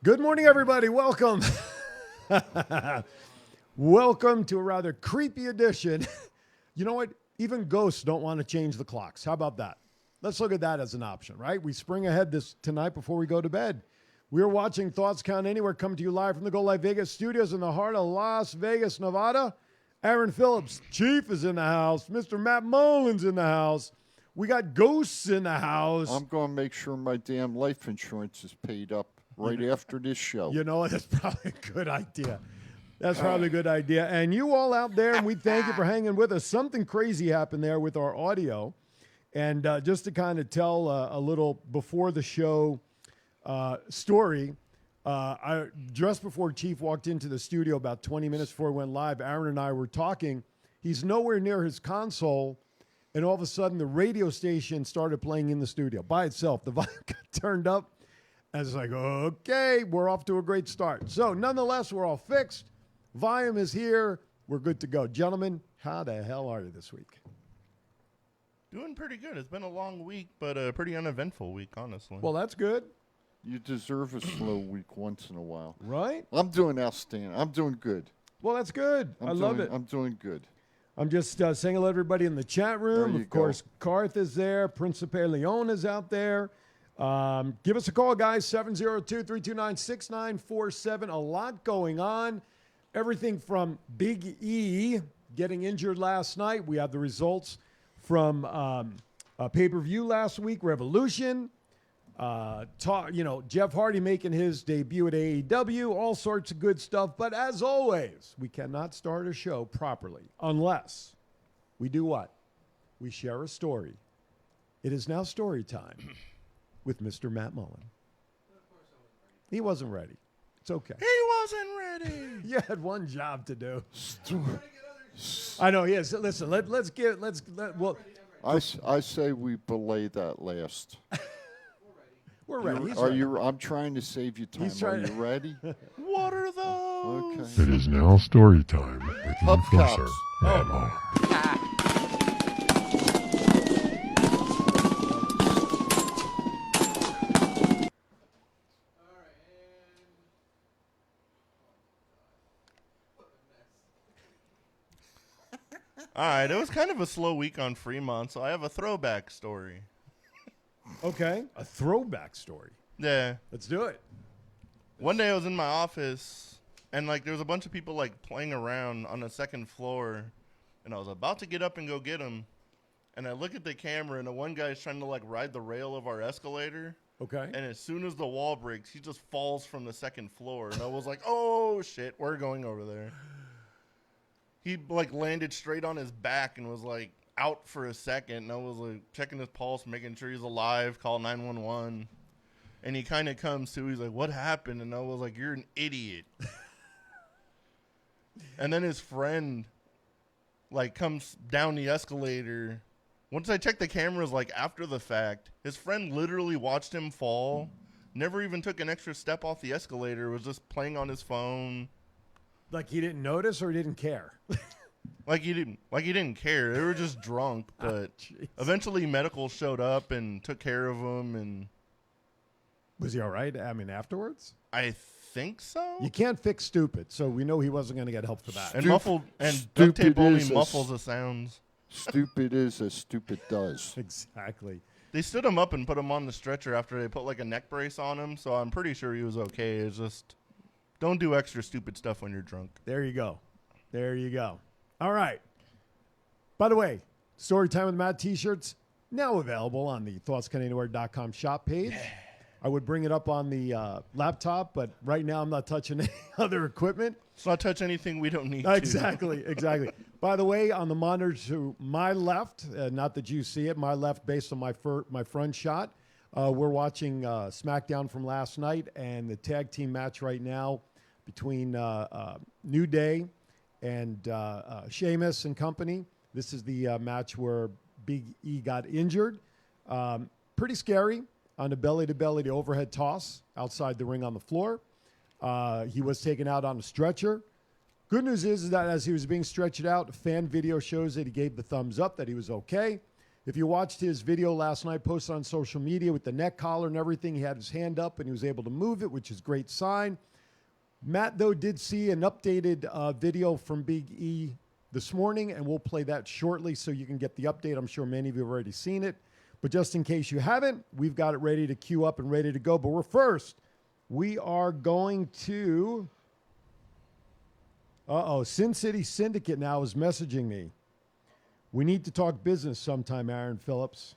Good morning, everybody. Welcome. Welcome to a rather creepy edition. You know what? Even ghosts don't want to change the clocks. How about that? Let's look at that as an option, right? We spring ahead tonight before we go to bed. We're watching Thoughts Count Anywhere, coming to you live from the Go Live Vegas studios in the heart of Las Vegas, Nevada. Aaron Phillips, Chief, is in the house. Mr. Matt Mullins in the house. We got ghosts in the house. I'm going to make sure my damn life insurance is paid up right after this show. You know what? That's probably a good idea. That's probably a good idea. And you all out there, and we thank you for hanging with us. Something crazy happened there with our audio. And just to kind of tell a little before the show story, just before Chief walked into the studio about 20 minutes before we went live, Aaron and I were talking. He's nowhere near his console, and all of a sudden the radio station started playing in the studio by itself. The volume got turned up. And it's like, okay, we're off to a great start. So nonetheless, we're all fixed. Volume is here. We're good to go. Gentlemen, how the hell are you this week? Doing pretty good. It's been a long week, but a pretty uneventful week, honestly. Well, that's good. You deserve a slow week once in a while. Right? I'm doing outstanding. I'm doing good. Well, that's good. I love it. I'm doing good. I'm just saying hello to everybody in the chat room. Of course, Karth is there. Principe Leon is out there. Give us a call, guys, 702-329-6947. A lot going on. Everything from Big E getting injured last night. We have the results from a pay-per-view last week, Revolution. Jeff Hardy making his debut at AEW. All sorts of good stuff. But as always, we cannot start a show properly unless we do what? We share a story. It is now story time. With Mr. Matt Mullen. He wasn't ready. It's okay. He wasn't ready. You had one job to do. I know. Yes. Listen. I say we belay that last. We're ready. I'm trying to save you time. Are you ready? What are those? Okay. It is now story time with the enforcer, Hubcaps. Matt Mullen. All right, it was kind of a slow week on Fremont, so I have a throwback story. Okay. A throwback story. Yeah. Let's do it. One day I was in my office, and there was a bunch of people playing around on the second floor, and I was about to get up and go get them, and I look at the camera, and the one guy's trying to ride the rail of our escalator. Okay. And as soon as the wall breaks, he just falls from the second floor, and I was like, "Oh shit, we're going over there." He landed straight on his back and was out for a second, and I was checking his pulse, making sure he's alive, call 911. And he kind of comes to, he's like, "What happened?" And I was like, "You're an idiot." And then his friend comes down the escalator. Once I checked the cameras after the fact, his friend literally watched him fall, never even took an extra step off the escalator, was just playing on his phone. He didn't notice or he didn't care? He didn't care. They were just drunk. But eventually medical showed up and took care of him. And was he all right? I mean, afterwards? I think so. You can't fix stupid, so we know he wasn't going to get help for that. And duct tape only muffles the sounds. Stupid is as stupid does. Exactly. They stood him up and put him on the stretcher after they put a neck brace on him, so I'm pretty sure he was okay. It's just don't do extra stupid stuff when you're drunk. There you go. There you go. All right. By the way, Storytime with Matt t-shirts now available on the thoughtscananywhere.com shop page. Yeah. I would bring it up on the laptop, but right now I'm not touching any other equipment. Let's not touch anything we don't need Exactly. By the way, on the monitor to my left, not that you see it, my left based on my front shot, we're watching Smackdown from last night and the tag team match right now between New Day and Sheamus and company. This is the match where Big E got injured. Pretty scary on the belly-to-belly, the overhead toss outside the ring on the floor. He was taken out on a stretcher. Good news is that as he was being stretched out, fan video shows that he gave the thumbs up, that he was okay. If you watched his video last night posted on social media with the neck collar and everything, he had his hand up and he was able to move it, which is a great sign. Matt, though, did see an updated video from Big E this morning, and we'll play that shortly so you can get the update. I'm sure many of you have already seen it. But just in case you haven't, we've got it ready to queue up and ready to go. But we are going to... Sin City Syndicate now is messaging me. We need to talk business sometime, Aaron Phillips.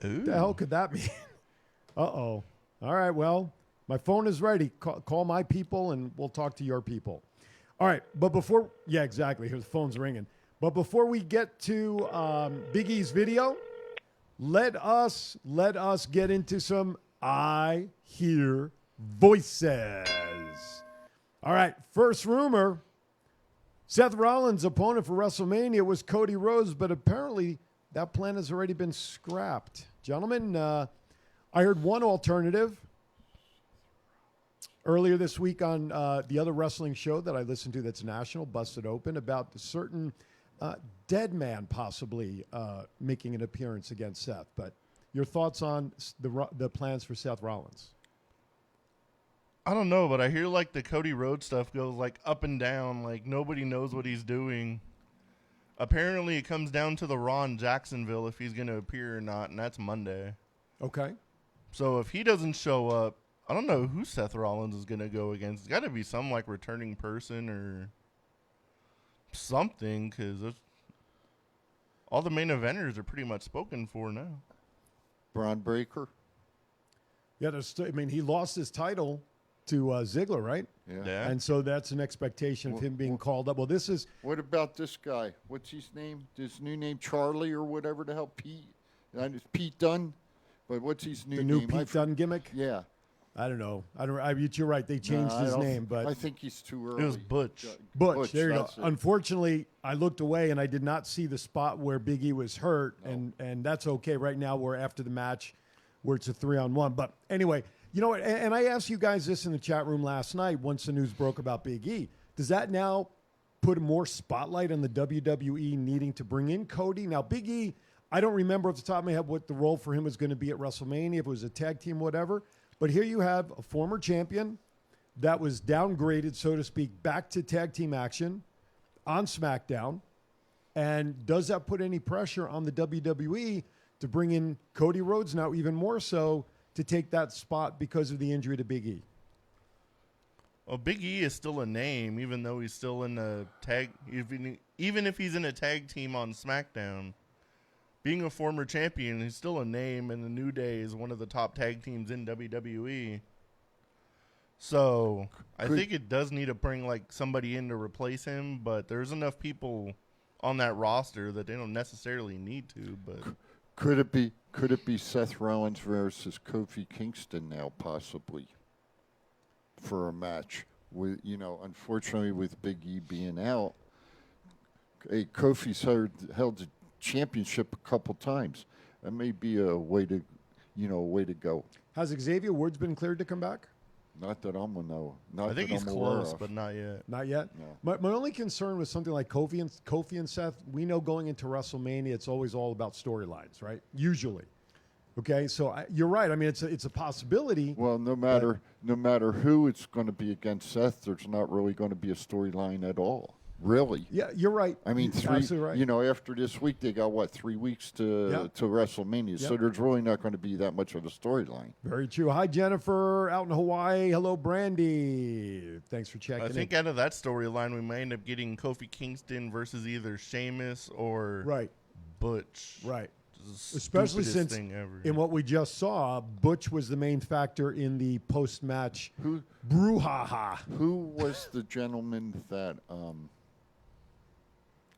Ooh. What the hell could that mean? All right, well, my phone is ready. Call my people, and we'll talk to your people. All right, but before... Yeah, exactly. Here, the phone's ringing. But before we get to Big E's video, let us get into some I Hear Voices. All right, first rumor. Seth Rollins' opponent for WrestleMania was Cody Rhodes, but apparently that plan has already been scrapped. Gentlemen, I heard one alternative earlier this week on the other wrestling show that I listen to that's national, Busted Open, about a certain dead man possibly making an appearance against Seth. But your thoughts on the plans for Seth Rollins? I don't know, but I hear like the Cody Rhodes stuff goes like up and down. Like nobody knows what he's doing. Apparently, it comes down to the Raw in Jacksonville if he's going to appear or not, and that's Monday. Okay. So if he doesn't show up, I don't know who Seth Rollins is going to go against. It's got to be some like returning person or something, because all the main eventers are pretty much spoken for now. Braun Breaker. Yeah, he lost his title to Ziggler, right? Yeah. And so that's an expectation of him being called up. Well, this is... What about this guy? What's his name? His new name, Charlie or whatever the hell, Pete? It's Pete Dunne, but what's his new name? The new Pete Dunne gimmick? Yeah. I don't know. You're right. They changed his name, but... I think he's too early. It was Butch. Butch, there you go. It. Unfortunately, I looked away and I did not see the spot where Big E was hurt, and that's okay. Right now, we're after the match where it's a 3-on-1. But anyway... You know what? And I asked you guys this in the chat room last night once the news broke about Big E. Does that now put more spotlight on the WWE needing to bring in Cody? Now, Big E, I don't remember off the top of my head what the role for him was going to be at WrestleMania, if it was a tag team, whatever. But here you have a former champion that was downgraded, so to speak, back to tag team action on Smackdown. And does that put any pressure on the WWE to bring in Cody Rhodes now, even more so, to take that spot because of the injury to Big E? Well, Big E is still a name, even though he's still in a tag. Even if he's in a tag team on SmackDown, being a former champion, he's still a name, and the New Day is one of the top tag teams in WWE. So I think it does need to bring like somebody in to replace him, but there's enough people on that roster that they don't necessarily need to. But Could it be Seth Rollins versus Kofi Kingston now, possibly, for a match? With unfortunately, with Big E being out, Kofi's held the championship a couple times. That may be a way to go. Has Xavier Woods been cleared to come back? Not that I'm gonna know. I think he's close, but not yet. Not yet? No. My only concern with something like Kofi and Seth, we know going into WrestleMania, it's always all about storylines, right? Usually. Okay, so you're right. I mean, it's a possibility. Well, no matter who it's going to be against Seth, there's not really going to be a storyline at all. Really? Yeah, you're right. I mean, absolutely right. After this week, they got 3 weeks to WrestleMania, so Yep. there's really not going to be that much of a storyline. Very true. Hi, Jennifer, out in Hawaii. Hello, Brandy. Thanks for checking I think out of that storyline, we might end up getting Kofi Kingston versus either Sheamus or Butch. Right. Especially since in what we just saw, Butch was the main factor in the post-match brouhaha. Who was the gentleman that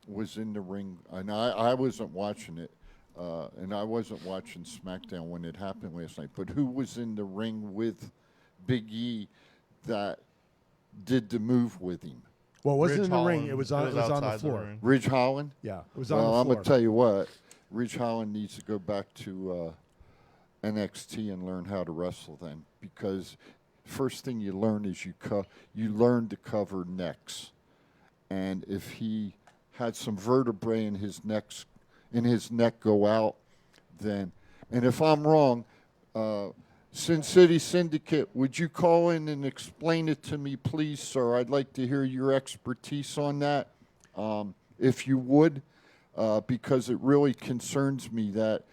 was in the ring? And I wasn't watching it, and I wasn't watching SmackDown when it happened last night. But who was in the ring with Big E that did the move with him? Well, it wasn't Ridge in the Holland. ring. It was on the floor. ring. Ridge Holland? Yeah, it was on the Well, floor. I'm going to tell you what. Ridge Holland needs to go back to NXT and learn how to wrestle then, because first thing you learn is you learn to cover necks, and if he had some vertebrae in his and his neck go out, then, and if I'm wrong, Sin City Syndicate, would you call in and explain it to me, please, sir? I'd like to hear your expertise on that, if you would, because it really concerns me that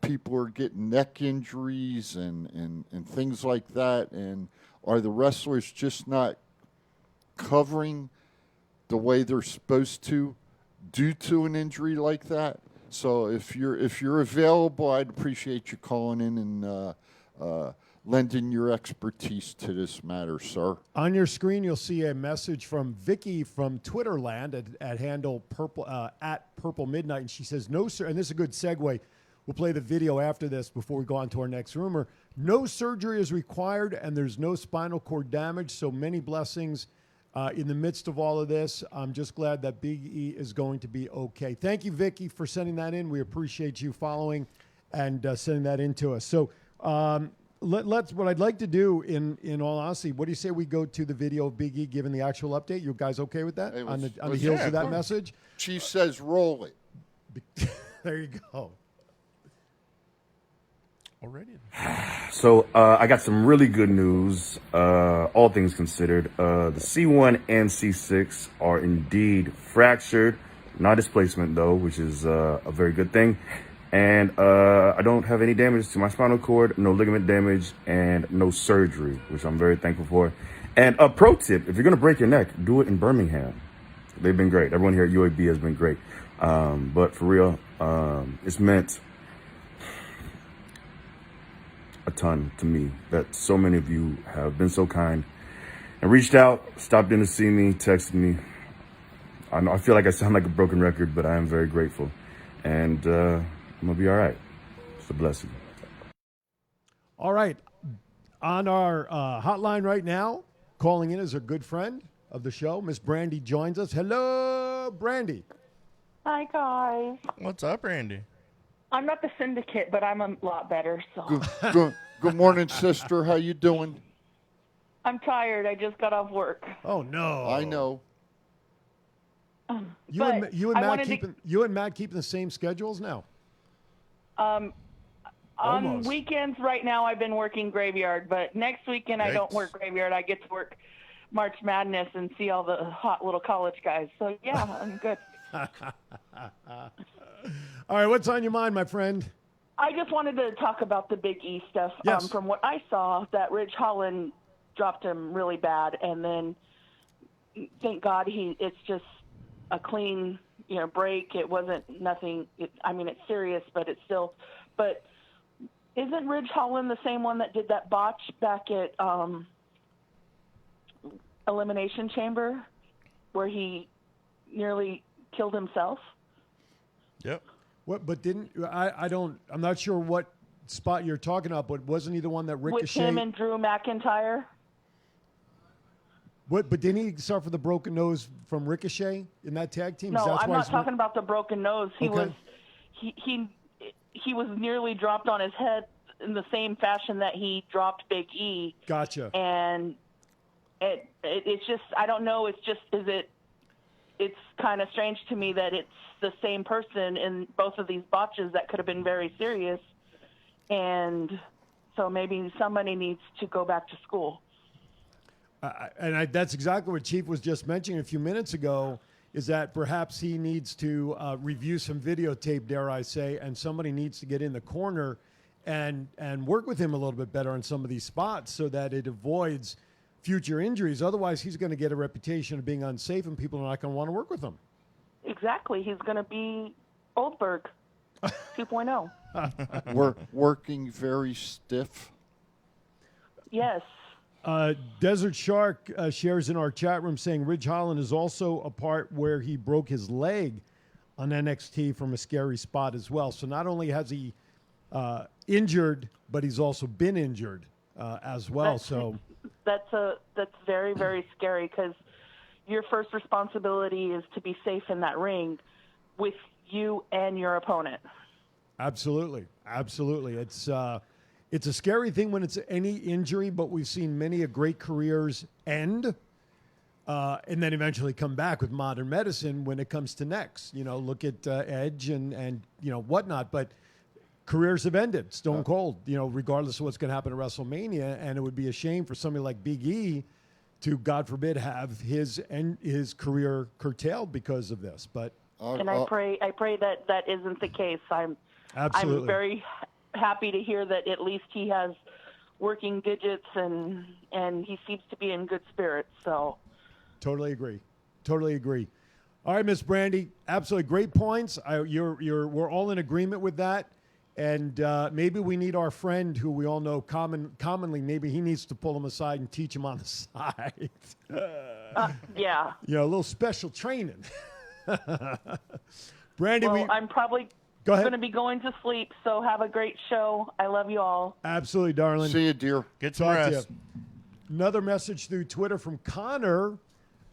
people are getting neck injuries and things like that, and are the wrestlers just not covering the way they're supposed to due to an injury like that? So if you're available, I'd appreciate you calling in and lending your expertise to this matter, sir. On your screen, you'll see a message from Vicky from Twitterland at handle at Purple Midnight, and she says, "No, sir." And this is a good segue. We'll play the video after this before we go on to our next rumor. No surgery is required, and there's no spinal cord damage. So many blessings in the midst of all of this. I'm just glad that Big E is going to be okay. Thank you, Vicky, for sending that in. We appreciate you following and sending that in to us. So let's. What I'd like to do, in all honesty, what do you say we go to the video of Big E giving the actual update? You guys okay with that? Hey, on the let's- heels yeah, of that of course. message? Chief says roll it. There you go. Already. So I got some really good news, all things considered. The C1 and C6 are indeed fractured. Not displacement, though, which is a very good thing. And I don't have any damage to my spinal cord, no ligament damage, and no surgery, which I'm very thankful for. And a pro tip, if you're going to break your neck, do it in Birmingham. They've been great. Everyone here at UAB has been great. But for real, it's meant a ton to me that so many of you have been so kind and reached out, stopped in to see me, texted me. I know I feel like I sound like a broken record, but I am very grateful. And I'm going to be all right. It's a blessing. All right. On our hotline right now, calling in is a good friend of the show. Miss Brandy joins us. Hello, Brandy. Hi, guys. What's up, Randy? I'm not the syndicate, but I'm a lot better, so. Good morning, sister. How you doing? I'm tired. I just got off work. Oh, no. I know. You and, But you and I Matt wanted keeping the same schedules now? On Almost. weekends right now, I've been working graveyard, but next weekend I don't Yikes. work graveyard. I get to work March Madness and see all the hot little college guys. So, yeah, I'm good. All right, what's on your mind, my friend? I just wanted to talk about the Big E stuff. Yes. From what I saw, that Ridge Holland dropped him really bad, and then thank God it's just a clean, break. It wasn't nothing. It's serious, but it's still. But isn't Ridge Holland the same one that did that botch back at Elimination Chamber, where he nearly killed himself? Yep. What? But didn't I? I'm not sure what spot you're talking about. But wasn't he the one that With Ricochet? him and Drew McIntyre? What? But didn't he suffer the broken nose from Ricochet in that tag team? No, That's I'm why not he's talking about the broken nose. He Okay. was he was nearly dropped on his head in the same fashion that he dropped Big E. Gotcha. And it's just, I don't know. It's just, it's kind of strange to me that it's the same person in both of these botches that could have been very serious. And so maybe somebody needs to go back to school. That's exactly what Chief was just mentioning a few minutes ago, is that perhaps he needs to review some videotape, dare I say, and somebody needs to get in the corner and work with him a little bit better on some of these spots so that it avoids future injuries. Otherwise, he's going to get a reputation of being unsafe, and people are not going to want to work with him. Exactly. He's going to be Goldberg 2.0. We're working very stiff. Yes. Desert Shark shares in our chat room saying Ridge Holland is also a part where he broke his leg on NXT from a scary spot as well. So not only has he injured, but he's also been injured as well. That's very, very scary, because your first responsibility is to be safe in that ring with you and your opponent. Absolutely. It's a scary thing when it's any injury, but we've seen many great careers end and then eventually come back with modern medicine when it comes to necks. Look at Edge and whatnot. But careers have ended, stone cold. Regardless of what's going to happen at WrestleMania, and it would be a shame for somebody like Big E to, God forbid, have his career curtailed because of this. But I pray that isn't the case. absolutely. I'm very happy to hear that at least he has working digits and he seems to be in good spirits. So. Totally agree. All right, Miss Brandy, absolutely great points. We're all in agreement with that. And maybe we need our friend who we all know commonly, maybe he needs to pull him aside and teach him on the side. Yeah. A little special training. Brandy, well, I'm probably going to be going to sleep, so have a great show. I love you all. Absolutely, darling. See you, dear. Get some Talk to rest. you. Another message through Twitter from Connor.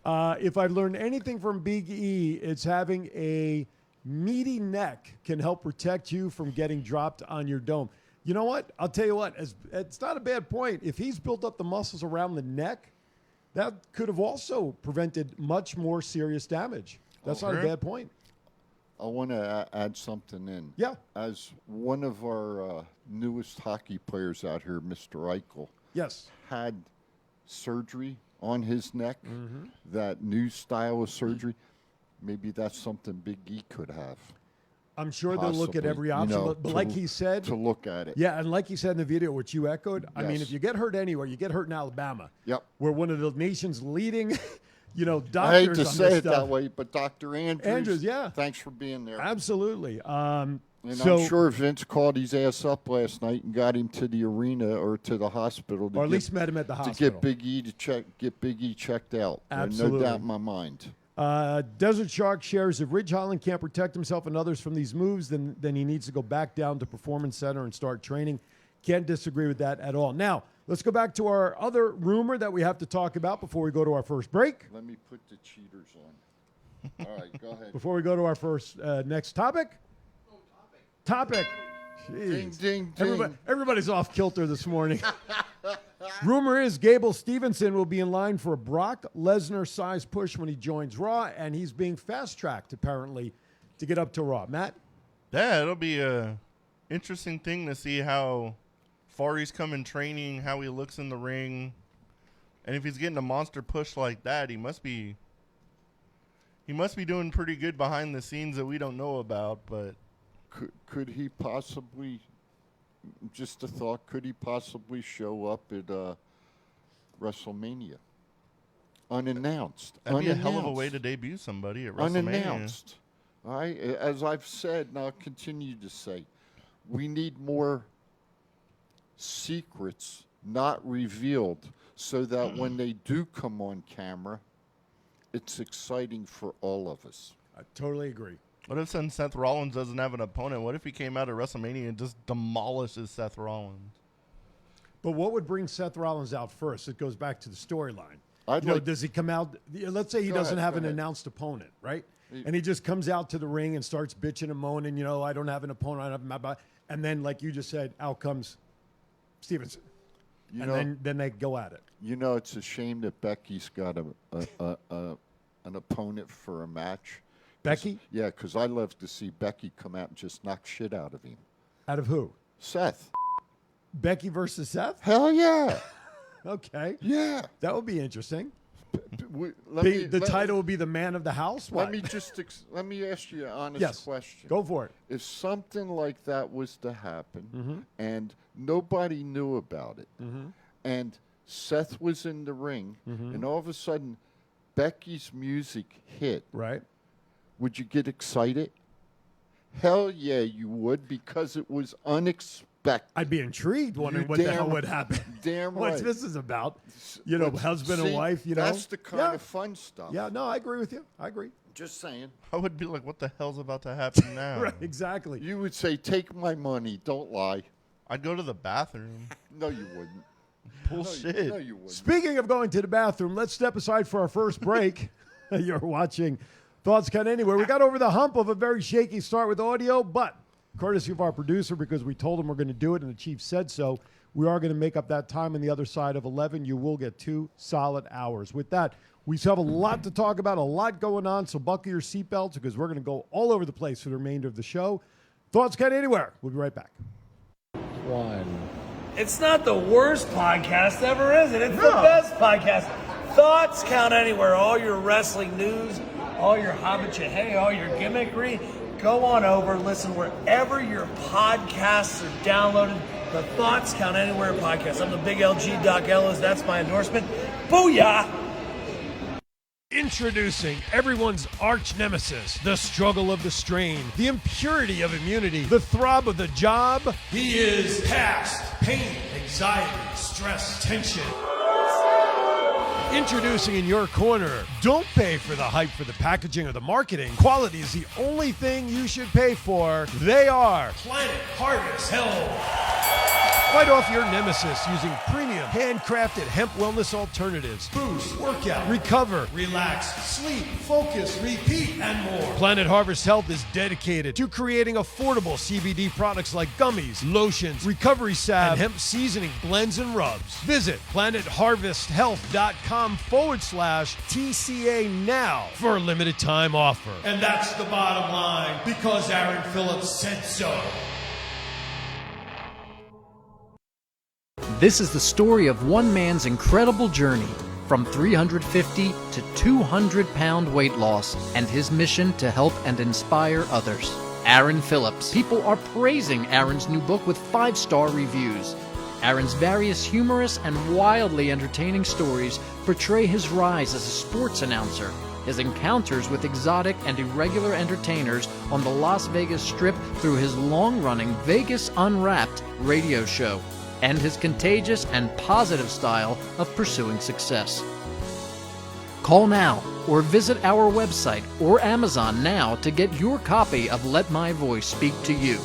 If I've learned anything from Big E, it's having a meaty neck can help protect you from getting dropped on your dome. You know what? I'll tell you what. It's not a bad point. If he's built up the muscles around the neck, that could have also prevented much more serious damage. That's not a bad point. I want to add something in. Yeah. As one of our newest hockey players out here, Mr. Eichel, Yes. had surgery on his neck, that new style of surgery, maybe that's something Big E could have. I'm sure they'll look at Possibly, every option. But like he said, to look at it. yeah, and like he said in the video, which you echoed, I mean, Yes. if you get hurt anywhere, you get hurt in Alabama. Yep. We're one of the nation's leading, doctors I hate to on say this it stuff. that way, but Dr. Andrews, yeah. thanks for being there. Absolutely. And so, I'm sure Vince called his ass up last night and got him to the arena or to the hospital, or at least met him at the to hospital. get Big E checked out. Absolutely. No doubt in my mind. Desert Shark shares, if Ridge Holland can't protect himself and others from these moves, then he needs to go back down to Performance Center and start training. Can't disagree with that at all. Now, let's go back to our other rumor that we have to talk about before we go to our first break. Let me put the cheaters on. All right, go ahead. Before we go to our first next topic. Topic. Ding, Jeez. ding, ding. Everybody's off kilter this morning. Rumor is Gable Stevenson will be in line for a Brock Lesnar size push when he joins Raw, and he's being fast-tracked, apparently, to get up to Raw. Matt? Yeah, it'll be a interesting thing to see how far he's come in training, how he looks in the ring. And if he's getting a monster push like that, he must be doing pretty good behind the scenes that we don't know about, but Could he possibly, just a thought, could he possibly show up at WrestleMania? Unannounced. that'd be a hell of a way to debut somebody at WrestleMania. Unannounced. All right? As I've said, and I'll continue to say, we need more secrets not revealed so that when they do come on camera, it's exciting for all of us. I totally agree. What if since Seth Rollins doesn't have an opponent, what if he came out at WrestleMania and just demolishes Seth Rollins? But what would bring Seth Rollins out first? It goes back to the storyline. Does he come out? Let's say he doesn't have an announced opponent, right? And he just comes out to the ring and starts bitching and moaning, I don't have an opponent. I don't have my, and then, like you just said, out comes Stevenson. Then they go at it. It's a shame that Becky's got an opponent for a match. Becky? Yeah, because I love to see Becky come out and just knock shit out of him. Out of who? Seth. Becky versus Seth? Hell yeah. Okay. Yeah. That would be interesting. The title would be the man of the house? What? Let me ask you an honest question. Go for it. If something like that was to happen and nobody knew about it and Seth was in the ring and all of a sudden Becky's music hit, right? Would you get excited? Hell yeah, you would, because it was unexpected. I'd be intrigued, wondering what the hell would happen. Damn right. What's this is about? Husband and wife, That's the kind of fun stuff. Yeah, no, I agree with you. I agree. Just saying. I would be like, what the hell's about to happen now? Right, exactly. You would say, take my money, don't lie. I'd go to the bathroom. No, you wouldn't. Bullshit. No, you wouldn't. Speaking of going to the bathroom, let's step aside for our first break. You're watching Thoughts Count Anywhere. We got over the hump of a very shaky start with audio, but courtesy of our producer, because we told him we're going to do it and the chief said so, we are going to make up that time on the other side of 11. You will get 2 solid hours. With that, We still have a lot to talk about, a lot going on, so buckle your seatbelts because we're going to go all over the place for the remainder of the show. Thoughts Count Anywhere. We'll be right back. It's not the worst podcast ever, is it? It's the best podcast. Thoughts Count Anywhere. All your wrestling news, all your hobbit all your gimmickry. Go on over, listen wherever your podcasts are downloaded. The Thoughts Count Anywhere podcast. I'm the big LG Doc Ellis. That's my endorsement. Booyah! Introducing everyone's arch nemesis, the struggle of the strain, the impurity of immunity, the throb of the job. He is past pain, anxiety, stress, tension. Introducing in your corner, don't pay for the hype for the packaging or the marketing. Quality is the only thing you should pay for. They are Planet Harvest Health. Fight off your nemesis using premium, handcrafted hemp wellness alternatives. Boost, workout, recover, relax, sleep, focus, repeat, and more. Planet Harvest Health is dedicated to creating affordable CBD products like gummies, lotions, recovery salve, and hemp seasoning blends and rubs. Visit planetharvesthealth.com/TCA now for a limited time offer. And that's the bottom line because Aaron Phillips said so. This is the story of one man's incredible journey from 350 to 200-pound weight loss and his mission to help and inspire others. Aaron Phillips. People are praising Aaron's new book with 5-star reviews. Aaron's various humorous and wildly entertaining stories portray his rise as a sports announcer, his encounters with exotic and irregular entertainers on the Las Vegas Strip through his long-running Vegas Unwrapped radio show, and his contagious and positive style of pursuing success. Call now or visit our website or Amazon now to get your copy of Let My Voice Speak to You,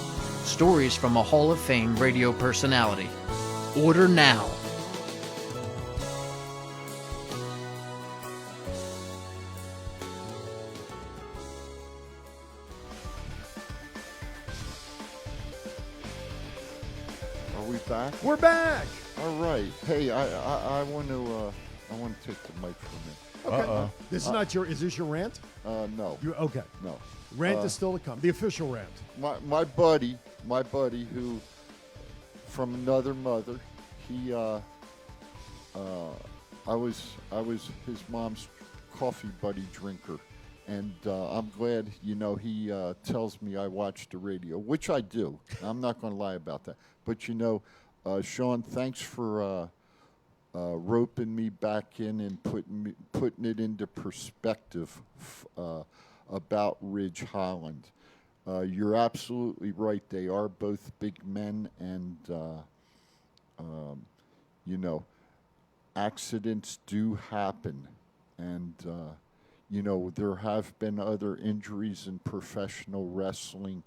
stories from a Hall of Fame radio personality. Order now. Are we back? We're back. All right. Hey, I want to take the mic from you. Okay. This is not your. Is this your rant? No. Okay. No. Rant is still to come. The official rant. My buddy who from another mother, he I was his mom's coffee buddy drinker, and I'm glad he tells me I watch the radio, which I do. I'm not going to lie about that. But Sean, thanks for roping me back in and putting it into perspective about Ridge Holland. You're absolutely right. They are both big men, and accidents do happen, and there have been other injuries in professional wrestling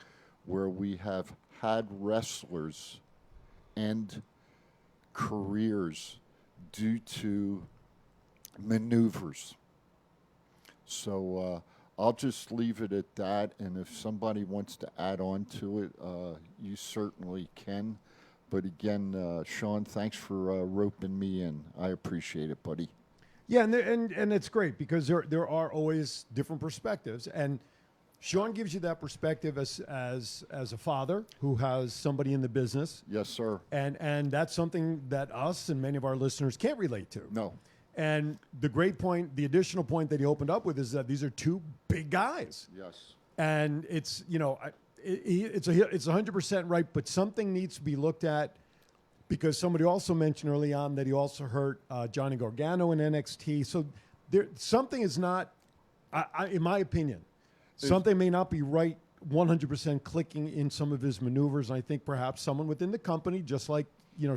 where we have had wrestlers end careers due to maneuvers. So I'll just leave it at that, and if somebody wants to add on to it, you certainly can. But again, Sean, thanks for roping me in. I appreciate it, buddy. Yeah, and it's great because there are always different perspectives, and Sean gives you that perspective as a father who has somebody in the business. Yes, sir. And that's something that us and many of our listeners can't relate to. No. And the great point, the additional point that he opened up with is that these are two big guys. Yes. And it's, it's 100% right, but something needs to be looked at because somebody also mentioned early on that he also hurt Johnny Gargano in NXT. So something is not, in my opinion, something may not be right 100% clicking in some of his maneuvers. And I think perhaps someone within the company, just like,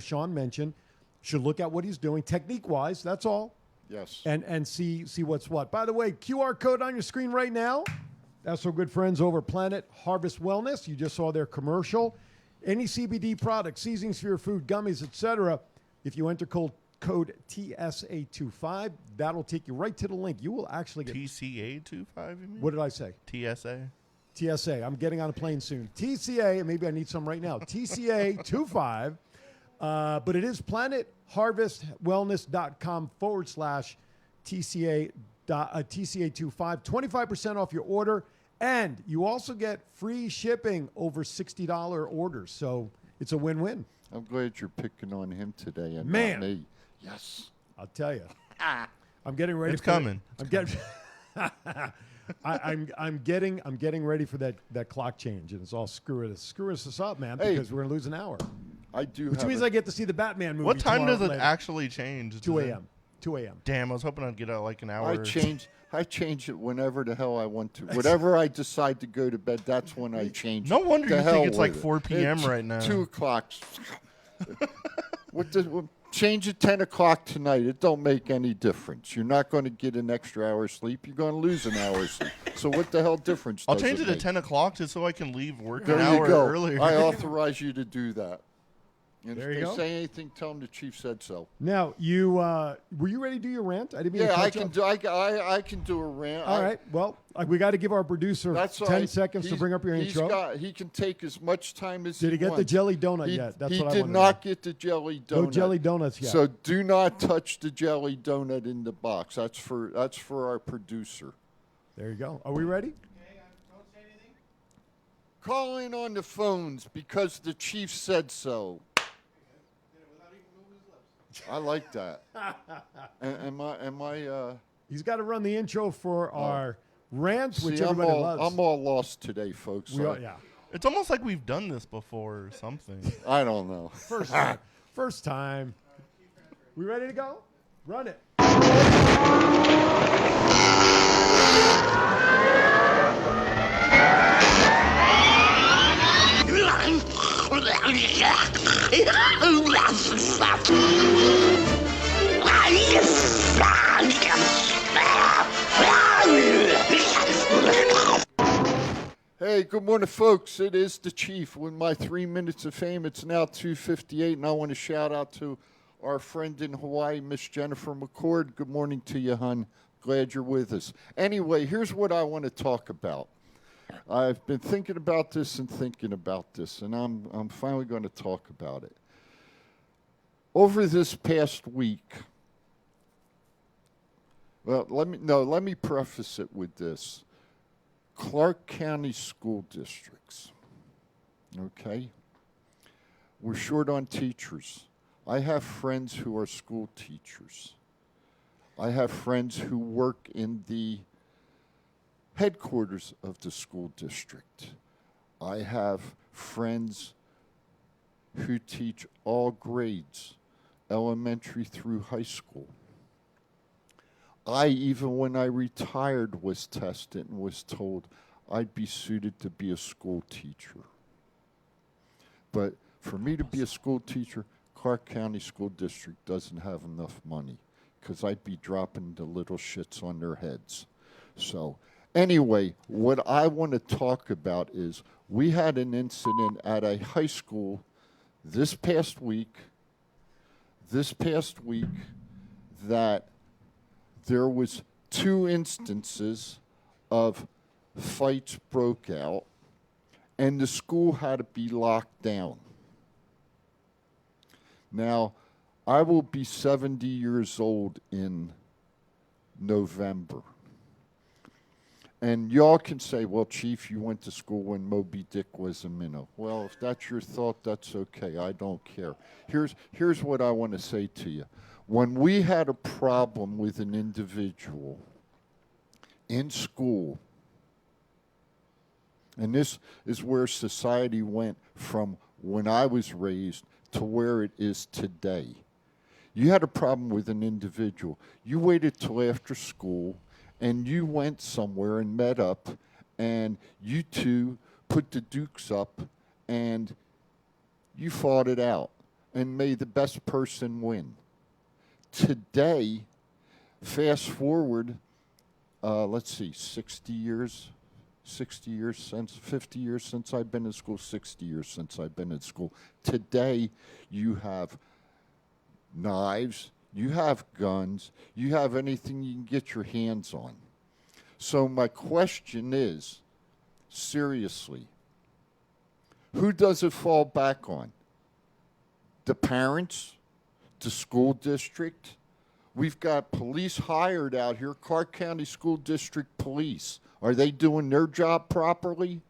Sean mentioned, should look at what he's doing technique-wise. That's all. Yes. And see what's what. By the way, QR code on your screen right now. That's our good friends over Planet Harvest Wellness. You just saw their commercial. Any CBD products, seasonings for your food, gummies, etc. If you enter code TSA25, that'll take you right to the link. You will actually get TCA25. You mean? What did I say? TSA. TSA. I'm getting on a plane soon. TCA. Maybe I need some right now. TCA25. But it is planetharvestwellness.com/TCA. TCA25, 25% off your order. And you also get free shipping over $60 orders. So it's a win-win. I'm glad you're picking on him today and Man. not me. Yes. I'll tell you. I'm getting ready. It's coming. I'm getting. I'm getting ready for that clock change, and it's all screwing us up, man. Hey. Because we're gonna lose an hour, I do. which have means a- I get to see the Batman movie. What time does it later. actually change? 2 a.m. 2 a.m. Damn, I was hoping I'd get out like an hour. I change it whenever the hell I want to. Whatever I decide to go to bed, that's when I change. No wonder The you hell think it's like with it. 4 p.m. It's right now. 2 o'clock. Change it 10 o'clock tonight. It don't make any difference. You're not going to get an extra hour's sleep. You're going to lose an hour's sleep. So what the hell difference I'll does change it to make? 10 o'clock just so I can leave work There an you hour go. earlier. I authorize you to do that. And There if you they go. say anything, tell them the chief said so. Now you were you ready to do your rant? I didn't mean to Yeah, cut I you can off. do. I can do a rant. All right. Well, we got to give our producer That's 10 all right. seconds to He's- bring up your he's intro. He can take as much time as Did he get the wants. jelly donut He- yet? That's he what I did wanna not know. get the jelly donut. No jelly donuts yet. So do not touch the jelly donut in the box. That's for our producer. There you go. Are we ready? Call in on the phones because the chief said so. I like that. Am I? He's got to run the intro for our rants, which See, I'm everybody loves. all lost today, folks. We are, yeah. It's almost like we've done this before or something. I don't know. First time. First time. We ready to go? Run it. Hey, good morning, folks. It is the Chief with my 3 minutes of fame. It's now 2:58, and I want to shout out to our friend in Hawaii, Miss Jennifer McCord. Good morning to you, hon. Glad you're with us. Anyway, here's what I want to talk about. I've been thinking about this, and I'm finally going to talk about it. Over this past week, well, let me preface it with this. Clark County school districts, okay? We're short on teachers. I have friends who are school teachers. I have friends who work in the headquarters of the school district. I have friends who teach all grades, elementary through high school. I, even when I retired, was tested and was told I'd be suited to be a school teacher. But for me to be a school teacher, Clark County School District doesn't have enough money because I'd be dropping the little shits on their heads. So anyway, what I want to talk about is we had an incident at a high school this past week that there was 2 instances of fights broke out, and the school had to be locked down. Now, I will be 70 years old in November. And y'all can say, well, Chief, you went to school when Moby Dick was a minnow. Well, if that's your thought, that's okay. I don't care. Here's what I want to say to you. When we had a problem with an individual in school, and this is where society went from when I was raised to where it is today. You had a problem with an individual. You waited till after school, and you went somewhere and met up, and you two put the dukes up, and you fought it out, and made the best person win. Today, fast forward, let's see, 50 years since I've been in school, 60 years since I've been in school. Today, you have knives, you have guns, you have anything you can get your hands on. So my question is, seriously, who does it fall back on? The parents? The school district? We've got police hired out here, Clark County School District Police. Are they doing their job properly?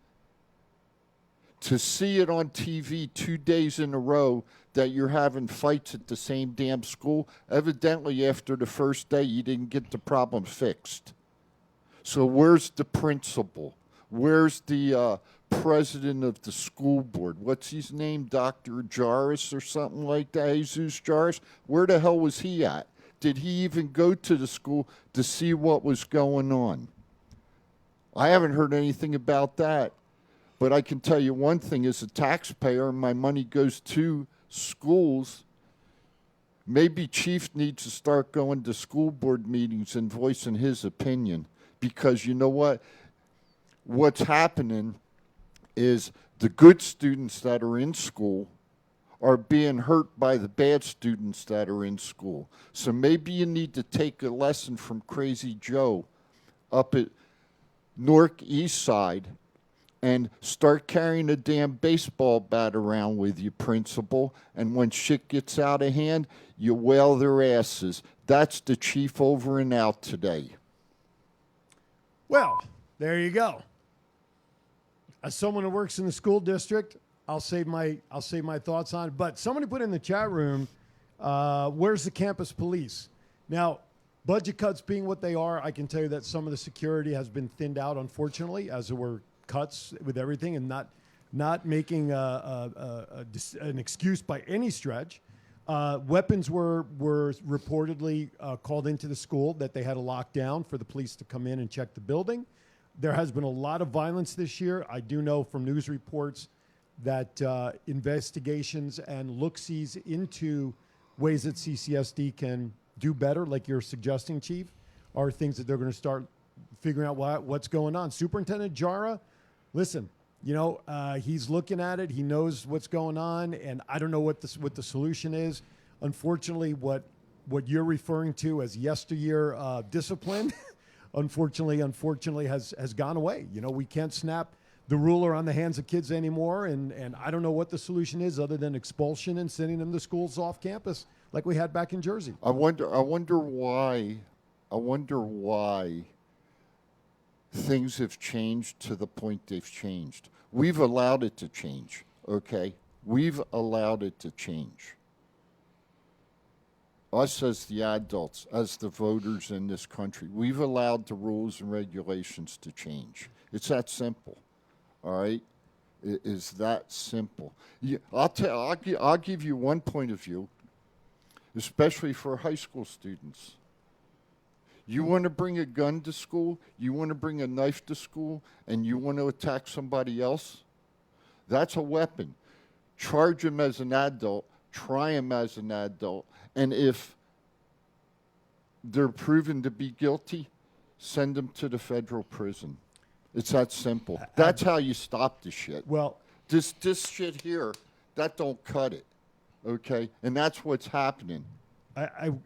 To see it on TV 2 days in a row that you're having fights at the same damn school, evidently after the first day you didn't get the problem fixed. So where's the principal? Where's the president of the school board? What's his name? Dr. Jarvis or something like that? Jesus Jarvis? Where the hell was he at? Did he even go to the school to see what was going on? I haven't heard anything about that. But I can tell you one thing, as a taxpayer, my money goes to schools. Maybe Chief needs to start going to school board meetings and voicing his opinion. Because you know what? What's happening is the good students that are in school are being hurt by the bad students that are in school. So maybe you need to take a lesson from Crazy Joe up at Newark East Side and start carrying a damn baseball bat around with you, principal. And when shit gets out of hand, you wail their asses. That's the chief over and out today. Well, there you go. As someone who works in the school district, I'll save my thoughts on it. But somebody put in the chat room, where's the campus police? Now, budget cuts being what they are, I can tell you that some of the security has been thinned out, unfortunately, as there were cuts with everything, and not making an excuse by any stretch. Weapons were reportedly called into the school that they had a lockdown for the police to come in and check the building. There has been a lot of violence this year. I do know from news reports that investigations and look-sees into ways that CCSD can do better, like you're suggesting, Chief, are things that they're going to start figuring out what's going on. Superintendent Jara, listen, he's looking at it. He knows what's going on, and I don't know what the solution is. Unfortunately, what you're referring to as yesteryear discipline, unfortunately has gone away. We can't snap the ruler on the hands of kids anymore, and I don't know what the solution is other than expulsion and sending them to schools off campus like we had back in Jersey. I wonder why things have changed to the point they've changed. We've allowed it to change, okay? We've allowed it to change. Us as the adults, as the voters in this country, we've allowed the rules and regulations to change. It's that simple, all right? It is that simple. I'll give you one point of view, especially for high school students. You want to bring a gun to school, you want to bring a knife to school, and you want to attack somebody else? That's a weapon. Charge them as an adult, try them as an adult, and if they're proven to be guilty, send them to the federal prison. It's that simple. That's how you stop the shit. Well, this shit here, that don't cut it, okay? And that's what's happening.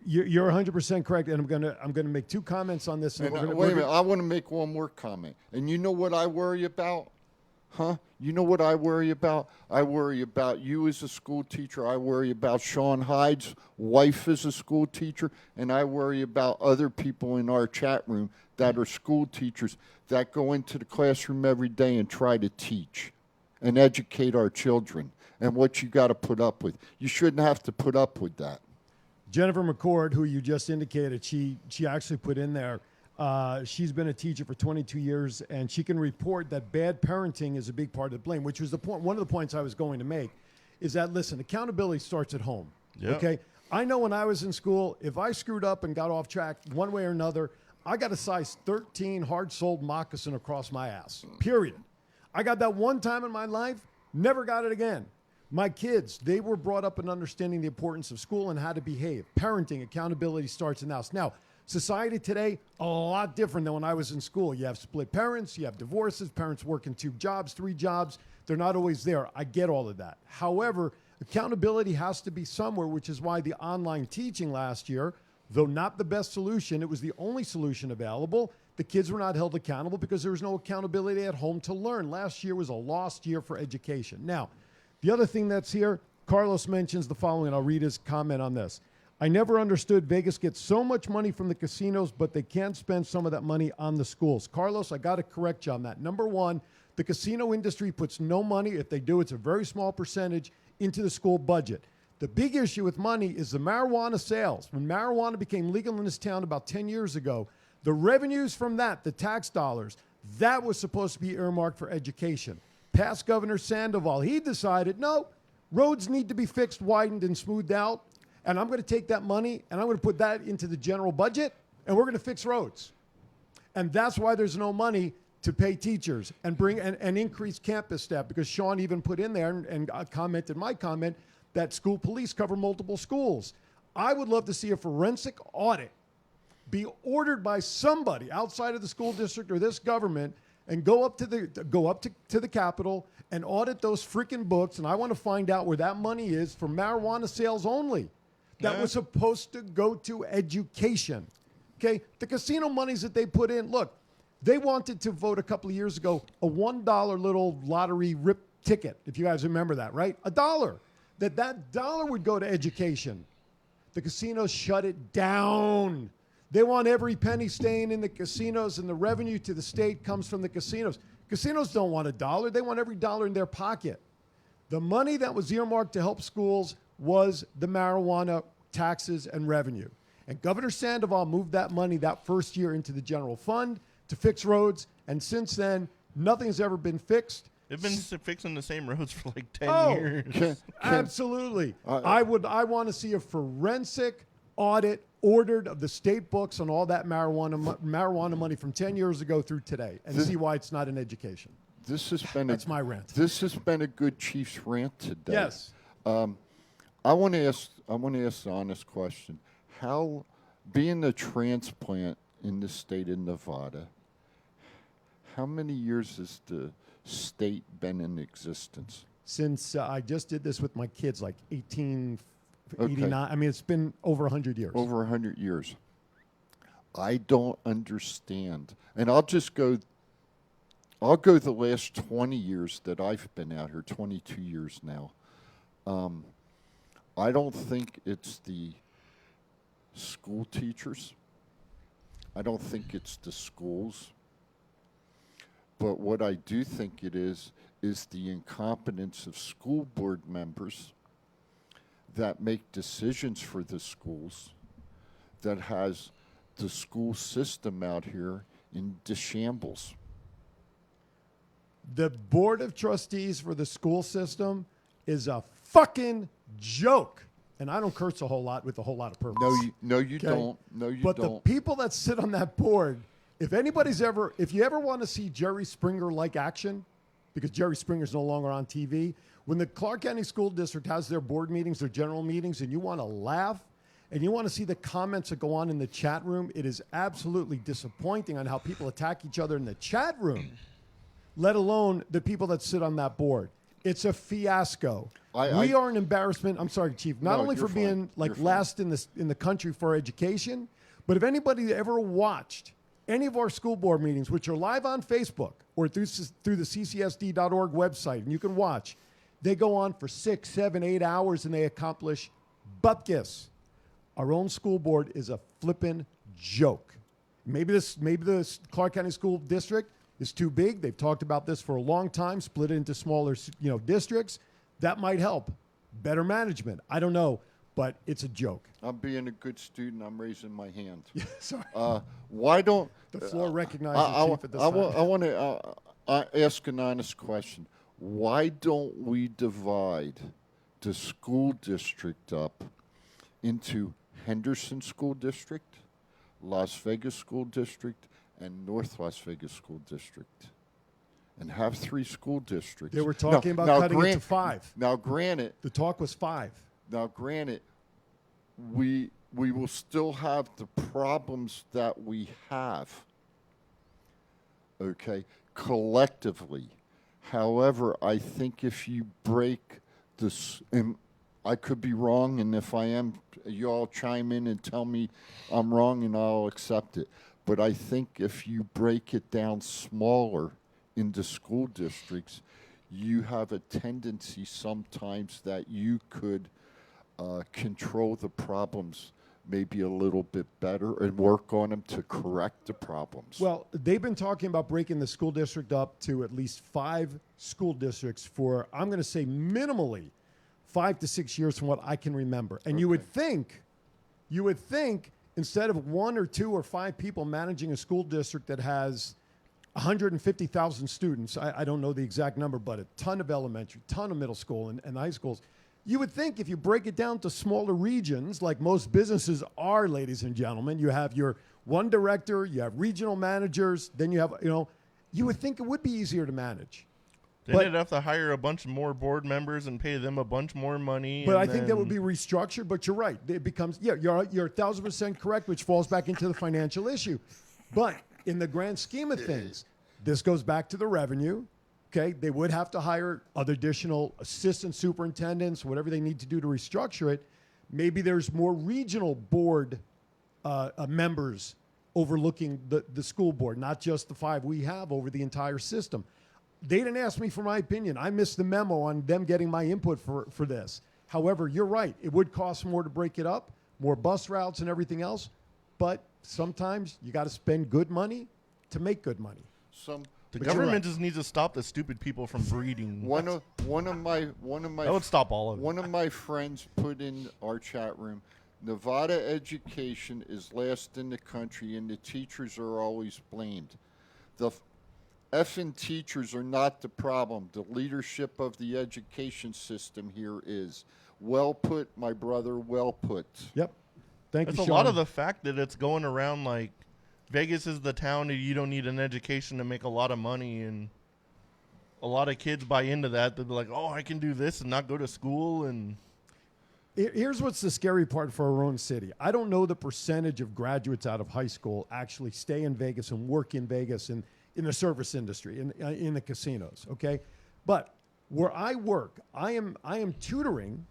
You're 100% correct, and I'm gonna make two comments on this. And wait a minute, I want to make one more comment. And you know what I worry about? Huh? You know what I worry about? I worry about you as a school teacher. I worry about Sean Hyde's wife as a school teacher. And I worry about other people in our chat room that are school teachers that go into the classroom every day and try to teach and educate our children and what you got to put up with. You shouldn't have to put up with that. Jennifer McCord, who you just indicated, she actually put in there, she's been a teacher for 22 years, and she can report that bad parenting is a big part of the blame, which was the point. One of the points I was going to make is that, listen, accountability starts at home. Yep. Okay? I know when I was in school, if I screwed up and got off track one way or another, I got a size 13 hard-soled moccasin across my ass, period. I got that one time in my life, never got it again. My kids, they were brought up in understanding the importance of school and how to behave. Parenting, accountability starts in the house. Now, society today, a lot different than when I was in school. You have split parents, you have divorces, parents working 2 jobs, 3 jobs. They're not always there. I get all of that. However, accountability has to be somewhere, which is why the online teaching last year, though not the best solution, it was the only solution available. The kids were not held accountable because there was no accountability at home to learn. Last year was a lost year for education. Now, the other thing that's here, Carlos mentions the following, and I'll read his comment on this. I never understood Vegas gets so much money from the casinos, but they can't spend some of that money on the schools. Carlos, I got to correct you on that. Number one, the casino industry puts no money. If they do, it's a very small percentage into the school budget. The big issue with money is the marijuana sales. When marijuana became legal in this town about 10 years ago, the revenues from that, the tax dollars, that was supposed to be earmarked for education. Past Governor Sandoval, he decided, no, roads need to be fixed, widened, and smoothed out. And I'm going to take that money and I'm going to put that into the general budget and we're going to fix roads. And that's why there's no money to pay teachers and bring and increase campus staff, because Sean even put in there and commented my comment that school police cover multiple schools. I would love to see a forensic audit be ordered by somebody outside of the school district or this government and go up to the Capitol and audit those freaking books. And I want to find out where that money is for marijuana sales only. That was supposed to go to education. Okay? The casino monies that they put in, look, they wanted to vote a couple of years ago a $1 little lottery rip ticket, if you guys remember that, right? $1. That dollar would go to education. The casinos shut it down. They want every penny staying in the casinos, and the revenue to the state comes from the casinos. Casinos don't want $1. They want every dollar in their pocket. The money that was earmarked to help schools was the marijuana taxes and revenue. And Governor Sandoval moved that money that first year into the general fund to fix roads. And since then, nothing's ever been fixed. They've been fixing the same roads for like 10 years. Absolutely. I want to see a forensic audit ordered of the state books on all that marijuana money from 10 years ago through today, and see why it's not in education. That's my rant. This has been a good Chiefs rant today. Yes. I want to ask the honest question. How, being a transplant in the state of Nevada, how many years has the state been in existence? Since I just did this with my kids, like 1889. I mean, it's been over 100 years. Over 100 years. I don't understand. And I'll go the last 20 years that I've been out here, 22 years now. I don't think it's the school teachers. I don't think it's the schools. But what I do think it is the incompetence of school board members that make decisions for the schools, that has the school system out here in shambles. The board of trustees for the school system is a fucking joke. And I don't curse a whole lot with a whole lot of purpose. No, you don't. But the people that sit on that board, if you ever want to see Jerry Springer-like action, because Jerry Springer's no longer on TV, when the Clark County School District has their board meetings, their general meetings, and you want to laugh, and you want to see the comments that go on in the chat room, it is absolutely disappointing on how people attack each other in the chat room, let alone the people that sit on that board. It's a fiasco. We are an embarrassment. I'm sorry, Chief. Not only for being last in the country for education, but if anybody ever watched any of our school board meetings, which are live on Facebook or through the ccsd.org website, and you can watch, they go on for 6, 7, 8 hours, and they accomplish bupkis. Our own school board is a flippin' joke. Maybe the Clark County School District is too big. They've talked about this for a long time, split it into smaller, districts. That might help. Better management. I don't know, but it's a joke. I'm being a good student. I'm raising my hand. Yeah, sorry. Why don't the floor recognizes Chief at this time? I want to ask an honest question. Why don't we divide the school district up into Henderson School District, Las Vegas School District, and North Las Vegas School District, and have 3 school districts? They were talking about cutting it to 5. Now, granted, the talk was 5. Now, granted, we will still have the problems that we have, okay, collectively. However, I think if you break this, and I could be wrong, and if I am, you all chime in and tell me I'm wrong, and I'll accept it. But I think if you break it down smaller into school districts, you have a tendency sometimes that you could control the problems maybe a little bit better and work on them to correct the problems. Well, they've been talking about breaking the school district up to at least 5 school districts for, I'm going to say minimally 5 to 6 years from what I can remember. And you would think instead of 1 or 2 or 5 people managing a school district that has 150,000 students, I don't know the exact number, but a ton of elementary, ton of middle school and high schools, you would think if you break it down to smaller regions, like most businesses are, ladies and gentlemen, you have your one director, you have regional managers, then you have, you would think it would be easier to manage. Then they'd have to hire a bunch more board members and pay them a bunch more money. But I think that would be restructured. But you're right. It becomes, you're 1,000% correct, which falls back into the financial issue. But in the grand scheme of things, this goes back to the revenue. Okay, they would have to hire other additional assistant superintendents, whatever they need to do to restructure it. Maybe there's more regional board members overlooking the school board, not just the 5 we have over the entire system. They didn't ask me for my opinion. I missed the memo on them getting my input for this. However, you're right. It would cost more to break it up, more bus routes and everything else. But sometimes you got to spend good money to make good money. The government just needs to stop the stupid people from breeding. One of my that would stop all of it. One of my friends put in our chat room, Nevada education is last in the country, and the teachers are always blamed. The effing teachers are not the problem. The leadership of the education system here is. Well put, my brother. Well put. Yep. Thank you, It's a Sean. lot of the fact that it's going around like Vegas is the town and you don't need an education to make a lot of money, and a lot of kids buy into that. They'll be like, oh, I can do this and not go to school. And here's what's the scary part for our own city. I don't know the percentage of graduates out of high school actually stay in Vegas and work in Vegas and in the service industry, in the casinos, okay? But where I work, I am tutoring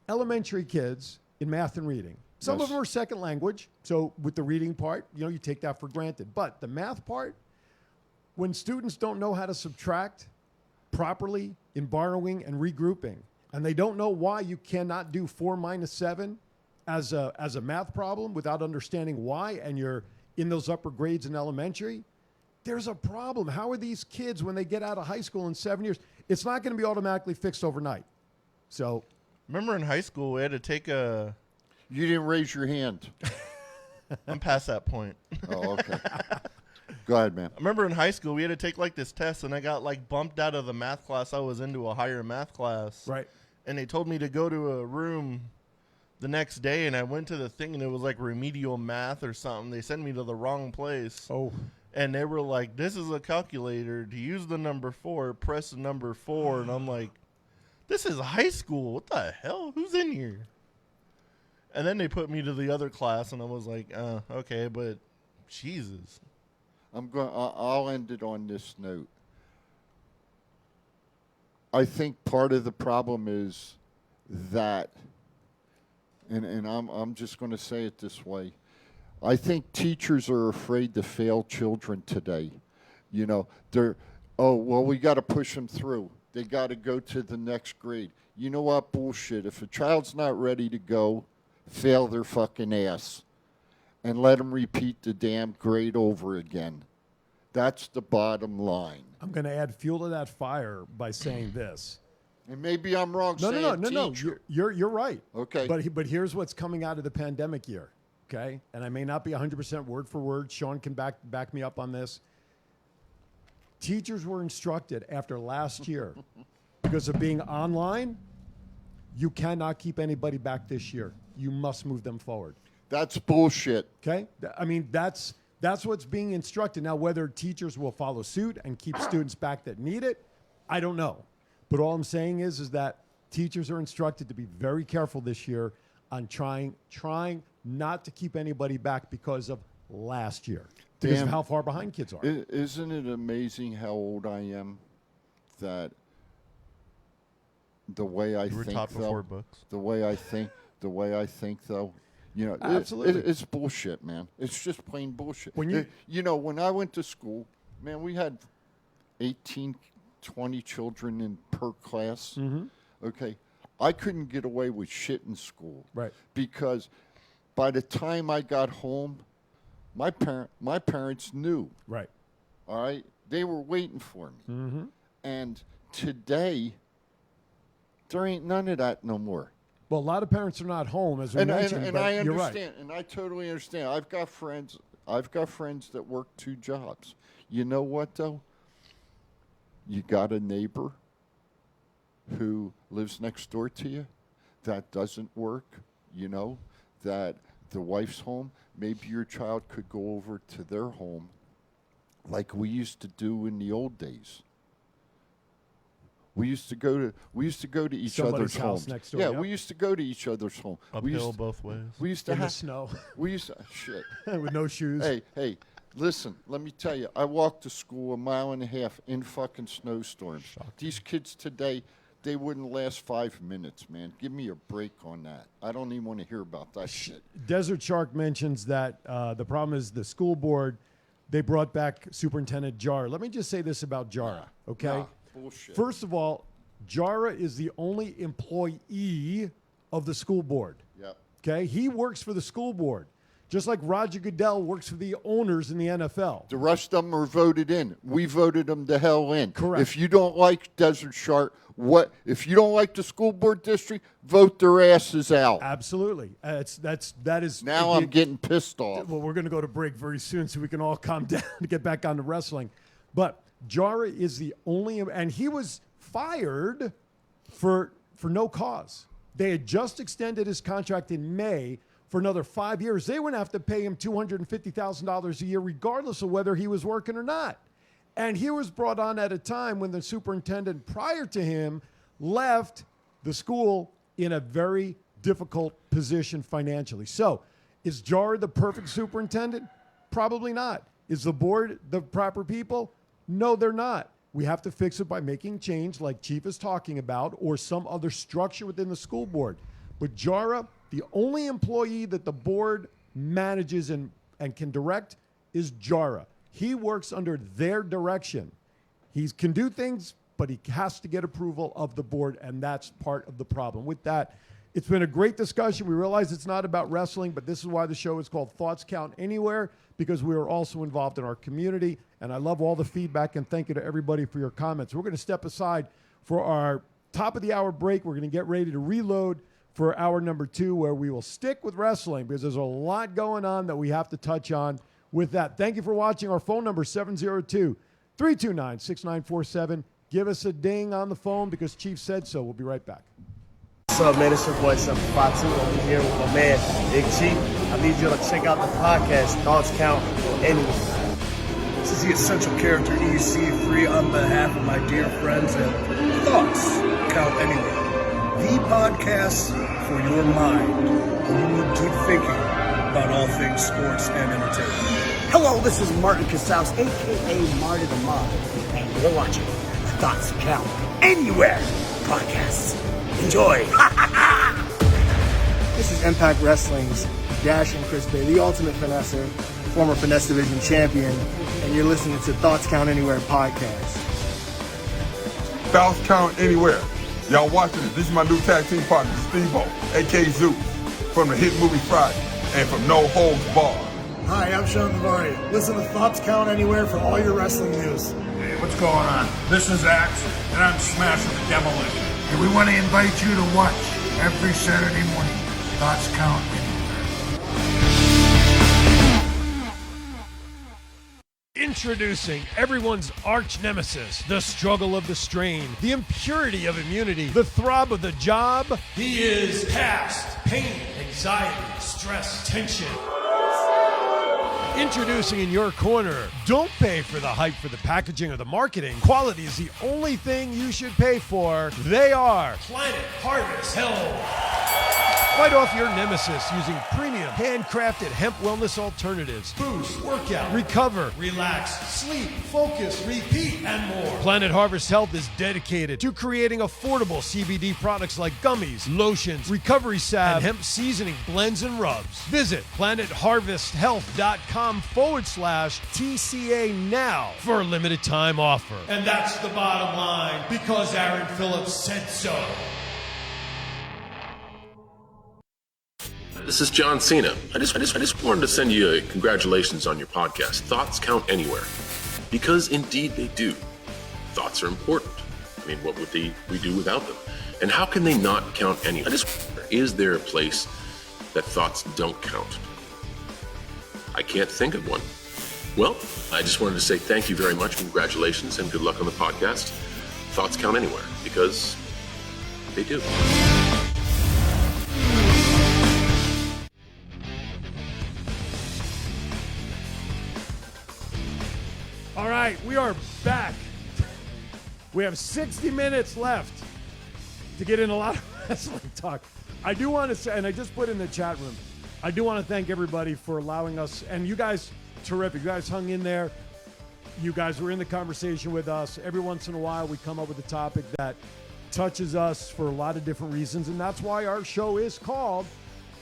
elementary kids in math and reading. Some of them are second language, so with the reading part, you take that for granted. But the math part, when students don't know how to subtract properly in borrowing and regrouping, and they don't know why you cannot do 4 minus 7 as a math problem without understanding why, and you're in those upper grades in elementary, there's a problem. How are these kids, when they get out of high school in 7 years, it's not going to be automatically fixed overnight. So, remember in high school, we had to take a... You didn't raise your hand. I'm past that point. Oh, okay. Go ahead, man. I remember in high school, we had to take like this test, and I got like bumped out of the math class I was into a higher math class. right. And they told me to go to a room the next day, and I went to the thing, and it was like remedial math or something. They sent me to the wrong place. Oh. And they were like, this is a calculator. To use the number 4, press the number 4. And I'm like, this is high school. What the hell? Who's in here? And then they put me to the other class, and I was like, okay, but Jesus. I'll end it on this note. I think part of the problem is that, and I'm just going to say it this way. I think teachers are afraid to fail children today. We got to push them through. They got to go to the next grade. You know what? Bullshit. If a child's not ready to go, fail their fucking ass and let them repeat the damn grade over again. That's the bottom line. I'm going to add fuel to that fire by saying this. And maybe I'm wrong. No. You're right. Okay. But here's what's coming out of the pandemic year. Okay, and I may not be 100% word for word. Sean can back me up on this. Teachers were instructed after last year, because of being online, you cannot keep anybody back this year. You must move them forward. That's bullshit. Okay, I mean that's what's being instructed. Now, whether teachers will follow suit and keep students back that need it, I don't know. But all I'm saying is that teachers are instructed to be very careful this year on trying not to keep anybody back because of last year, because of how far behind kids are. Isn't it amazing how old I am? That the way I think, taught though, before books. the way I think, though, Absolutely. it's bullshit, man. It's just plain bullshit. When when I went to school, man, we had 18, 20 children per class. Mm-hmm. Okay, I couldn't get away with shit in school. Right. Because by the time I got home, my parents knew. Right. All right? They were waiting for me. Mm-hmm. And today, there ain't none of that no more. Well, a lot of parents are not home, as we mentioned. And but I you're understand, right. and I totally understand. I've got friends that work 2 jobs. You know what, though? You got a neighbor who lives next door to you that doesn't work, you know, that the wife's home. Maybe your child could go over to their home like we used to do in the old days. We used to go to each Somebody's other's house homes. next door, Yeah, yep. we used to go to each other's home. Uphill both ways. We used to In the have snow. We used to shit. With no shoes. Hey, listen, let me tell you, I walked to school 1.5 miles in fucking snowstorms. These kids today, they wouldn't last 5 minutes, man. Give me a break on that. I don't even want to hear about that shit. Desert Shark mentions that the problem is the school board, they brought back Superintendent Jara. Let me just say this about Jara, okay? Nah, bullshit. First of all, Jara is the only employee of the school board. Yep. Okay? He works for the school board, just like Roger Goodell works for the owners in the NFL. The rest of them are voted in. We voted them the hell in. Correct. If you don't like Desert Shark, if you don't like the school board district, vote their asses out. Absolutely. That is. Now I'm getting pissed off. Well, we're going to go to break very soon so we can all calm down to get back on to wrestling. But Jara is the only, and he was fired for no cause. They had just extended his contract in May for another 5 years. They wouldn't have to pay him $250,000 a year, regardless of whether he was working or not. And he was brought on at a time when the superintendent prior to him left the school in a very difficult position financially. So is Jara the perfect superintendent? Probably not. Is the board the proper people? No, they're not. We have to fix it by making change like Chief is talking about or some other structure within the school board. But Jara, the only employee that the board manages and can direct is Jara. He works under their direction. He can do things, but he has to get approval of the board, and that's part of the problem. With that, it's been a great discussion. We realize it's not about wrestling, but this is why the show is called Thoughts Count Anywhere, because we are also involved in our community. And I love all the feedback, and thank you to everybody for your comments. We're going to step aside for our top of the hour break. We're going to get ready to reload for hour number 2, where we will stick with wrestling because there's a lot going on that we have to touch on with that. Thank you for watching. Our phone number is 702-329-6947. Give us a ding on the phone because Chief said so. We'll be right back. What's up, man? It's your boy, 752. I'm here with my man, Big Chief. I need you to check out the podcast, Thoughts Count Anywhere. This is the essential character EC3 on behalf of my dear friends at Thoughts Count Anywhere. The podcast for your mind when you need deep thinking about all things sports and entertainment. Hello, this is Martin Casaus, a.k.a. Marty the Mod, and you're watching the Thoughts Count Anywhere podcast. Enjoy. This is Impact Wrestling's Dash and Chris Bay, the ultimate finesser, former Finesse Division champion, and you're listening to Thoughts Count Anywhere podcast. Thoughts Count Anywhere. Y'all watching it. This is my new tag team partner, Steve-O, a.k.a. Zeus, from the hit movie Friday, and from No Holds Barred. Hi, I'm Sean Navari. Listen to Thoughts Count Anywhere for all your wrestling news. Hey, what's going on? This is Axe, and I'm smashing the demolition. And we want to invite you to watch every Saturday morning. Thoughts Count Anywhere. Introducing everyone's arch nemesis, the struggle of the strain, the impurity of immunity, the throb of the job. He is past pain, anxiety, stress, tension. Introducing in your corner, don't pay for the hype for the packaging or the marketing. Quality is the only thing you should pay for. They are Planet Harvest Health. Fight off your nemesis using premium, handcrafted hemp wellness alternatives. Boost, workout, recover, relax, sleep, focus, repeat, and more. Planet Harvest Health is dedicated to creating affordable CBD products like gummies, lotions, recovery salve, and hemp seasoning blends and rubs. Visit planetharvesthealth.com/TCA now for a limited time offer. And that's the bottom line because Aaron Phillips said so. This is John Cena. I just wanted to send you a congratulations on your podcast. Thoughts count anywhere. Because indeed they do. Thoughts are important. I mean, what would we do without them? And how can they not count anywhere? Is there a place that thoughts don't count? I can't think of one. Well, I just wanted to say thank you very much, congratulations, and good luck on the podcast. Thoughts count anywhere, because they do. All right, we are back. We have 60 minutes left to get in a lot of wrestling talk. I do want to say, and I just put in the chat room, I do want to thank everybody for allowing us, and you guys, terrific. You guys hung in there. You guys were in the conversation with us. Every once in a while, we come up with a topic that touches us for a lot of different reasons, and that's why our show is called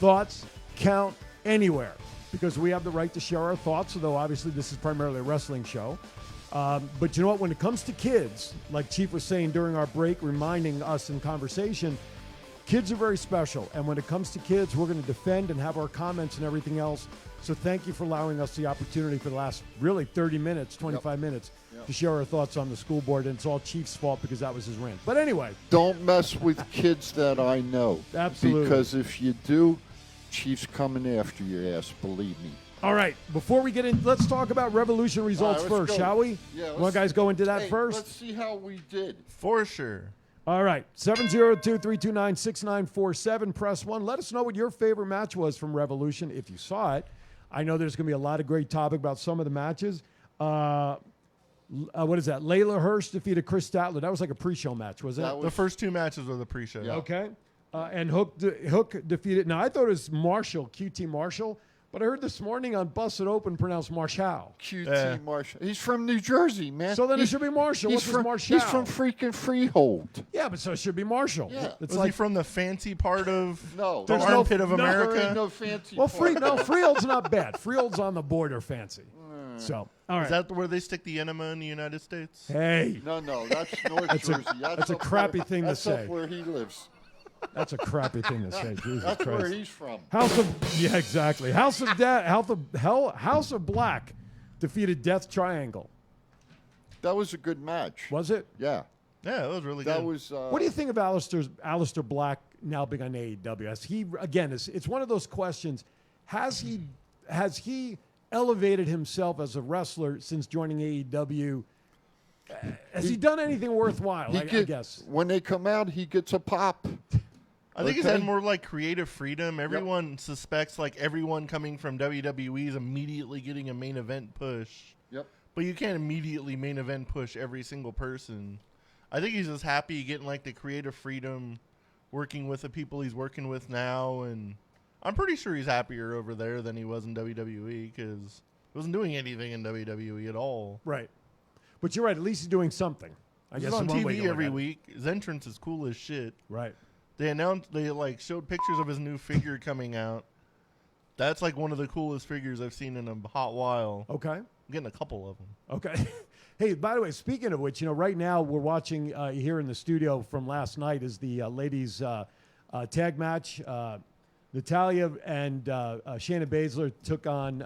Thoughts Count Anywhere, because we have the right to share our thoughts, although obviously this is primarily a wrestling show. But you know what? When it comes to kids, like Chief was saying during our break, reminding us in conversation, kids are very special. And when it comes to kids, we're going to defend and have our comments and everything else. So thank you for allowing us the opportunity for the last really 30 minutes, 25 minutes to share our thoughts on the school board. And it's all Chief's fault because that was his rant. But anyway. Don't mess with kids that I know. Absolutely. Because if you do, Chief's coming after your ass, believe me. All right, before we get in, let's talk about Revolution results first, shall we? Yeah, want guys go into that hey, first? Let's see how we did. For sure. All right, 702-329-6947. Press 1. Let us know what your favorite match was from Revolution, if you saw it. I know there's going to be a lot of great topic about some of the matches. What is that? Layla Hirsch defeated Chris Statler. That was like a pre-show match, wasn't it? The first two matches were the pre-show. Yeah. Okay. And Hook defeated. Now, I thought it was Marshall, QT Marshall. But I heard this morning on Busted Open pronounced Marshall. QT Marshall. He's from New Jersey, man. So then it should be Marshall. What's Marshall? He's from freaking Freehold. Yeah, but so it should be Marshall. Yeah. It's Was like he from the fancy part of No. the armpit of America? There ain't no fancy well, part. Freehold's not bad. Freehold's on the border fancy. So, all right. Is that where they stick the enema in the United States? Hey. No, that's North Jersey. That's a crappy thing to say. That's up where he lives. That's a crappy thing to say. Jesus That's Christ. where he's from. Yeah, exactly. House of Black defeated Death Triangle. That was a good match. Was it? Yeah. Yeah, that was really That good. was. What do you think of Aleister Black now being on AEW? Has he, again, it's one of those questions. Has he elevated himself as a wrestler since joining AEW? Has he done anything worthwhile, I guess? When they come out, he gets a pop. I think he's had more like creative freedom. Everyone suspects like everyone coming from WWE is immediately getting a main event push. Yep. But you can't immediately main event push every single person. I think he's just happy getting like the creative freedom, working with the people he's working with now, and I'm pretty sure he's happier over there than he was in WWE because he wasn't doing anything in WWE at all. Right. But you're right. At least he's doing something. I guess He's on in one way TV to every look at it. week. His entrance is cool as shit. Right. They like showed pictures of his new figure coming out. That's like one of the coolest figures I've seen in a hot while. Okay. I'm getting a couple of them. Okay. Hey, by the way, speaking of which, right now we're watching here in the studio from last night is the ladies' tag match. Natalya and Shayna Baszler took on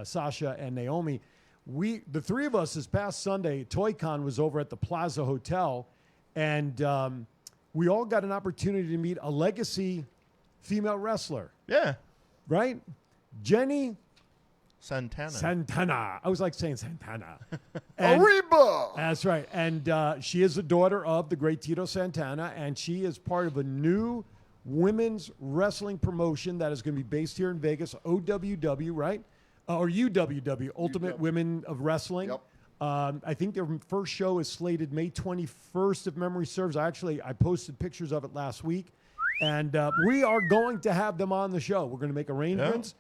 Sasha and Naomi. The three of us this past Sunday, ToyCon was over at the Plaza Hotel, and we all got an opportunity to meet a legacy female wrestler. Yeah. Right? Jenny Santana. I was like saying Santana. Arriba! That's right. And she is the daughter of the great Tito Santana, and she is part of a new women's wrestling promotion that is going to be based here in Vegas, OWW, right? Or UWW, Ultimate Women of Wrestling. Yep. I think their first show is slated May 21st, if memory serves. I posted pictures of it last week. And we are going to have them on the show. We're going to make arrangements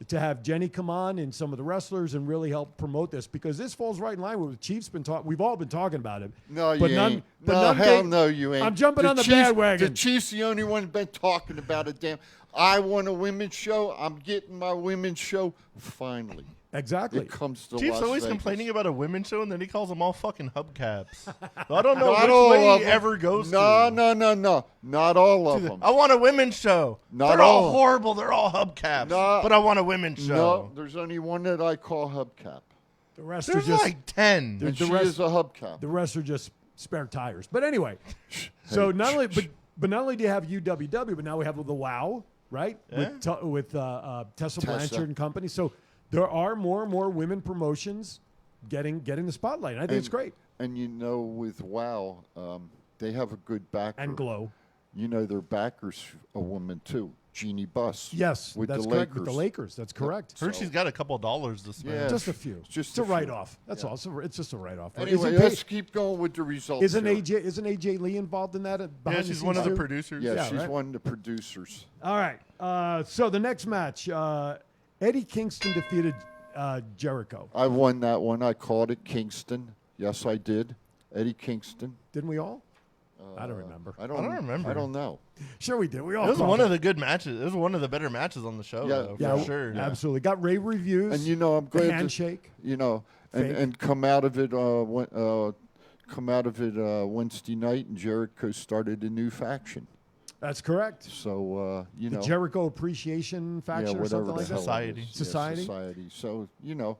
to have Jenny come on and some of the wrestlers and really help promote this, because this falls right in line with what Chief's been talking. We've all been talking about it. No, you ain't. No, you ain't. I'm jumping on the bandwagon. The Chief's the only one been talking about it. Damn. I want a women's show. I'm getting my women's show finally. Exactly. It comes to Chief's Las always Vegas. complaining about a women's show, and then he calls them all fucking hubcaps. I don't know Not all which way of he them. ever goes No, to. no. Not all of them. I want a women's show. Not They're all all. horrible. They're all hubcaps. No. But I want a women's show. No, there's only one that I call hubcap. The rest There's are just like 10. And the she rest- is a hubcap. the rest are just spare tires. But anyway, so not only but not only do you have UWW, but now we have the WOW, right? Yeah. With Tessa Blanchard and company. So there are more and more women promotions getting the spotlight. And I think it's great. And with WOW, they have a good backer. And Glow. Their backer's a woman too, Jeannie Buss. Yes, with that's the correct. Lakers. With the Lakers, that's correct. Heard she's got a couple dollars to spend. Yeah. Just a few. Just it's a a few. write-off. That's all. It's just a write-off. Anyway, let's keep going with the results. Isn't here. AJ Lee involved in that? Yeah, she's one of the producers. Yeah, she's right? one of the producers. All right. So the next match, Eddie Kingston defeated Jericho. I won that one. I called it Kingston. Yes, I did. Eddie Kingston. Didn't we all? I don't remember. I don't remember. I don't know. Sure, we did. We all. It was called one of the good matches. It was one of the better matches on the show, though, Yeah, for sure. absolutely. Got rave reviews. And I'm glad handshake. And come out of it. Wednesday night, and Jericho started a new faction. That's correct. So the Jericho Appreciation Faction or something like that. Society. Society. So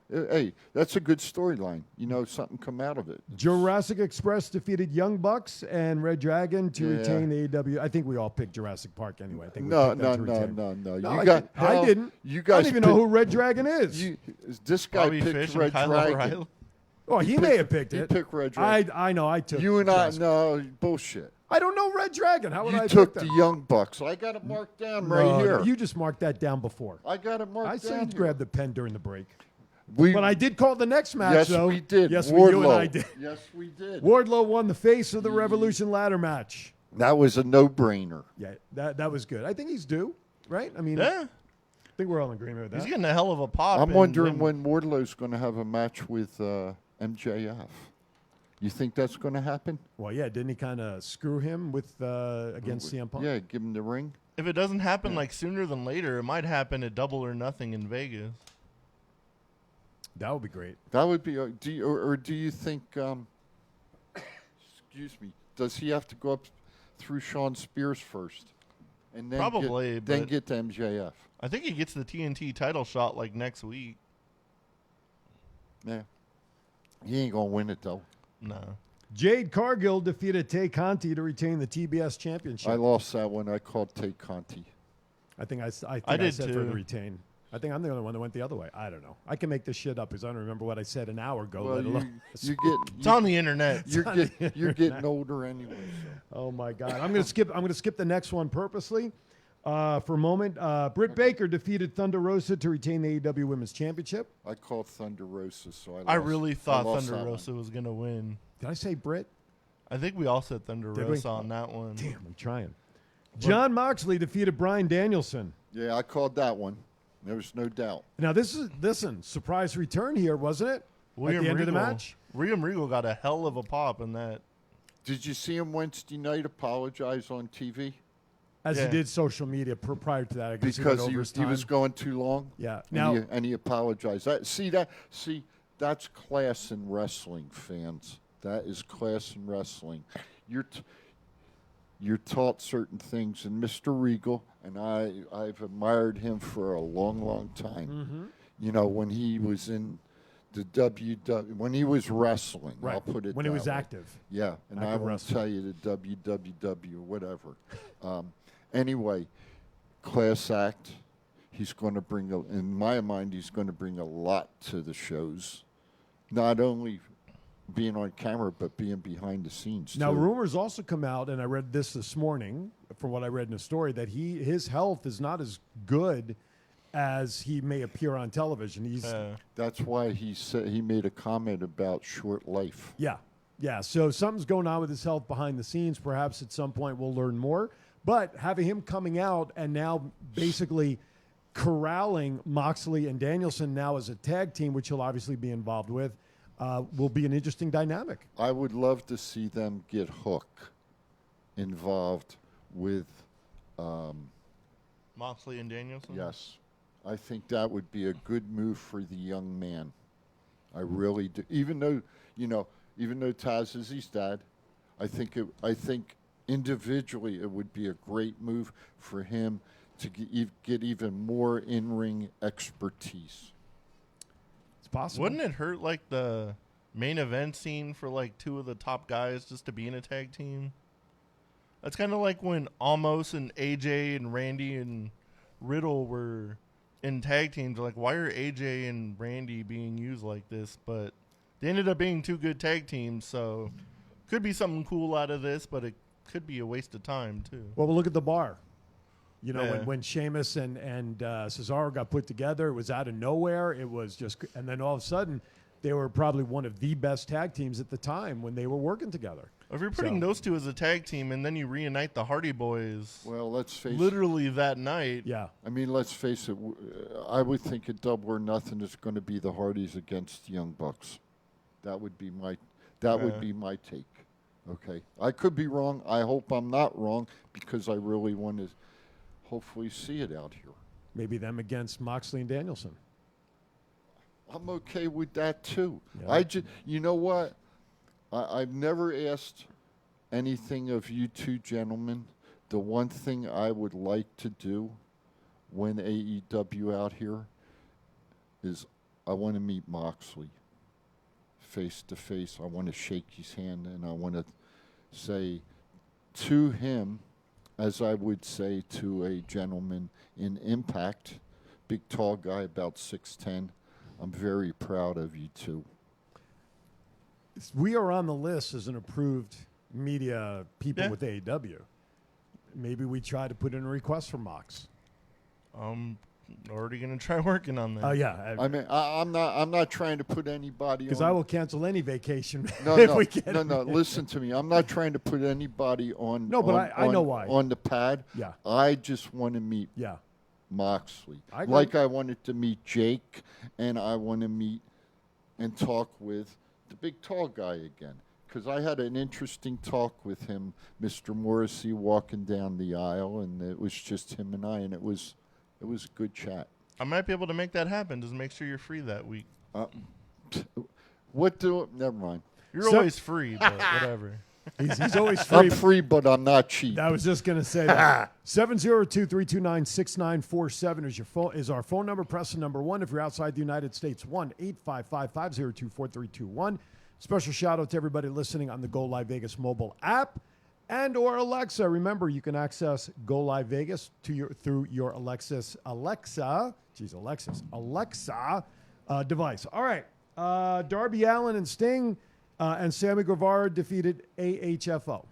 hey, that's a good storyline. Something come out of it. Jurassic Express defeated Young Bucks and Red Dragon to retain the AEW. I think we all picked Jurassic Park anyway. I think we picked that to retain. I didn't. You guys I don't even know who Red Dragon is. This guy Bobby picked Fish and Red Kyle Dragon. O'Reilly. Oh, he may have picked He it. picked Red Dragon. I know. I took You and I, Jurassic. no, bullshit. I don't know Red Dragon. How would I You pick took that? the Young Bucks. I got it marked down No, right here. You just marked that down before. I got it marked I down. said here. grab the pen during the break. We, But I did call the next match, yes, though. we did. Yes, Wardlow. you and I did. Yes, we did. Wardlow won the face of the Revolution ladder match. That was a no-brainer. Yeah, that was good. I think he's due, right? I mean, Yeah. I think we're all in agreement with that. He's getting a hell of a pop. I'm and wondering then- when Wardlow's going to have a match with MJF. You think that's going to happen? Well, yeah, didn't he kind of screw him with against CM Punk? Yeah, give him the ring. If it doesn't happen like sooner than later, it might happen at Double or Nothing in Vegas. That would be great. That would be. Do you think? Excuse me. Does he have to go up through Sean Spears first, and then Probably, then but- get to MJF? I think he gets the TNT title shot like next week. Yeah. He ain't gonna win it though. No. Jade Cargill defeated Tay Conti to retain the TBS championship. I lost that one. I called Tay Conti. I think I said did for her to too. retain. I think I'm the only one that went the other way. I don't know. I can make this shit up because I don't remember what I said an hour ago. Well, let alone- It's on the internet. You're getting older anyway. So. Oh my God! I'm gonna skip the next one purposely for a moment. Britt Baker defeated Thunder Rosa to retain the AEW Women's Championship. I called Thunder Rosa, so I lost. I really thought lost Thunder that Rosa was going to win. Did I say Britt? I think we all said Thunder Did we? Rosa on that one. Damn, I'm trying. John Moxley defeated Bryan Danielson. Yeah, I called that one. There was no doubt. Now listen, surprise return here, wasn't it? At the end of the match. William Regal got a hell of a pop in that. Did you see him Wednesday night apologize on TV? As Yeah. he did social media prior to that. I guess Because he he was was going too long? Yeah. And he apologized. That's class in wrestling, fans. That is class in wrestling. You're taught certain things, and Mr. Regal, and I've admired him for a long, long time. Mm-hmm. You know, when he was in the when he was wrestling, Right. I'll put it When he that was way. active. Yeah, and I Active won't wrestling. tell you the WWW or whatever. Anyway, class act. He's going to bring, in my mind, he's going to bring a lot to the shows. Not only being on camera, but being behind the scenes. Now, too. rumors also come out, and I read this morning, from what I read in the story, that his health is not as good as he may appear on television. He's That's why he made a comment about short life. yeah. So something's going on with his health behind the scenes. Perhaps at some point we'll learn more. But having him coming out and now basically corralling Moxley and Danielson now as a tag team, which he'll obviously be involved with, will be an interesting dynamic. I would love to see them get Hook involved with. Moxley and Danielson? Yes, I think that would be a good move for the young man. I really do. Even though Taz is his dad, I think individually it would be a great move for him to get even more in-ring expertise. It's possible. Wouldn't it hurt like the main event scene for like two of the top guys just to be in a tag team? That's kind of like when Almost and AJ and Randy and Riddle were in tag teams. Like, why are AJ and Randy being used like this? But they ended up being two good tag teams, so could be something cool out of this, but it could be a waste of time too. Well, look at the Bar. You know, Yeah. when Sheamus and Cesaro got put together, it was out of nowhere. It was just, and then all of a sudden, they were probably one of the best tag teams at the time when they were working together. If you're putting those two as a tag team and then you reunite the Hardy Boys, well, let's face literally that night. Yeah. I mean, let's face it. I would think at Double or Nothing is going to be the Hardys against the Young Bucks. That would be my take. Okay, I could be wrong. I hope I'm not wrong because I really want to hopefully see it out here. Maybe them against Moxley and Danielson. I'm okay with that too. Yeah. You know what? I've never asked anything of you two gentlemen. The one thing I would like to do when AEW out here is I want to meet Moxley face to face. I want to shake his hand and I want to say to him, as I would say to a gentleman in Impact, big tall guy about 6'10", I'm very proud of you two. We are on the list as an approved media people with AEW. Maybe we try to put in a request for Mox. Already going to try working on that. Oh yeah. I mean, I'm not trying to put anybody because on. I will cancel any vacation No, if no, we get no, him. no. Listen to me. I'm not trying to put anybody on. No, but I know why. On the pad. Yeah. I just want to meet. Yeah. Moxley. I agree. Like I wanted to meet Jake, and I want to meet and talk with the big tall guy again. Because I had an interesting talk with him, Mr. Morrissey, walking down the aisle, and it was just him and I, and it was a good chat. I might be able to make that happen. Just make sure you're free that week. Never mind. You're always free, but whatever. He's always free. I'm free, but I'm not cheap. I was just going to say that. 702-329-6947 is our phone number. Press the number 1 if you're outside the United States. 1-855-502-4321. Special shout out to everybody listening on the Go Live Vegas mobile app and or Alexa. Remember, you can access Go Live Vegas through your Alexa device. All right. Darby Allin and Sting and Sammy Guevara defeated AHFO.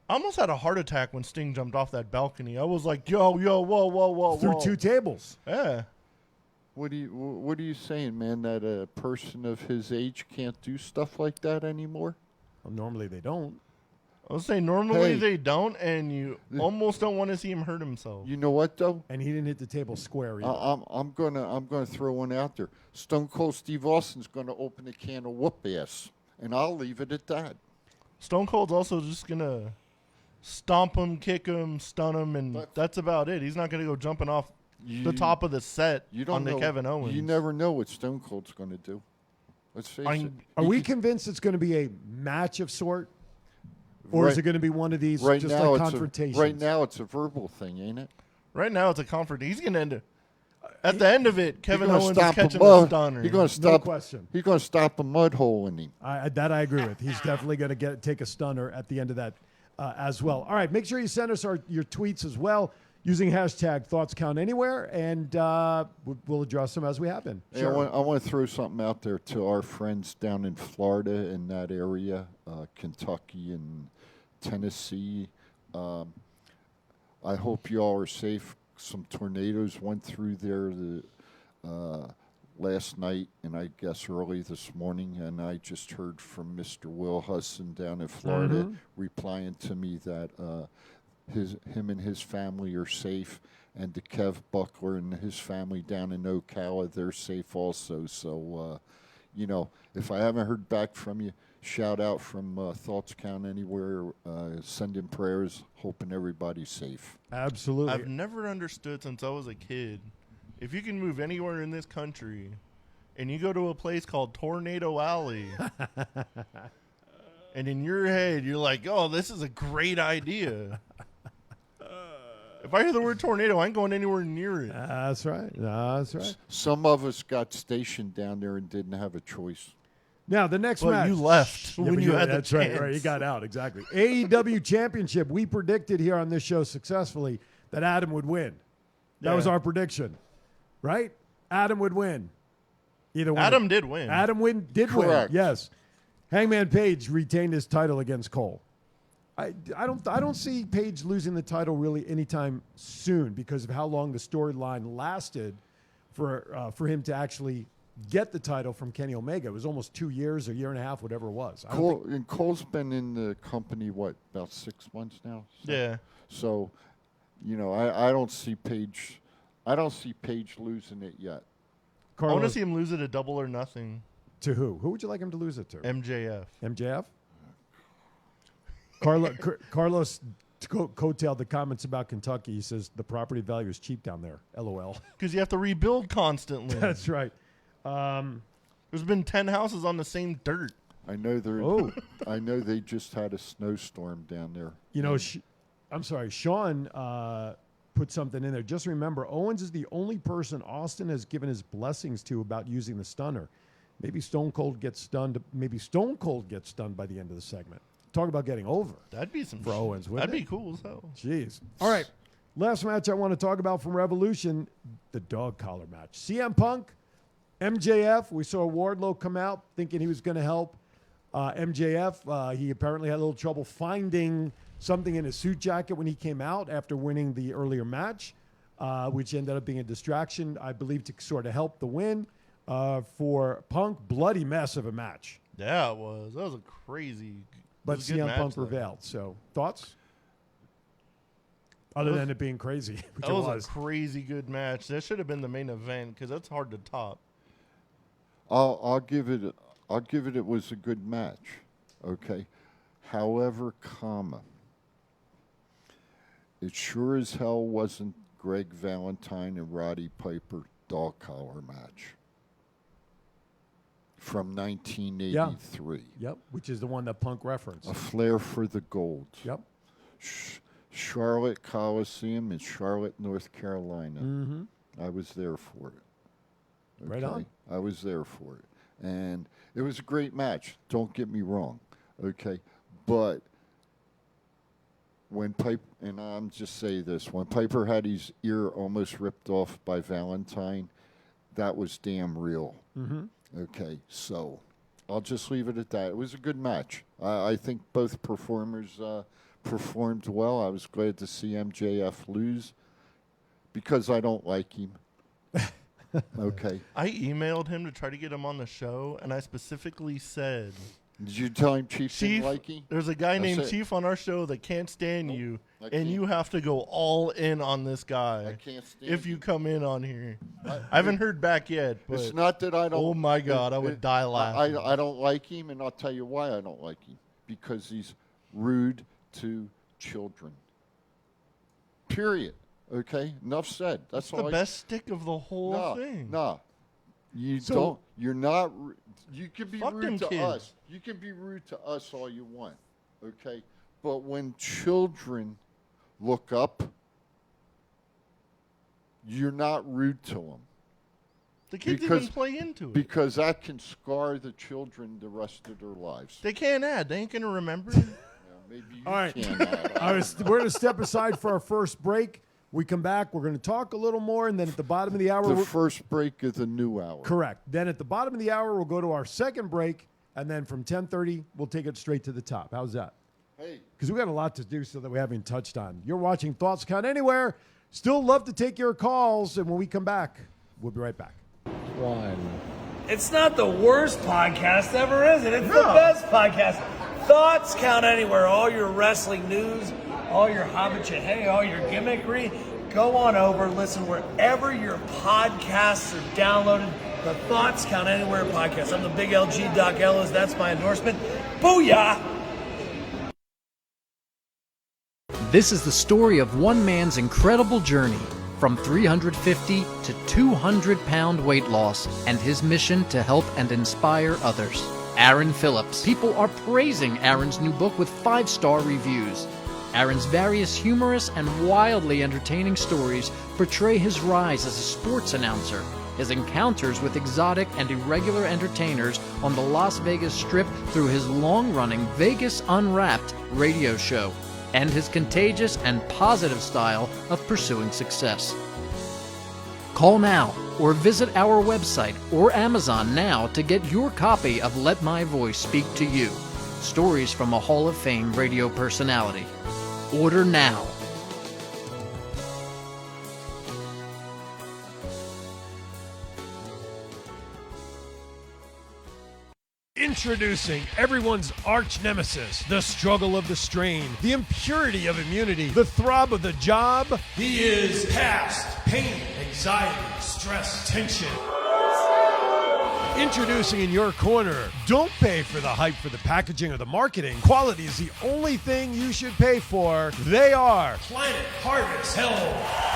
I almost had a heart attack when Sting jumped off that balcony. I was like, yo, whoa. Through 2 tables. Yeah. What are you saying, man? That a person of his age can't do stuff like that anymore? Well, normally they don't. I was saying normally they don't, and you almost don't want to see him hurt himself. You know what though? And he didn't hit the table square either. I'm gonna throw one out there. Stone Cold Steve Austin's gonna open a can of whoop ass, and I'll leave it at that. Stone Cold's also just gonna stomp him, kick him, stun him, and that's about it. He's not gonna go jumping off the top of the set on the Kevin Owens. You never know what Stone Cold's gonna do. Let's face it. Are we convinced it's going to be a match of sort? Or is it going to be one of these just like confrontations? Right now, it's a verbal thing, ain't it? Right now, it's a confrontation. He's going to end it. At the end of it, Kevin Owens is catching a a stunner. He's going to stop. No question. He's going to stop a mud hole in him. That I agree with. He's definitely going to take a stunner at the end of that as well. All right, make sure you send us your tweets as well using hashtag ThoughtsCountAnywhere, and we'll address them as we happen. Hey, I want to throw something out there to our friends down in Florida in that area, Kentucky and Tennessee. I hope you all are safe. Some tornadoes went through there last night and I guess early this morning, and I just heard from Mr. Will Hudson down in Florida replying to me that him and his family are safe, and to Kev Buckler and his family down in Ocala, they're safe also. So, if I haven't heard back from you, shout out from Thoughts Count Anywhere. Sending prayers, hoping everybody's safe. Absolutely. I've never understood since I was a kid. If you can move anywhere in this country and you go to a place called Tornado Alley, and in your head you're like, oh, this is a great idea. If I hear the word tornado, I ain't going anywhere near it. That's right. That's right. Some of us got stationed down there and didn't have a choice. Now, the next Well, match. you left when you had the That's right. chance. You got out, exactly. AEW Championship. We predicted here on this show successfully that Adam would win. That was our prediction, right? Adam would win. Either way. Adam did win. Adam did win, yes. Hangman Page retained his title against Cole. I don't see Page losing the title really anytime soon because of how long the storyline lasted for him to actually get the title from Kenny Omega. It was almost 2 years, a year and a half, whatever it was. Cole's been in the company, about 6 months now? Yeah. So, I don't see Page. I don't see Page losing it yet. I want to see him lose it at Double or Nothing. To who? Who would you like him to lose it to? MJF. MJF? Carlos coattailed the comments about Kentucky. He says the property value is cheap down there. LOL. Because you have to rebuild constantly. That's right. There's been 10 houses on the same dirt. I know they just had a snowstorm down there. I'm sorry. Sean put something in there. Just remember, Owens is the only person Austin has given his blessings to about using the stunner. Maybe Stone Cold gets stunned. Maybe Stone Cold gets stunned by the end of the segment. Talk about getting over. That'd be some for Owens. That'd be cool as hell. Jeez. All right. Last match I want to talk about from Revolution, the dog collar match. CM Punk, MJF. We saw Wardlow come out thinking he was going to help MJF. He apparently had a little trouble finding something in his suit jacket when he came out after winning the earlier match, which ended up being a distraction, I believe, to sort of help the win for Punk. Bloody mess of a match. Yeah, it was. That was a crazy. But CM Punk prevailed. So, thoughts? Other than it being crazy. Which That was a crazy good match. That should have been the main event because that's hard to top. I'll give it. It was a good match. Okay. However, it sure as hell wasn't Greg Valentine and Roddy Piper dog collar match from 1983. Yep, which is the one that Punk referenced. A Flair for the Gold. Yep. Charlotte Coliseum in Charlotte, North Carolina. Mm-hmm. I was there for it. Right on. I was there for it. And it was a great match. Don't get me wrong. Okay. But when Piper, and I'm just saying this, when Piper had his ear almost ripped off by Valentine, that was damn real. Mm-hmm. Okay, so I'll just leave it at that. It was a good match. I think both performers performed well. I was glad to see MJF lose because I don't like him. Okay. I emailed him to try to get him on the show, and I specifically said... Did you tell him Chief didn't like him? There's a guy named Chief on our show that can't stand you, and you have to go all in on this guy. I can't stand if you come in on here. I haven't heard back yet. But it's not that I don't. Oh my God, I would die laughing. I don't like him, and I'll tell you why I don't like him. Because he's rude to children. Period. Okay. Enough said. That's the best stick of the whole thing. No, you don't. You're not. You can be Fuck rude them to kids. us. You can be rude to us all you want. Okay. But when children look up, you're not rude to them. The kids even play into it. Because that can scar the children the rest of their lives. They can't add. They ain't going to remember. Maybe you All right. can add. We're going to step aside for our first break. We come back. We're going to talk a little more, and then at the bottom of the hour... The first break is the new hour. Correct. Then at the bottom of the hour, we'll go to our second break, and then from 10:30, we'll take it straight to the top. How's that? Hey. Because we got a lot to do so that we haven't touched on. You're watching Thoughts Count Anywhere. Still love to take your calls, and when we come back, we'll be right back. It's not the worst podcast ever, is it? It's the best podcast. Thoughts Count Anywhere. All your wrestling news, all your hobbit all your gimmickry. Go on over, listen wherever your podcasts are downloaded. The Thoughts Count Anywhere podcast. I'm the big LG Doc Ellis. That's my endorsement. Booyah! This is the story of one man's incredible journey from 350 to 200-pound weight loss and his mission to help and inspire others. Aaron Phillips. People are praising Aaron's new book with 5-star reviews. Aaron's various humorous and wildly entertaining stories portray his rise as a sports announcer, his encounters with exotic and irregular entertainers on the Las Vegas Strip through his long-running Vegas Unwrapped radio show, and his contagious and positive style of pursuing success. Call now or visit our website or Amazon now to get your copy of Let My Voice Speak to You, stories from a Hall of Fame radio personality. Order now. Introducing everyone's arch nemesis, the struggle of the strain, the impurity of immunity, the throb of the job. He is past pain, anxiety, stress, tension. Introducing in your corner, don't pay for the hype for the packaging or the marketing. Quality is the only thing you should pay for. They are Planet Harvest Health.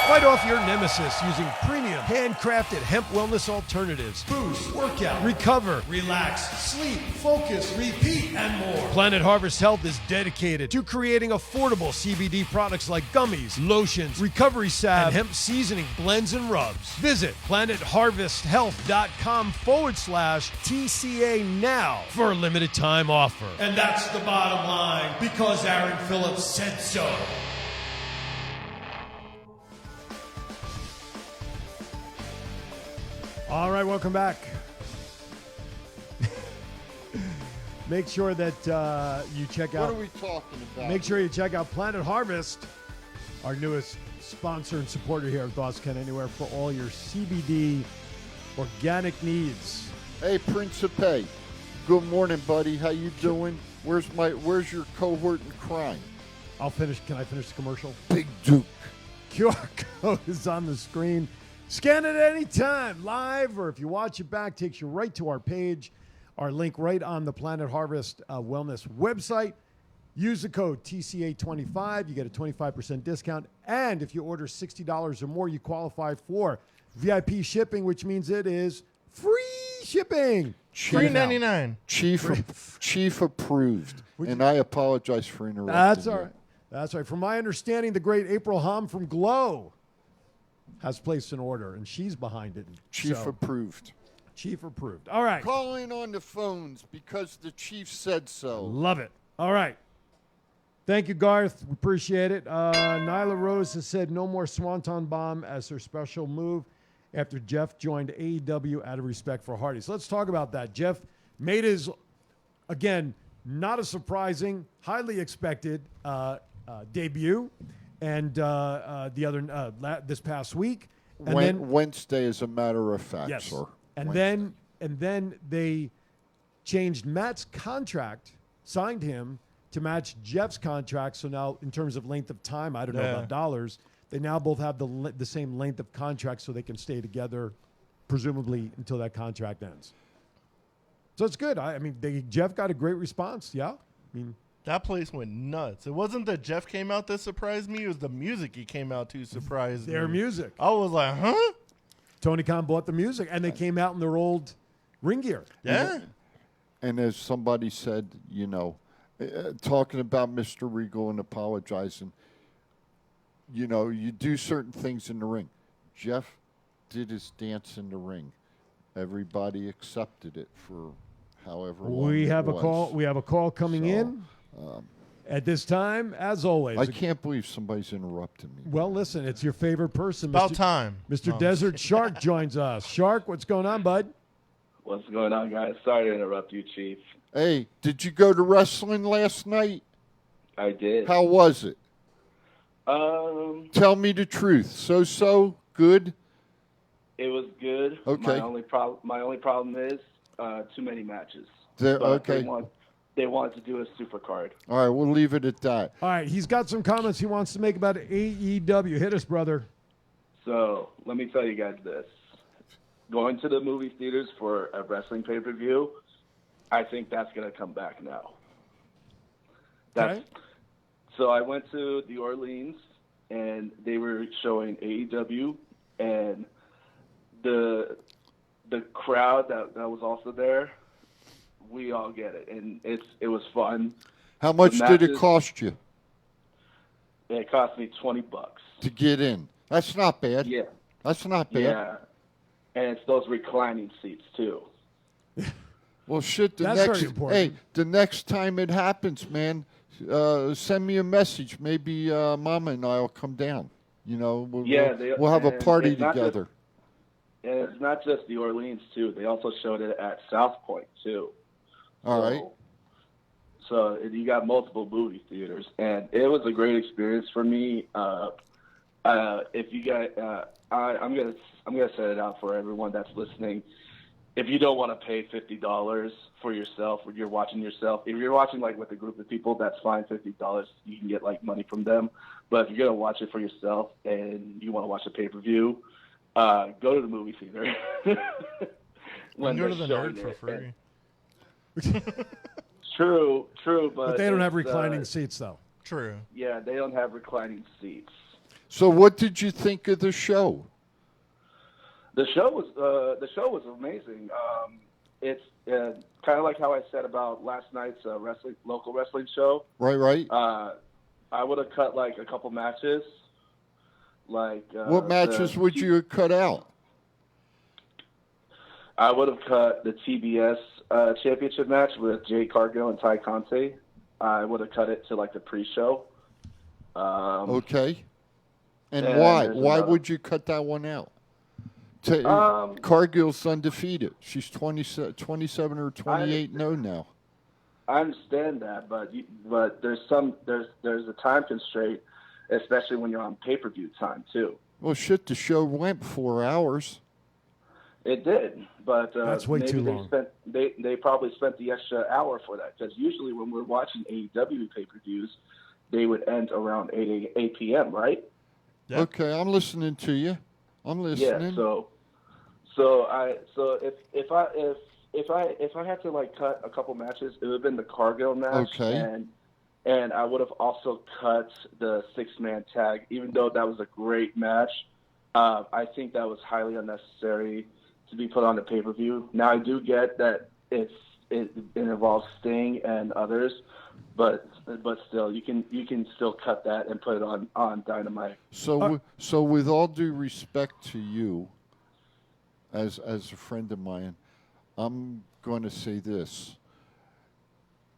Fight off your nemesis using premium, handcrafted hemp wellness alternatives. Boost, workout, recover, relax, sleep, focus, repeat, and more. Planet Harvest Health is dedicated to creating affordable CBD products like gummies, lotions, recovery salve, and hemp seasoning blends and rubs. Visit planetharvesthealth.com/TCA now for a limited time offer. And that's the bottom line, because Aaron Phillips said so. All right, welcome back. Make sure that you check out. What are we talking about? Make sure you check out Planet Harvest, our newest sponsor and supporter here at Thoughts Count Anywhere, for all your CBD organic needs. Hey, Principe. Good morning, buddy. How you doing? Where's your cohort in crime? I'll finish. Can I finish the commercial? Big Duke. QR code is on the screen. Scan it at any time, live, or if you watch it back, takes you right to our page, our link right on the Planet Harvest Wellness website. Use the code TCA25. You get a 25% discount. And if you order $60 or more, you qualify for VIP shipping, which means it is free shipping. $3.99. Chief approved. And I apologize for interrupting. That's all right. That's right. From my understanding, the great April Hom from Glow has placed an order, and she's behind it. Chief approved. Chief approved. All right. Calling on the phones because the chief said so. Love it. All right. Thank you, Garth. We appreciate it. Nyla Rose has said no more Swanton Bomb as her special move after Jeff joined AEW out of respect for Hardy. So let's talk about that. Jeff made his, again, not a surprising, highly expected debut. And the other this past week, and then Wednesday, as a matter of fact, yes. Sir. And Wednesday. then they changed Matt's contract, signed him to match Jeff's contract. So now, in terms of length of time, I don't know about dollars. They now both have the same length of contract, so they can stay together, presumably until that contract ends. So it's good. I mean, Jeff got a great response. Yeah, I mean. That place went nuts. It wasn't that Jeff came out that surprised me. It was the music he came out to surprise me. Their music. I was like, huh? Tony Khan bought the music, and they came out in their old ring gear. Yeah. And as somebody said, talking about Mr. Regal and apologizing, you do certain things in the ring. Jeff did his dance in the ring. Everybody accepted it for however long We have it a was. call. We have a call coming in. At this time, as always. I can't believe somebody's interrupting me. Well, listen, it's your favorite person. About time. Mr. Desert Shark joins us. Shark, what's going on, bud? What's going on, guys? Sorry to interrupt you, Chief. Hey, did you go to wrestling last night? I did. How was it? Tell me the truth. So good? It was good. Okay. My only problem is too many matches. Okay. They want to do a super card. All right, we'll leave it at that. All right, he's got some comments he wants to make about AEW. Hit us, brother. So let me tell you guys this. Going to the movie theaters for a wrestling pay-per-view, I think that's going to come back now. Okay. So I went to New Orleans, and they were showing AEW, and the crowd that was also there, we all get it, and it was fun. How much did it cost you? It cost me $20 to get in. That's not bad. Yeah, that's not bad. Yeah, and it's those reclining seats too. Well, shit. That's very important. Hey, the next time it happens, man, send me a message. Maybe Mama and I'll come down. You know, we'll have a party together. And it's not just New Orleans too. They also showed it at South Point too. All right. So you got multiple movie theaters, and it was a great experience for me. If you guys, I'm gonna set it out for everyone that's listening. If you don't want to pay $50 for yourself, when you're watching yourself, if you're watching like with a group of people, that's fine. $50, you can get like money from them. But if you're gonna watch it for yourself and you want to watch a pay-per-view, go to the movie theater. When go to the Nerd for free. True, But they don't have reclining seats, though. True. Yeah, they don't have reclining seats. So, what did you think of the show? The show was amazing. It's kind of like how I said about last night's local wrestling show. Right. I would have cut like a couple matches. Like what matches would you have cut out? I would have cut the TBS championship match with Jay Cargill and Ty Conte. I would have cut it to like the pre-show. Okay. And why? Why would you cut that one out? Cargill's undefeated. She's 27 or 28 now. I understand that, but there's a time constraint, especially when you're on pay-per-view time too. Well, shit, the show went 4 hours. It did, but that's way too long. They probably spent the extra hour for that, because usually when we're watching AEW pay-per-views, they would end around 8 p.m. Right? Yeah. Okay, I'm listening to you. I'm listening. Yeah. So if I had to like cut a couple matches, it would have been the Cargill match. Okay. And I would have also cut the 6-man tag, even though that was a great match. I think that was highly unnecessary to be put on the pay-per-view. Now I do get that it involves Sting and others, but still, you can still cut that and put it on Dynamite. So with all due respect to you, as a friend of mine, I'm going to say this.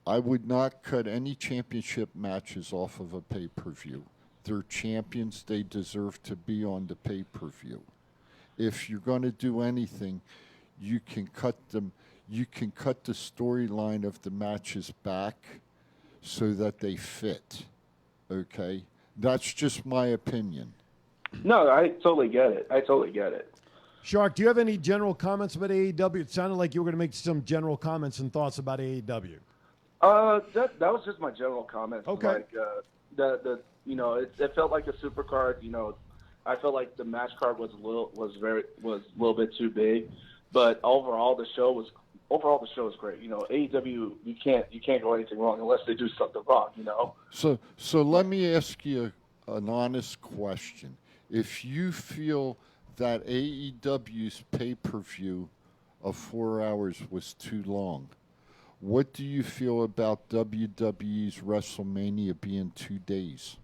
I would not cut any championship matches off of a pay-per-view. They're champions. They deserve to be on the pay-per-view. If you're going to do anything, you can cut them. You can cut the storyline of the matches back so that they fit. Okay? That's just my opinion. No, I totally get it. Shark, do you have any general comments about AEW? It sounded like you were going to make some general comments and thoughts about AEW. That was just my general comments. Okay. Like it felt like a super card. You know, I felt like the match card was a little bit too big, but overall the show was great. You know, AEW, you can't go anything wrong unless they do something wrong. You know. So let me ask you an honest question. If you feel that AEW's pay-per-view of 4 hours was too long, what do you feel about WWE's WrestleMania being 2 days?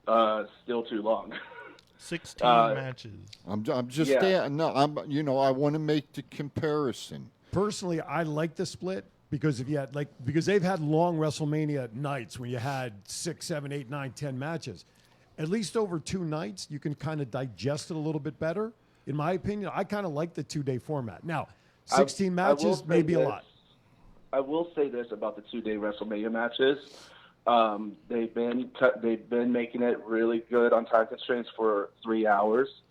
Still too long. 16 matches. I'm just I want to make the comparison. Personally, I like the split because because they've had long WrestleMania nights when you had 6, 7, 8, 9, 10 matches. At least over 2 nights, you can kind of digest it a little bit better. In my opinion, I kind of like the 2-day format. Now, 16 matches may be a lot. I will say this about the 2-day WrestleMania matches. They've been making it really good on time constraints for 3 hours.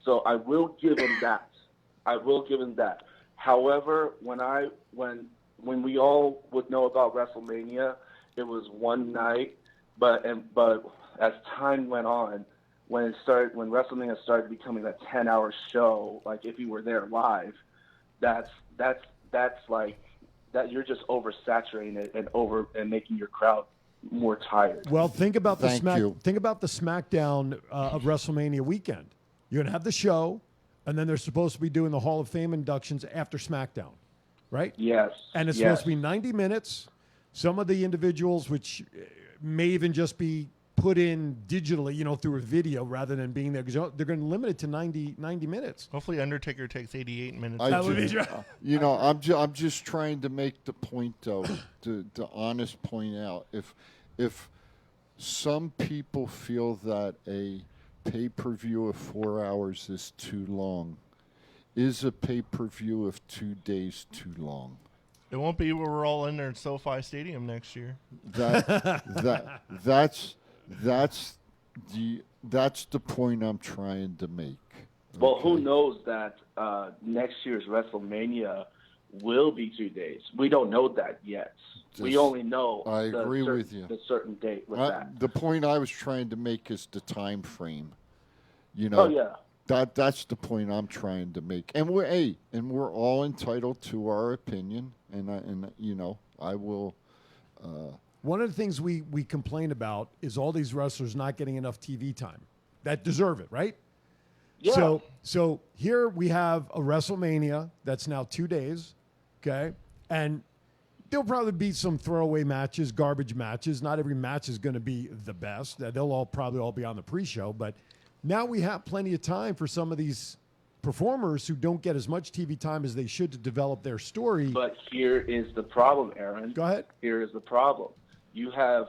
So I will give them that. However, when we all would know about WrestleMania, it was one night, but as time went on, when WrestleMania started becoming a 10-hour show, like if you were there live, that's that you're just oversaturating it and making your crowd more tired. Well, think about the Thank you. think about the SmackDown of WrestleMania weekend. You're gonna have the show, and then they're supposed to be doing the Hall of Fame inductions after SmackDown, right? Yes. And it's yes. supposed to be 90 minutes. Some of the individuals, which may even just be put in digitally, through a video rather than being there, because they're going to limit it to 90 minutes. Hopefully, Undertaker takes 88 minutes. I'm just trying to make the point, though, the honest point out. If some people feel that a pay-per-view of 4 hours is too long, is a pay-per-view of 2 days too long? It won't be where we're all in there in SoFi Stadium next year. That's the point I'm trying to make. Well, who knows that next year's WrestleMania will be 2 days? We don't know that yet. We only know I agree with you. the certain date with that. The point I was trying to make is the time frame. Oh, yeah. That's the point I'm trying to make. And we're all entitled to our opinion. And I will. One of the things we complain about is all these wrestlers not getting enough TV time that deserve it, right? Yeah. So here we have a WrestleMania that's now 2 days, okay? And there'll probably be some throwaway matches, garbage matches. Not every match is going to be the best. They'll probably all be on the pre-show, but now we have plenty of time for some of these performers who don't get as much TV time as they should to develop their story. But here is the problem, Aaron. Go ahead. Here is the problem. You have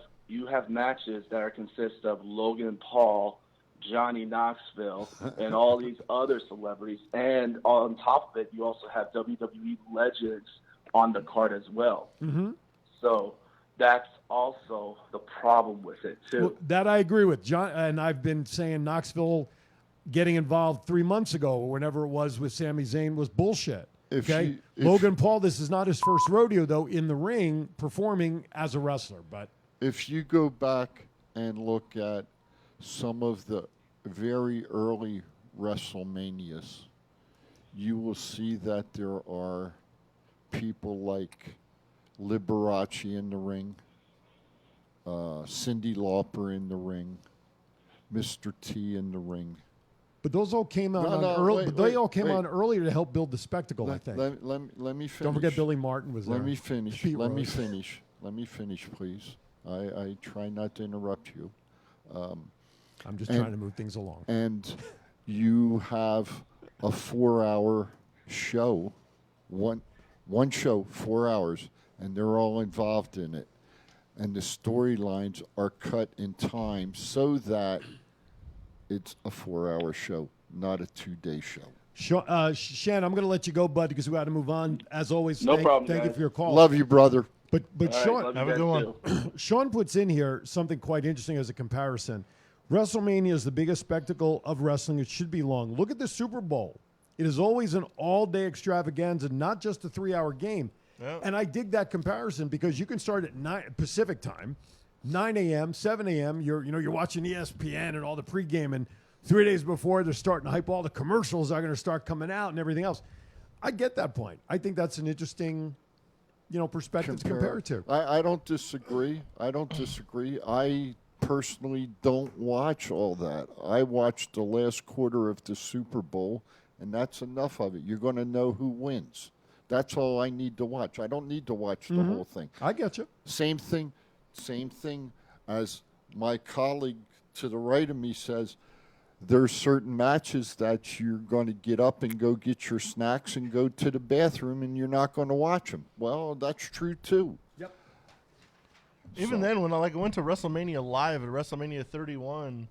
matches that consist of Logan Paul, Johnny Knoxville, and all these other celebrities. And on top of it, you also have WWE legends on the card as well. Mm-hmm. So that's also the problem with it, too. Well, that I agree with. John, and I've been saying Knoxville getting involved 3 months ago or whenever it was with Sami Zayn was bullshit. Logan Paul, this is not his first rodeo, though, in the ring performing as a wrestler. But if you go back and look at some of the very early WrestleManias, you will see that there are people like Liberace in the ring, Cyndi Lauper in the ring, Mr. T in the ring. But those all came out all came on earlier to help build the spectacle, I think. Let me finish. Don't forget Billy Martin was there. Let me finish. Pete Let me Rose. finish. Let me finish, please. I try not to interrupt you. I'm just trying to move things along. And you have a 4-hour show, one show, 4 hours, and they're all involved in it. And the storylines are cut in time so that it's a 4-hour show, not a 2-day show. Shan, I'm going to let you go, bud, because we got to move on. As always, No problem, thank you guys. for your call. Love you, brother. But All right, Sean, love you have a guys good one. too. Sean puts in here something quite interesting as a comparison. WrestleMania is the biggest spectacle of wrestling. It should be long. Look at the Super Bowl. It is always an all-day extravaganza, not just a 3-hour game. Yep. And I dig that comparison because you can start at 9 Pacific time, 9 a.m., 7 a.m. You're watching ESPN and all the pregame, and 3 days before they're starting to hype all the commercials are going to start coming out and everything else. I get that point. I think that's an interesting, perspective to compare it to. I don't disagree. I personally don't watch all that. I watched the last quarter of the Super Bowl, and that's enough of it. You're going to know who wins. That's all I need to watch. I don't need to watch the whole thing. I get you. Same thing as my colleague to the right of me says, there's certain matches that you're going to get up and go get your snacks and go to the bathroom and you're not going to watch them. Well, that's true too. Yep. Even then, when I went to WrestleMania Live at WrestleMania 31,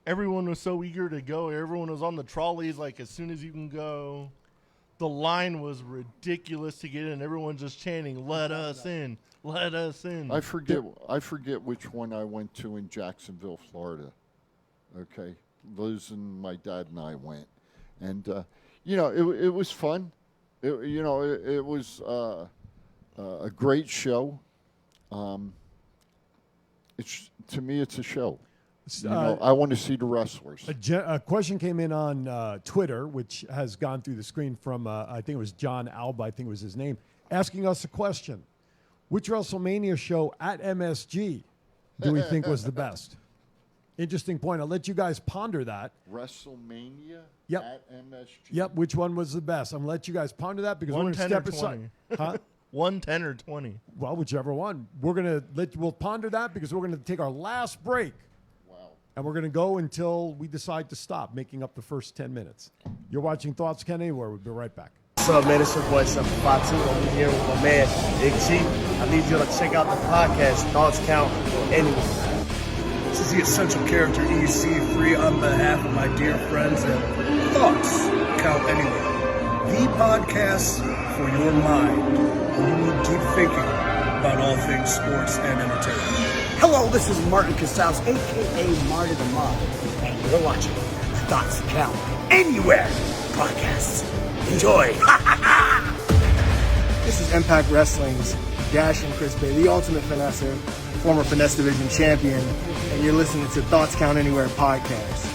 everyone was so eager to go. Everyone was on the trolleys as soon as you can go. The line was ridiculous to get in. Everyone just chanting, "Let us in, let us in." I forget which one I went to in Jacksonville, Florida. Okay, Liz and my dad and I went, and it was fun. It was a great show. To me, it's a show. I want to see the wrestlers. A question came in on Twitter, which has gone through the screen from, I think it was John Alba, I think was his name. asking us a question. Which WrestleMania show at MSG do we think was the best? Interesting point. I'll let you guys ponder that. WrestleMania Yep. at MSG. Yep, which one was the best? I'm going to let you guys ponder that because we're going to step aside. Huh? 110 or 20. Well, whichever one. We'll ponder that because we're going to take our last break. Wow. And we're going to go until we decide to stop, making up the first 10 minutes. You're watching Thoughts Count Anywhere. We'll be right back. What's up, man? It's your boy, Fatu. I'm here with my man, Big G. I need you to check out the podcast, Thoughts Count Anywhere. This is the essential character EC3 on behalf of my dear friends and Thoughts Count Anywhere. The podcast for your mind when you need deep thinking about all things sports and entertainment. Hello, this is Martin Casals, a.k.a. Marty the Mob, and you're watching the Thoughts Count Anywhere podcast. Enjoy. This is Impact Wrestling's Dash and Chris Bay, the ultimate finesser, former Finesse Division champion, and you're listening to Thoughts Count Anywhere podcast.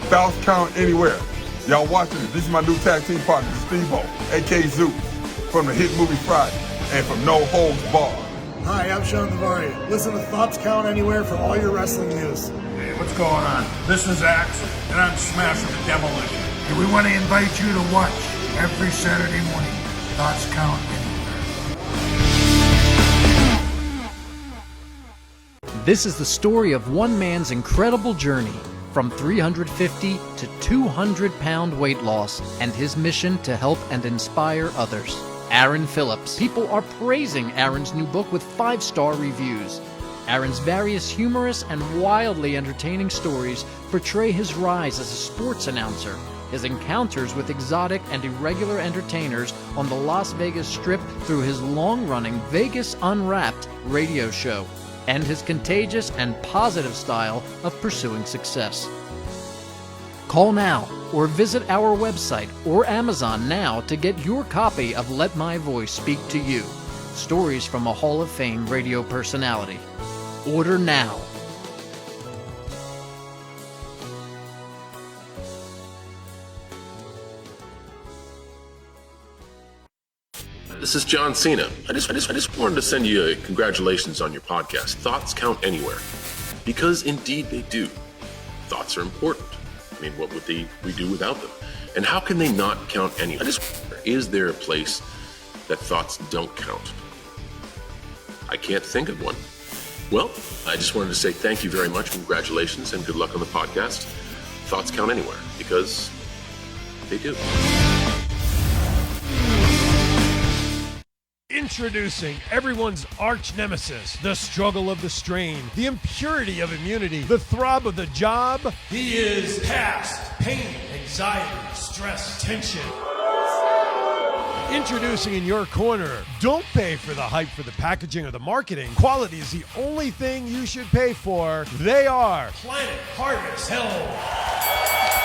Thoughts Count Anywhere. Y'all watching it. This is my new tag team partner, Steve-O, a.k.a. Zeus, from the hit movie Friday, and from No Holds Barred. Hi, I'm Sean Davari. Listen to Thoughts Count Anywhere for all your wrestling news. Hey, what's going on? This is Axe, and I'm Smash the Demolition. And we want to invite you to watch every Saturday morning. Thoughts Count Anywhere. This is the story of one man's incredible journey from 350 to 200-pound weight loss and his mission to help and inspire others. Aaron Phillips. People are praising Aaron's new book with 5-star reviews. Aaron's various humorous and wildly entertaining stories portray his rise as a sports announcer, his encounters with exotic and irregular entertainers on the Las Vegas Strip through his long-running Vegas Unwrapped radio show, and his contagious and positive style of pursuing success. Call now or visit our website or Amazon now to get your copy of Let My Voice Speak to You, stories from a Hall of Fame radio personality. Order now. This is John Cena. I just wanted to send you a congratulations on your podcast, Thoughts Count Anywhere. Because indeed they do. Thoughts are important. I mean, what would we do without them? And how can they not count anywhere? Is there a place that thoughts don't count? I can't think of one. Well, I just wanted to say thank you very much, congratulations, and good luck on the podcast. Thoughts count anywhere, because they do. Introducing everyone's arch nemesis, the struggle of the strain, the impurity of immunity, the throb of the job. He is past pain, anxiety, stress, tension. Introducing in your corner, don't pay for the hype for the packaging or the marketing. Quality is the only thing you should pay for. They are Planet Harvest Health.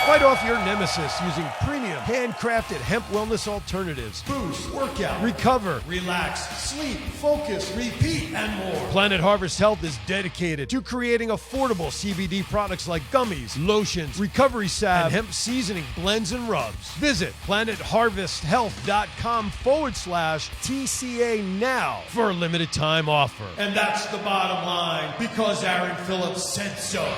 Fight off your nemesis using premium, handcrafted hemp wellness alternatives. Boost, workout, recover, relax, sleep, focus, repeat, and more. Planet Harvest Health is dedicated to creating affordable CBD products like gummies, lotions, recovery salve, and hemp seasoning blends and rubs. Visit planetharvesthealth.com/TCA now for a limited time offer. And that's the bottom line, because Aaron Phillips said so.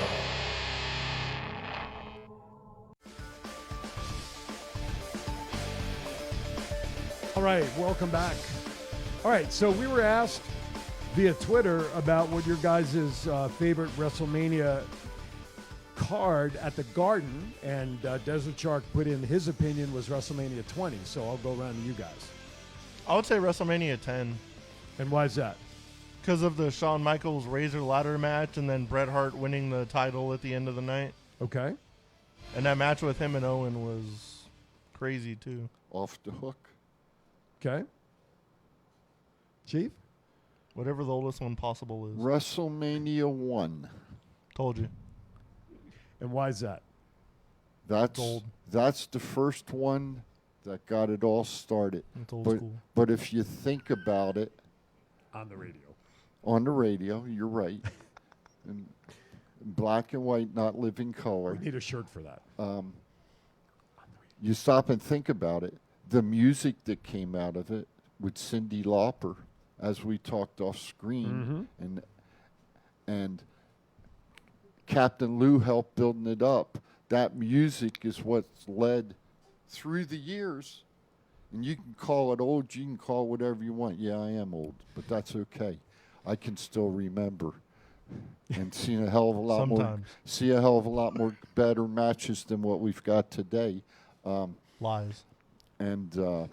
All right, welcome back. All right, so we were asked via Twitter about what your guys' favorite WrestleMania card at the Garden, and Desert Shark put in his opinion was WrestleMania 20, so I'll go around to you guys. I would say WrestleMania 10. And why is that? Because of the Shawn Michaels Razor Ladder match and then Bret Hart winning the title at the end of the night. Okay. And that match with him and Owen was crazy, too. Off the hook. Okay. Chief? Whatever the oldest one possible is. WrestleMania 1. Told you. And why is that? That's the first one that got it all started. It's old school. But if you think about it. On the radio. On the radio, you're right. In black and white, not living color. We need a shirt for that. You stop and think about it. the music that came out of it with Cyndi Lauper, as we talked off screen, and Captain Lou helped building it up. That music is what's led through the years. And you can call it old, you can call it whatever you want. Yeah, I am old, but that's okay. I can still remember and see a hell of a lot more better matches than what we've got today. Lies. And so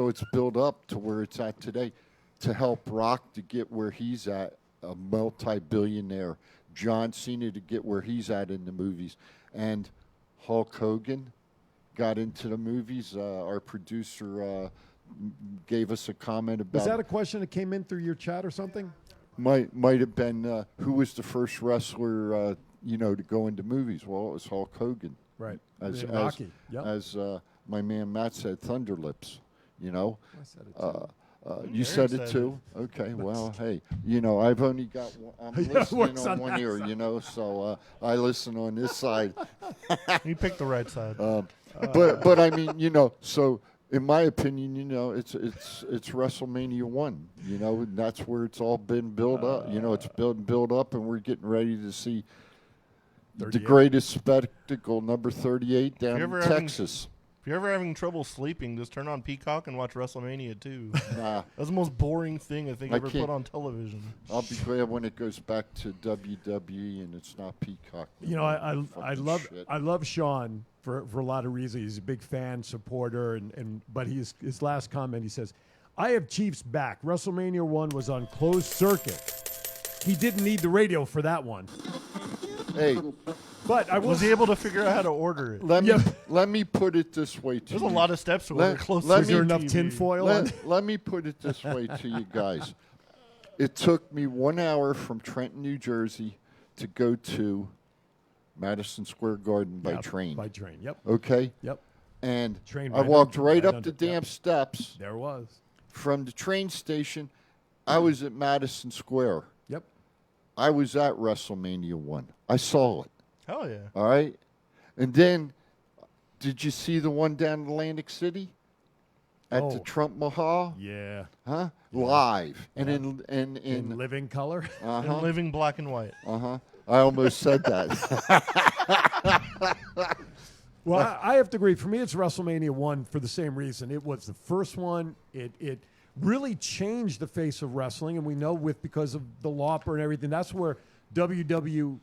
it's built up to where it's at today to help Rock to get where he's at, a multi-billionaire. John Cena to get where he's at in the movies. And Hulk Hogan got into the movies. Our producer gave us a comment about... Was that a question that came in through your chat or something? Might have been who was the first wrestler, to go into movies. Well, it was Hulk Hogan. Right. As Rocky. Yep. As my man Matt said, Thunder Lips. I said it too. You said it too? Okay, well, hey, I've only got one. I'm listening on one ear, so I listen on this side. You picked the right side. But I mean, so in my opinion, it's WrestleMania 1, and that's where it's all been built up. It's built up, and we're getting ready to see the greatest spectacle, number 38, down in Texas. If you're ever having trouble sleeping, just turn on Peacock and watch WrestleMania 2. Nah. That's the most boring thing I think ever put on television. I'll be glad when it goes back to WWE and it's not Peacock. I love Sean for a lot of reasons. He's a big fan, supporter, but his last comment, he says, I have Chiefs back. WrestleMania 1 was on closed circuit. He didn't need the radio for that one. Hey. But I was he able to figure out how to order it? Let me put it this way to you. There's a lot of steps to order close. Is there enough tinfoil? Let me put it this way to you guys. It took me 1 hour from Trenton, New Jersey, to go to Madison Square Garden by train. By train, yep. Okay? Yep. And train I walked right up the damn steps. There was. From the train station, I was at Madison Square. Yep. I was at WrestleMania 1. I saw it. Hell yeah. All right? And then, did you see the one down in Atlantic City? At the Trump Mahal? Yeah. Huh? Yeah. Live. And in living color? In living black and white. Uh-huh. I almost said that. Well, I have to agree. For me, it's WrestleMania 1 for the same reason. It was the first one. It really changed the face of wrestling, and we know because of the Lauper and everything. That's where WWF,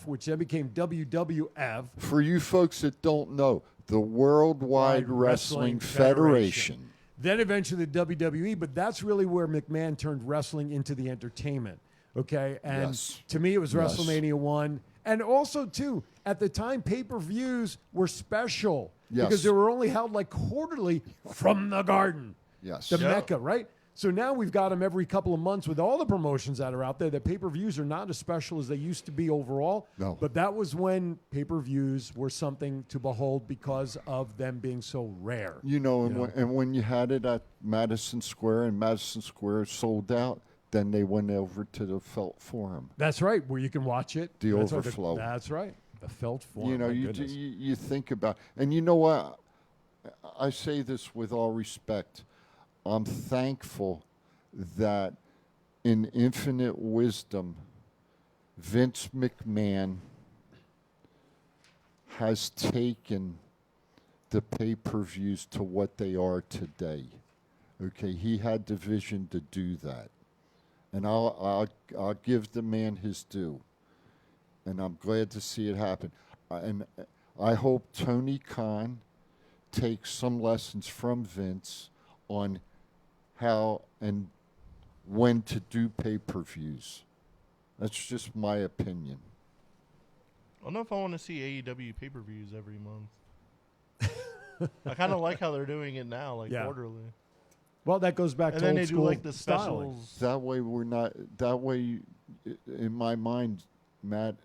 which then became WWF. For you folks that don't know, the Worldwide Wrestling Federation. Then eventually the WWE, but that's really where McMahon turned wrestling into the entertainment. Okay? And to me, it was WrestleMania 1. And also, too, at the time, pay-per-views were special. Yes. Because they were only held like quarterly from the Garden. Yes. The Mecca, right? So now we've got them every couple of months with all the promotions that are out there. The pay-per-views are not as special as they used to be overall. No. But that was when pay-per-views were something to behold because of them being so rare. When you had it at Madison Square and Madison Square sold out, then they went over to the Felt Forum. That's right, where you can watch it. The overflow. That's right. The Felt Forum. You think about, and you know what? I say this with all respect. I'm thankful that in infinite wisdom, Vince McMahon has taken the pay-per-views to what they are today. Okay, he had the vision to do that. And I'll give the man his due. And I'm glad to see it happen. And I hope Tony Khan takes some lessons from Vince on how and when to do pay-per-views. That's just my opinion. I don't know if I want to see AEW pay-per-views every month. I kind of like how they're doing it now, quarterly. Well, that goes back to old school the styling. specials. That way we're not. That way, in my mind, Matt,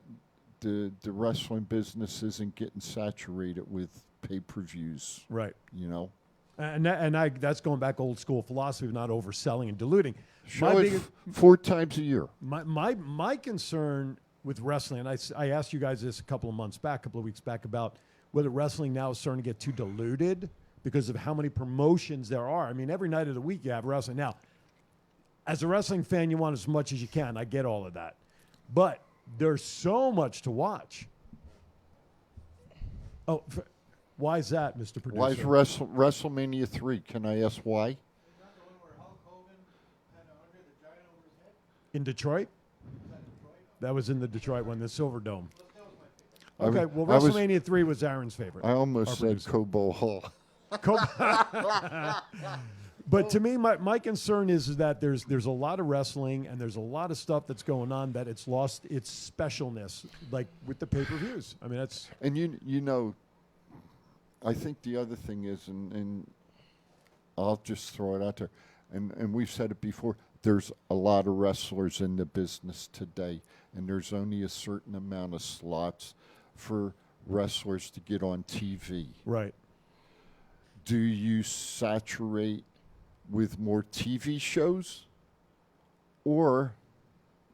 the wrestling business isn't getting saturated with pay-per-views. Right. And that's going back old school philosophy of not overselling and diluting. Show it 4 times a year. My concern with wrestling, and I asked you guys this a couple of weeks back about whether wrestling now is starting to get too diluted because of how many promotions there are. I mean, every night of the week you have wrestling. Now, as a wrestling fan, you want as much as you can. I get all of that. But there's so much to watch. Oh, why is that, Mr. Producer? Why is WrestleMania 3? Can I ask why? In Detroit? That was in the Detroit one, the Silver Dome. Okay, well, WrestleMania 3 was Aaron's favorite. I almost said Cobo Hall. But to me, my concern is that there's a lot of wrestling and there's a lot of stuff that's going on that it's lost its specialness, like with the pay-per-views. I mean, that's... And you know, I think the other thing is, and I'll just throw it out there, and we've said it before, there's a lot of wrestlers in the business today, and there's only a certain amount of slots for wrestlers to get on TV. Right. Do you saturate with more TV shows, or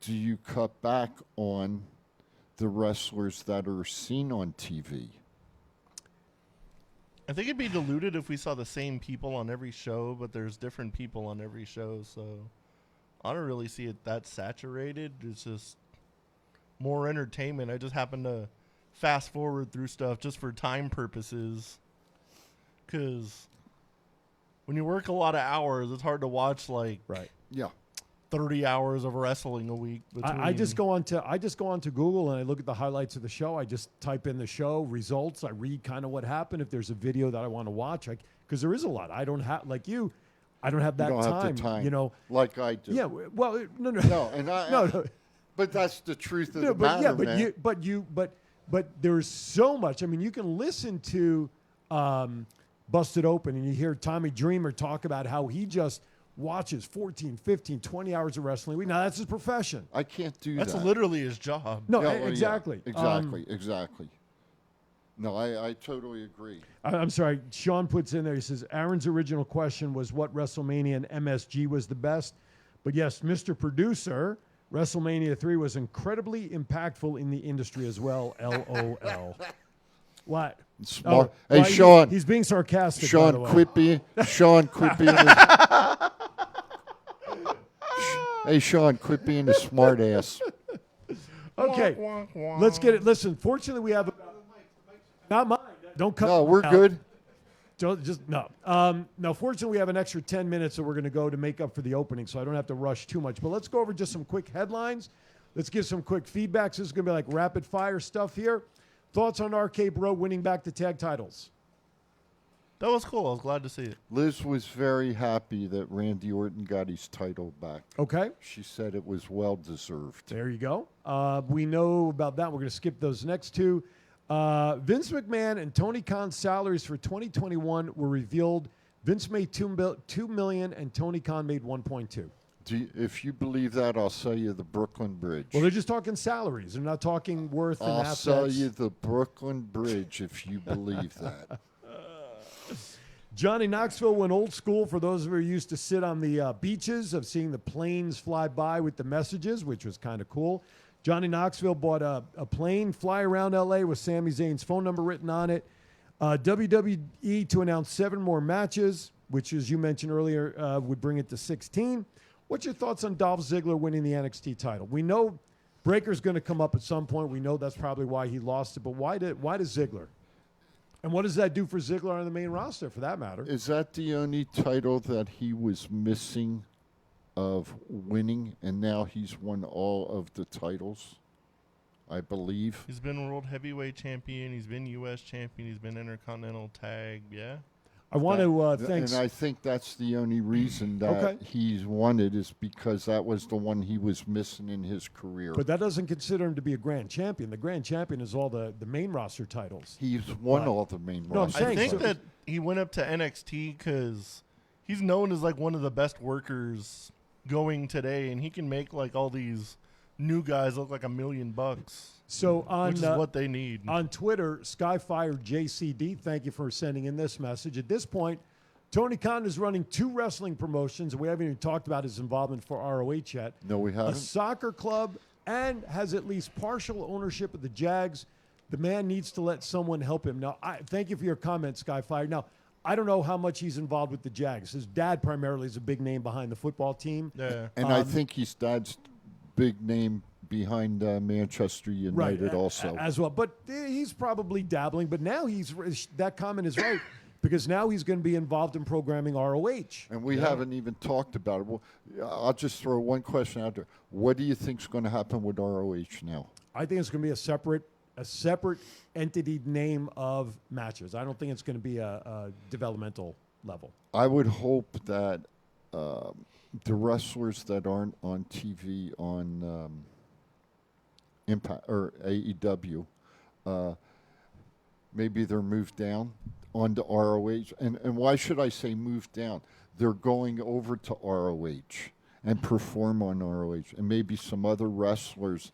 do you cut back on the wrestlers that are seen on TV? I think it'd be diluted if we saw the same people on every show, but there's different people on every show, so I don't really see it that saturated. It's just more entertainment. I just happen to fast forward through stuff just for time purposes, because when you work a lot of hours, it's hard to watch like 30 hours of wrestling a week. I just go on to Google and I look at the highlights of the show. I just type in the show results. I read kind of what happened. If there's a video that I want to watch, because there is a lot. I don't have like you. I don't have that you don't time. have the time. You know, like I do. Yeah. Well, no. No, and no. But that's the truth of the matter, man. But there's so much. I mean, you can listen to Busted Open and you hear Tommy Dreamer talk about how he just watches 14, 15, 20 hours of wrestling a week. Now, that's his profession. I can't do that. That's literally his job. No, exactly. Yeah, exactly. No, I totally agree. I'm sorry. Sean puts in there, he says, Aaron's original question was what WrestleMania and MSG was the best. But yes, Mr. Producer, WrestleMania 3 was incredibly impactful in the industry as well. LOL. What? Smart. Hey, Sean. He's being sarcastic. Sean, by the way. quit being. Hey, Sean, quit being a smart ass. Okay, let's get it. Listen, fortunately, we have not mine. Don't cut. No, we're out. good. Don't just no. No, fortunately, we have an extra 10 minutes that we're going to go to make up for the opening, so I don't have to rush too much. But let's go over just some quick headlines. Let's give some quick feedbacks. This is going to be like rapid fire stuff here. Thoughts on RK Bro winning back the tag titles? That was cool. I was glad to see it. Liz was very happy that Randy Orton got his title back. Okay. She said it was well deserved. There you go. We know about that. We're going to skip those next two. Vince McMahon and Tony Khan's salaries for 2021 were revealed. Vince made $2 million and Tony Khan made 1.2. If you believe that, I'll sell you the Brooklyn Bridge. Well, they're just talking salaries. They're not talking worth and assets. I'll sell you the Brooklyn Bridge if you believe that. Johnny Knoxville went old school for those of you who used to sit on the beaches of seeing the planes fly by with the messages, which was kind of cool. Johnny Knoxville bought a plane, fly around L.A. with Sami Zayn's phone number written on it. WWE to announce 7 more matches, which, as you mentioned earlier, would bring it to 16. What's your thoughts on Dolph Ziggler winning the NXT title? We know Breaker's going to come up at some point. We know that's probably why he lost it. But why does Ziggler? And what does that do for Ziggler on the main roster, for that matter? Is that the only title that he was missing of winning, and now he's won all of the titles, I believe? He's been World Heavyweight Champion. He's been U.S. Champion. He's been Intercontinental Tag. Yeah. I want to thank. And I think that's the only reason that he's won it is because that was the one he was missing in his career. But that doesn't consider him to be a grand champion. The grand champion is all the main roster titles. He's won all the main roster. I think that he went up to NXT because he's known as like one of the best workers going today, and he can make like all these new guys look like $1 million. So which is what they need. On Twitter, Skyfire JCD, thank you for sending in this message. At this point, Tony Khan is running 2 wrestling promotions, and we haven't even talked about his involvement for ROH yet. No, we haven't. A soccer club, and has at least partial ownership of the Jags. The man needs to let someone help him. Now, thank you for your comment, Skyfire. Now, I don't know how much he's involved with the Jags. His dad primarily is a big name behind the football team. Yeah. And I think his dad's big name behind Manchester United also. As well. But he's probably dabbling. But now that comment is right because now he's going to be involved in programming ROH. And we haven't even talked about it. Well, I'll just throw one question out there. What do you think is going to happen with ROH now? I think it's going to be a separate entity name of matches. I don't think it's going to be a developmental level. I would hope that the wrestlers that aren't on TV on Impact or AEW, maybe they're moved down onto ROH. And why should I say moved down? They're going over to ROH and perform on ROH. And maybe some other wrestlers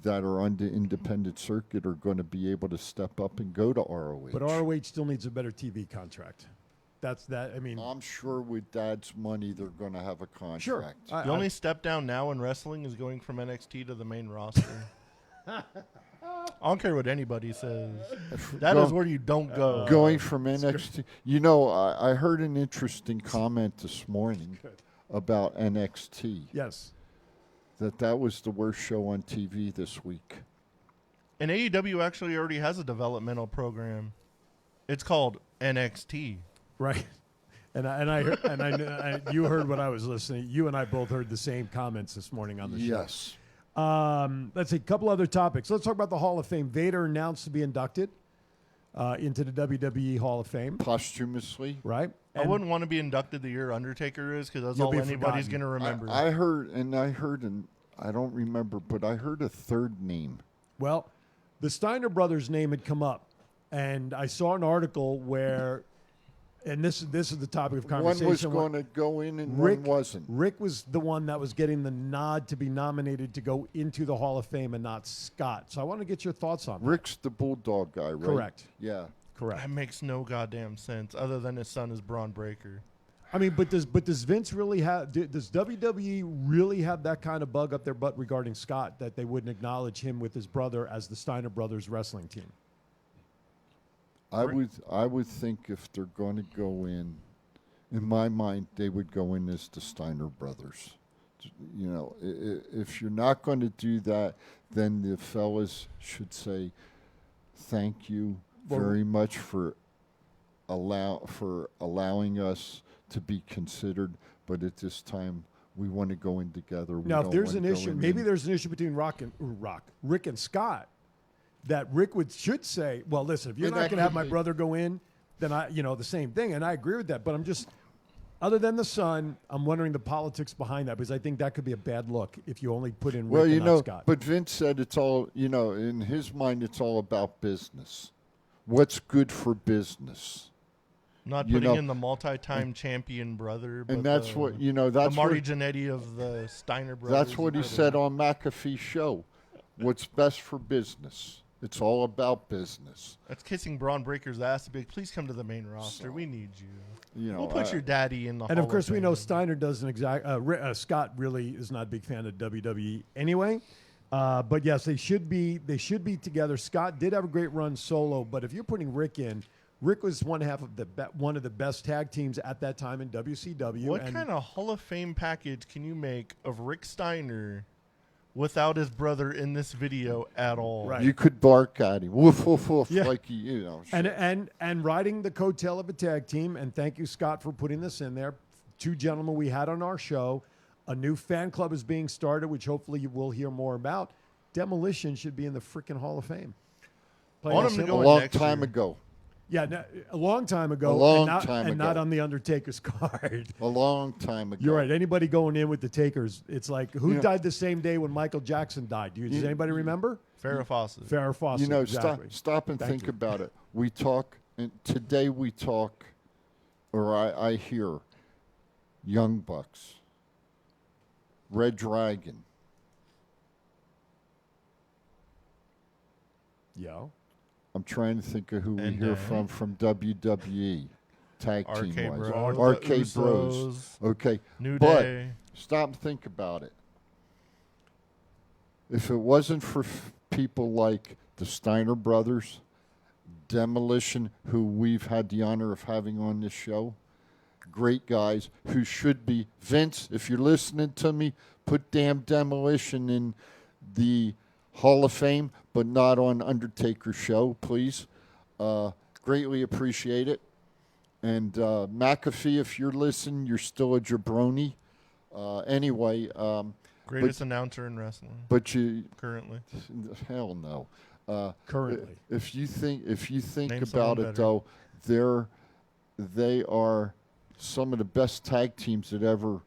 that are on the independent circuit are going to be able to step up and go to ROH. But ROH still needs a better TV contract. I'm sure with Dad's money, they're going to have a contract. Sure. The only step down now in wrestling is going from NXT to the main roster. I don't care what anybody says. That is where you don't go. Going from NXT. You know, I heard an interesting comment this morning about NXT. Yes. That was the worst show on TV this week. And AEW actually already has a developmental program. It's called NXT. Right. And I heard, you heard what I was listening. You and I both heard the same comments this morning on the show. Yes. Let's see, a couple other topics. Let's talk about the Hall of Fame. Vader announced to be inducted into the WWE Hall of Fame. Posthumously. Right. I wouldn't want to be inducted the year Undertaker is because that's all anybody's going to remember. I heard, I don't remember, but I heard a third name. Well, the Steiner brothers' name had come up, and I saw an article where, and this is the topic of conversation. One was going to go in and one wasn't. Rick was the one that was getting the nod to be nominated to go into the Hall of Fame and not Scott. So I want to get your thoughts on that. Rick's the Bulldog guy, right? Correct. Yeah. Correct. That makes no goddamn sense other than his son is Braun Breaker. I mean, but does Vince really have, does WWE really have that kind of bug up their butt regarding Scott that they wouldn't acknowledge him with his brother as the Steiner brothers wrestling team? I would think if they're going to go in my mind, they would go in as the Steiner brothers. You know, if you're not going to do that, then the fellas should say, thank you very much for allowing us to be considered, but at this time we want to go in together. Now, if there's an issue, maybe there's an issue between Rick and Scott, that Rick should say, well, listen, if you're not going to have my brother go in, then the same thing. And I agree with that. But I'm just, other than the son, I'm wondering the politics behind that, because I think that could be a bad look if you only put in Rick and not Scott. But Vince said it's all, in his mind, it's all about business. What's good for business? Not putting in the multi-time champion brother, but and that's the, what that's the Marty Jannetty of the Steiner brothers. That's what he said on McAfee's show. What's best for business? It's all about business. That's kissing Braun Breaker's ass to be. Please come to the main roster. We need you. know, we'll put your daddy in the. And Hall of course, we Fame. know Steiner doesn't exact. Scott really is not a big fan of WWE anyway. But yes, they should be together. Scott did have a great run solo, but if you're putting Rick in, Rick was one of the best tag teams at that time in WCW. What kind of Hall of Fame package can you make of Rick Steiner without his brother in this video at all? Right. You could bark at him, woof woof woof, like and riding the coattail of a tag team. And thank you, Scott, for putting this in there. Two gentlemen we had on our show. A new fan club is being started, which hopefully you will hear more about. Demolition should be in the freaking Hall of Fame. A long time ago. Yeah, a long time ago. And not on the Undertaker's card. A long time ago. You're right. Anybody going in with the Takers, it's like, who died the same day when Michael Jackson died? Does anybody remember? Farrah Fawcett. Farrah Fawcett, exactly. Stop and think about it. We talk, and today we talk, or I hear, Young Bucks, Red Dragon. Yeah. I'm trying to think of who we hear from WWE. Tag team wise. Bros, Arcade Bros. Okay. New but Day. Stop and think about it. If it wasn't for people like the Steiner brothers, Demolition, who we've had the honor of having on this show. Great guys who should be. Vince, if you're listening to me, put damn Demolition in the Hall of Fame, but not on Undertaker's show, please. Greatly appreciate it. And McAfee, if you're listening, you're still a jabroni. Anyway. Greatest announcer in wrestling. But you currently. Hell no. Currently. If you think Name about someone it, though, they are some of the best tag teams that ever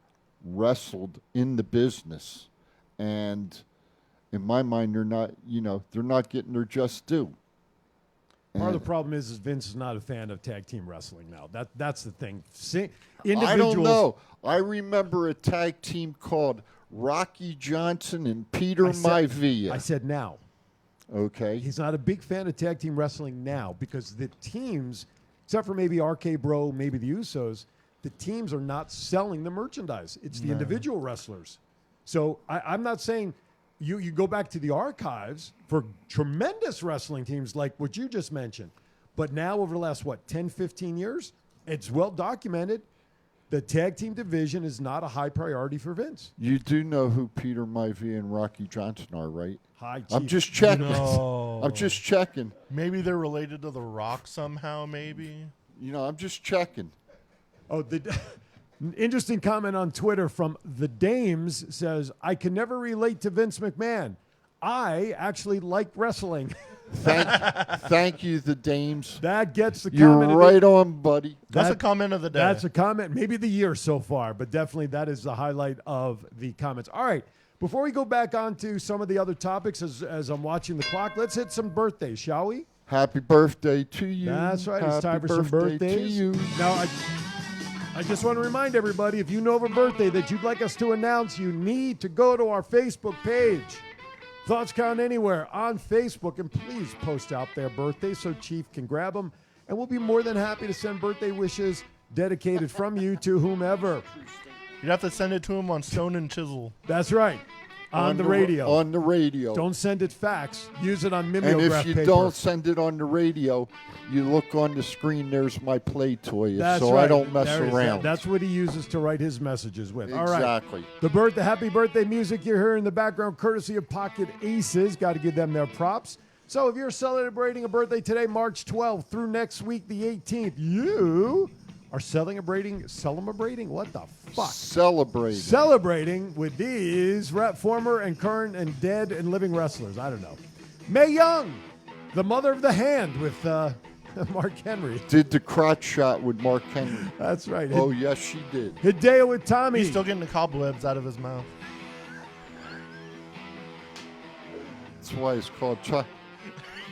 wrestled in the business, and in my mind, they're not getting their just due. Part of the problem is Vince is not a fan of tag team wrestling now. That's the thing. I don't know. I remember a tag team called Rocky Johnson and Peter Maivia. I said now. Okay. He's not a big fan of tag team wrestling now because the teams, except for maybe RK Bro, maybe the Usos, the teams are not selling the merchandise. It's the individual wrestlers. So I'm not saying you go back to the archives for tremendous wrestling teams like what you just mentioned. But now over the last, 10, 15 years, it's well documented. The tag team division is not a high priority for Vince. You do know who Peter Maivia and Rocky Johnson are, right? Hi, Chief. I'm just checking. No. I'm just checking. Maybe they're related to The Rock somehow, maybe. I'm just checking. Oh, interesting comment on Twitter from The Dames says, I can never relate to Vince McMahon. I actually like wrestling. Thank you, The Dames. That gets the You're comment. right on, buddy. That's a comment of the day. That's a comment, maybe the year so far, but definitely that is the highlight of the comments. All right, before we go back on to some of the other topics as I'm watching the clock, let's hit some birthdays, shall we? Happy birthday to you. That's right. Happy It's time for some birthdays. to you. Now, I just want to remind everybody, if you know of a birthday that you'd like us to announce, you need to go to our Facebook page. Thoughts Count Anywhere on Facebook, and please post out their birthday so Chief can grab them, and we'll be more than happy to send birthday wishes dedicated from you to whomever. You'd have to send it to him on Stone and Chisel. That's right. On the radio. On the radio. Don't send it fax. Use it on mimeograph And if you paper. don't send it on the radio, you look on the screen, there's my play toy. That's so right. I don't mess There is around. That's what he uses to write his messages with. All right. Exactly. The happy birthday music you're hearing in the background, courtesy of Pocket Aces. Got to give them their props. So if you're celebrating a birthday today, March 12th through next week, the 18th, you are celebrating what the fuck? Celebrating with these former and current and dead and living wrestlers. I don't know. Mae Young, the mother of the hand with Mark Henry. Did the crotch shot with Mark Henry. That's right. Oh, yes, she did. Hideo with Tommy. He's still getting the cobwebs out of his mouth. That's why it's called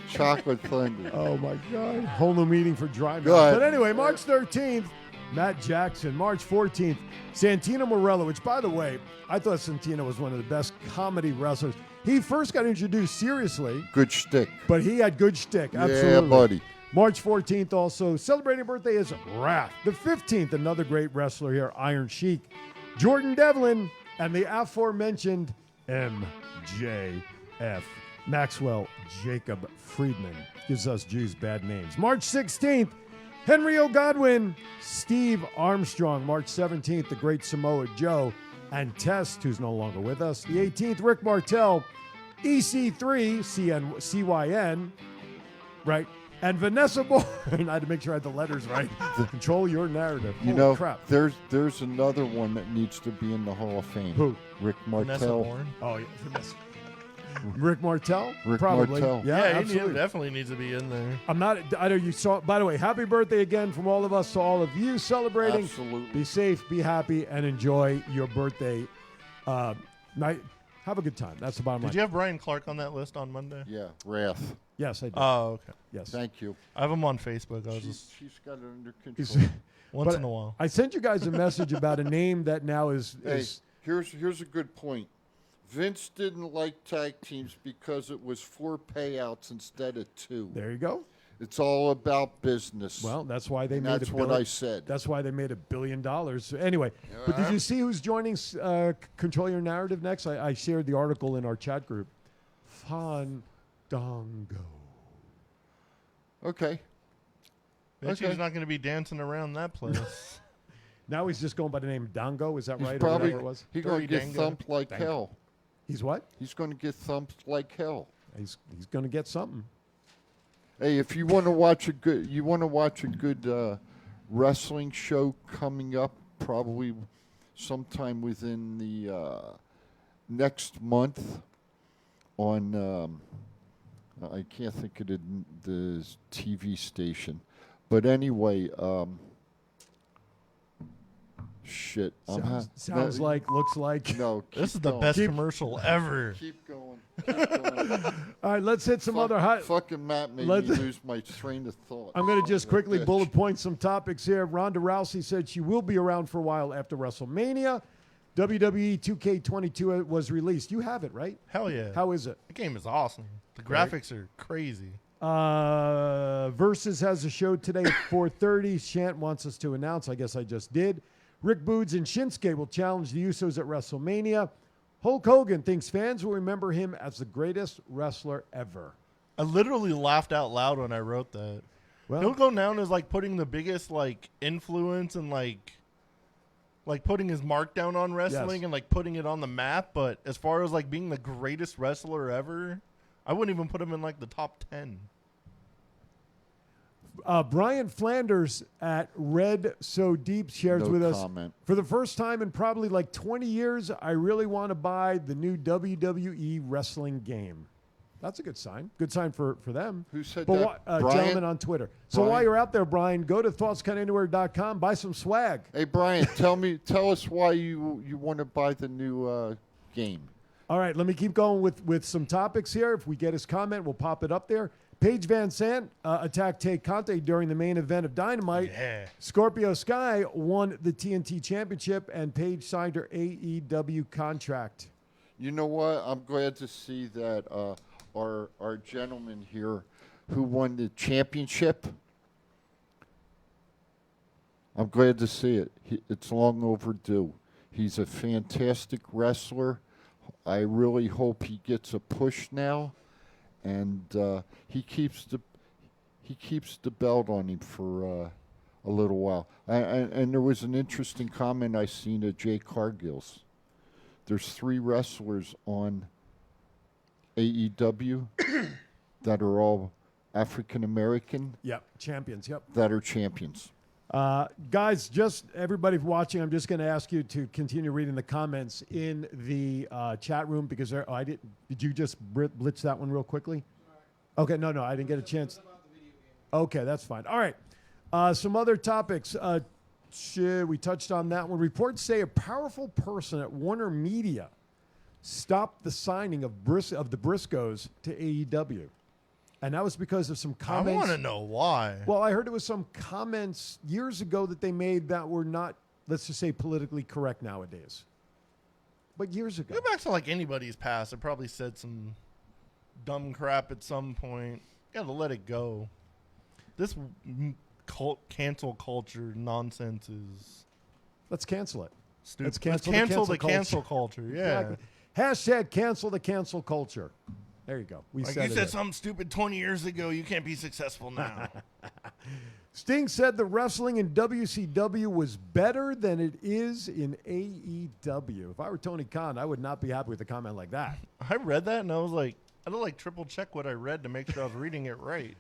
Chocolate Thunder. Oh, my God. Whole new meeting for dry mouth. Go ahead. But anyway, March 13th, Matt Jackson. March 14th, Santino Marella, which, by the way, I thought Santino was one of the best comedy wrestlers. He first got introduced seriously. Good shtick. But he had good shtick. Absolutely. Yeah, buddy. March 14th also, celebrating birthday is Wrath. The 15th, another great wrestler here, Iron Sheik. Jordan Devlin, and the aforementioned MJF. Maxwell Jacob Friedman. Gives us Jews bad names. March 16th, Henry O'Godwin, Steve Armstrong. March 17th, the great Samoa Joe, and Test, who's no longer with us. The 18th, Rick Martel, EC3, CYN, right? And Vanessa Bourne. I had to make sure I had the letters right. Control your narrative. Holy crap. There's another one that needs to be in the Hall of Fame. Who? Rick Vanessa Martel. Bourne? Oh, yeah, Vanessa. Rick Martel? Rick Probably. Martel. Yeah, he absolutely. definitely needs to be in there. I'm not. I know you saw. By the way, happy birthday again from all of us to all of you celebrating. Absolutely. Be safe, be happy, and enjoy your birthday night. Have a good time. That's the bottom line. Did you have Brian Clark on that list on Monday? Yeah, Wrath. Yes, I did. Oh, okay. Yes. Thank you. I have him on Facebook. She's got it under control. Once in a while. I sent you guys a message about a name that now is. Hey, here's a good point. Vince didn't like tag teams because it was 4 payouts instead of 2. There you go. It's all about business. Well, that's why they made That's $1 what billion. I said. That's why they made $1 billion. So anyway, but did you see who's joining Control Your Narrative next? I shared the article in our chat group. Dongo. Okay. Bet you he's not going to be dancing around that place. Now he's just going by the name Dongo. Is that He's right? probably or whatever it was? he's going to get Dango. thumped like Dango. hell. He's what? He's going to get thumped like hell. He's going to get something. Hey, if you want to watch a good, wrestling show coming up, probably sometime within the next month on. I can't think of the TV station, but anyway, shit. Sounds like, looks like. No, This is the best commercial ever. Keep going. Keep going. All right, let's hit some other hot. Fucking Matt made me lose my train of thought. I'm going to just quickly Bitch. bullet point some topics here. Ronda Rousey said she will be around for a while after WrestleMania. WWE 2K22 was released. You have it, right? Hell yeah. How is it? The game is awesome. The graphics are crazy. Versus has a show today at 4:30. Shant wants us to announce. I guess I just did. Rick Boogs and Shinsuke will challenge the Usos at WrestleMania. Hulk Hogan thinks fans will remember him as the greatest wrestler ever. I literally laughed out loud when I wrote that. Well, He'll go down as like putting the biggest like influence and like putting his mark down on wrestling and like putting it on the map. But as far as like being the greatest wrestler ever, I wouldn't even put him in like the top 10. Brian Flanders at Red So Deep shares No with us, comment. for the first time in probably like 20 years, I really want to buy the new WWE wrestling game. That's a good sign. Good sign for them. Who said but that? Brian? Gentleman on Twitter. So Brian? while you're out there, Brian, go to thoughtscountanywhere.com, buy some swag. Hey Brian, tell us why you want to buy the new game. All right, let me keep going with some topics here. If we get his comment, we'll pop it up there. Paige Van Sant attacked Tay Conte during the main event of Dynamite. Yeah. Scorpio Sky won the TNT Championship, and Paige signed her AEW contract. You know what? I'm glad to see that our gentleman here who won the championship. I'm glad to see it. It's long overdue. He's a fantastic wrestler. I really hope he gets a push now, and he keeps the belt on him for a little while. And there was an interesting comment I seen at Jay Cargill's. There's 3 wrestlers on AEW that are all African American. Yep, champions. Yep. That are champions. Guys, just everybody watching, I'm just going to ask you to continue reading the comments in the chat room because did you just blitz that one real quickly? Okay, no, I didn't get a chance. Okay, that's fine. All right, some other topics. We touched on that one. Reports say a powerful person at Warner Media stopped the signing of the Briscoes to AEW. And that was because of some comments. I want to know why. Well, I heard it was some comments years ago that they made that were not, let's just say, politically correct nowadays. But years ago. Go back to like anybody's past. I probably said some dumb crap at some point. Got to let it go. This cancel culture nonsense is. Let's cancel it. Stupid. Let's cancel the cancel culture. Yeah. Exactly. Hashtag cancel the cancel culture. There you go. You said something stupid 20 years ago. You can't be successful now. Sting said the wrestling in WCW was better than it is in AEW. If I were Tony Khan, I would not be happy with a comment like that. I read that and I was like, I had to like triple check what I read to make sure I was reading it right.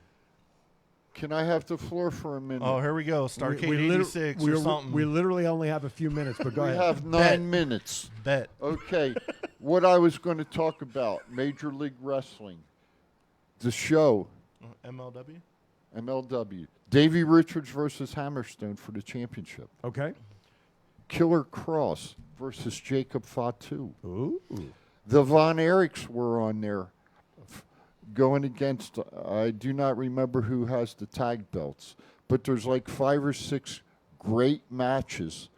Can I have the floor for a minute? Oh, here we go. Starcade 86 or something. We literally only have a few minutes, but go ahead. We have 9 minutes. Bet. Okay. What I was going to talk about, Major League Wrestling, the show. MLW. Davey Richards versus Hammerstone for the championship. Okay. Killer Cross versus Jacob Fatu. Ooh. The Von Erichs were on there going against, I do not remember who has the tag belts, but there's like 5 or 6 great matches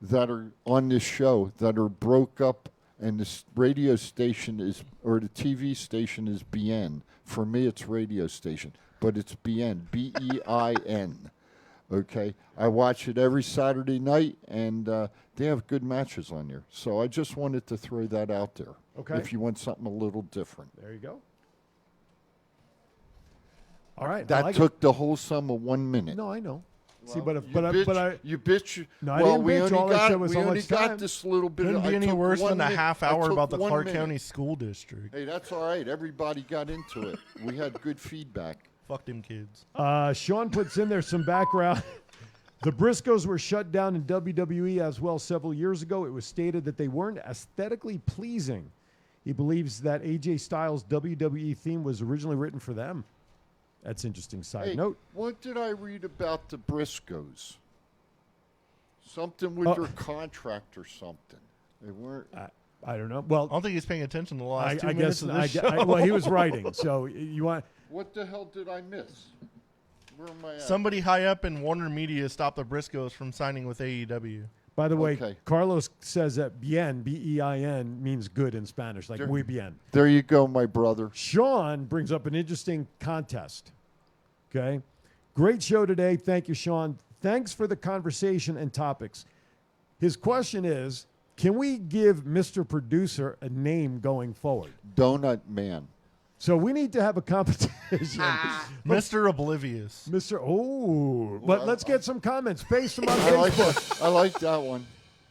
that are on this show that are broke up, and this radio station is, or the TV station is BN. For me, it's radio station, but it's BN, BEIN. Okay, I watch it every Saturday night, and they have good matches on there. So I just wanted to throw that out there. Okay. If you want something a little different. There you go. All right. I That like took the whole sum of 1 minute. it. No, I know. See, Well, you bitch. No, I well, didn't we bitch. only All I said was we how only much got time. this little bit. Couldn't be any took worse 1 than a minute. half I hour took about the 1 Clark minute. County School District. Hey, that's all right. Everybody got into it. We had good feedback. Fuck them kids. Sean puts in there some background. The Briscoes were shut down in WWE as well several years ago. It was stated that they weren't aesthetically pleasing. He believes that AJ Styles' WWE theme was originally written for them. That's interesting side Hey, note. what did I read about the Briscoes? Something with their contract or something. They weren't. I don't know. Well, I don't think he's paying attention to the last 2 I minutes guess of this show. well, he was writing. So you want What the hell did I miss? Where am I at? Somebody high up in Warner Media stopped the Briscoes from signing with AEW. By the way, Okay. Carlos says that bien, B-E-I-N, means good in Spanish, like There- muy bien. There you go, my brother. Sean brings up an interesting contest. Okay. Great show today. Thank you, Sean. Thanks for the conversation and topics. His question is, can we give Mr. Producer a name going forward? Donut Man. So we need to have a competition. Mr. Oblivious. But let's get some comments. Paste them on I like Facebook. I like that one.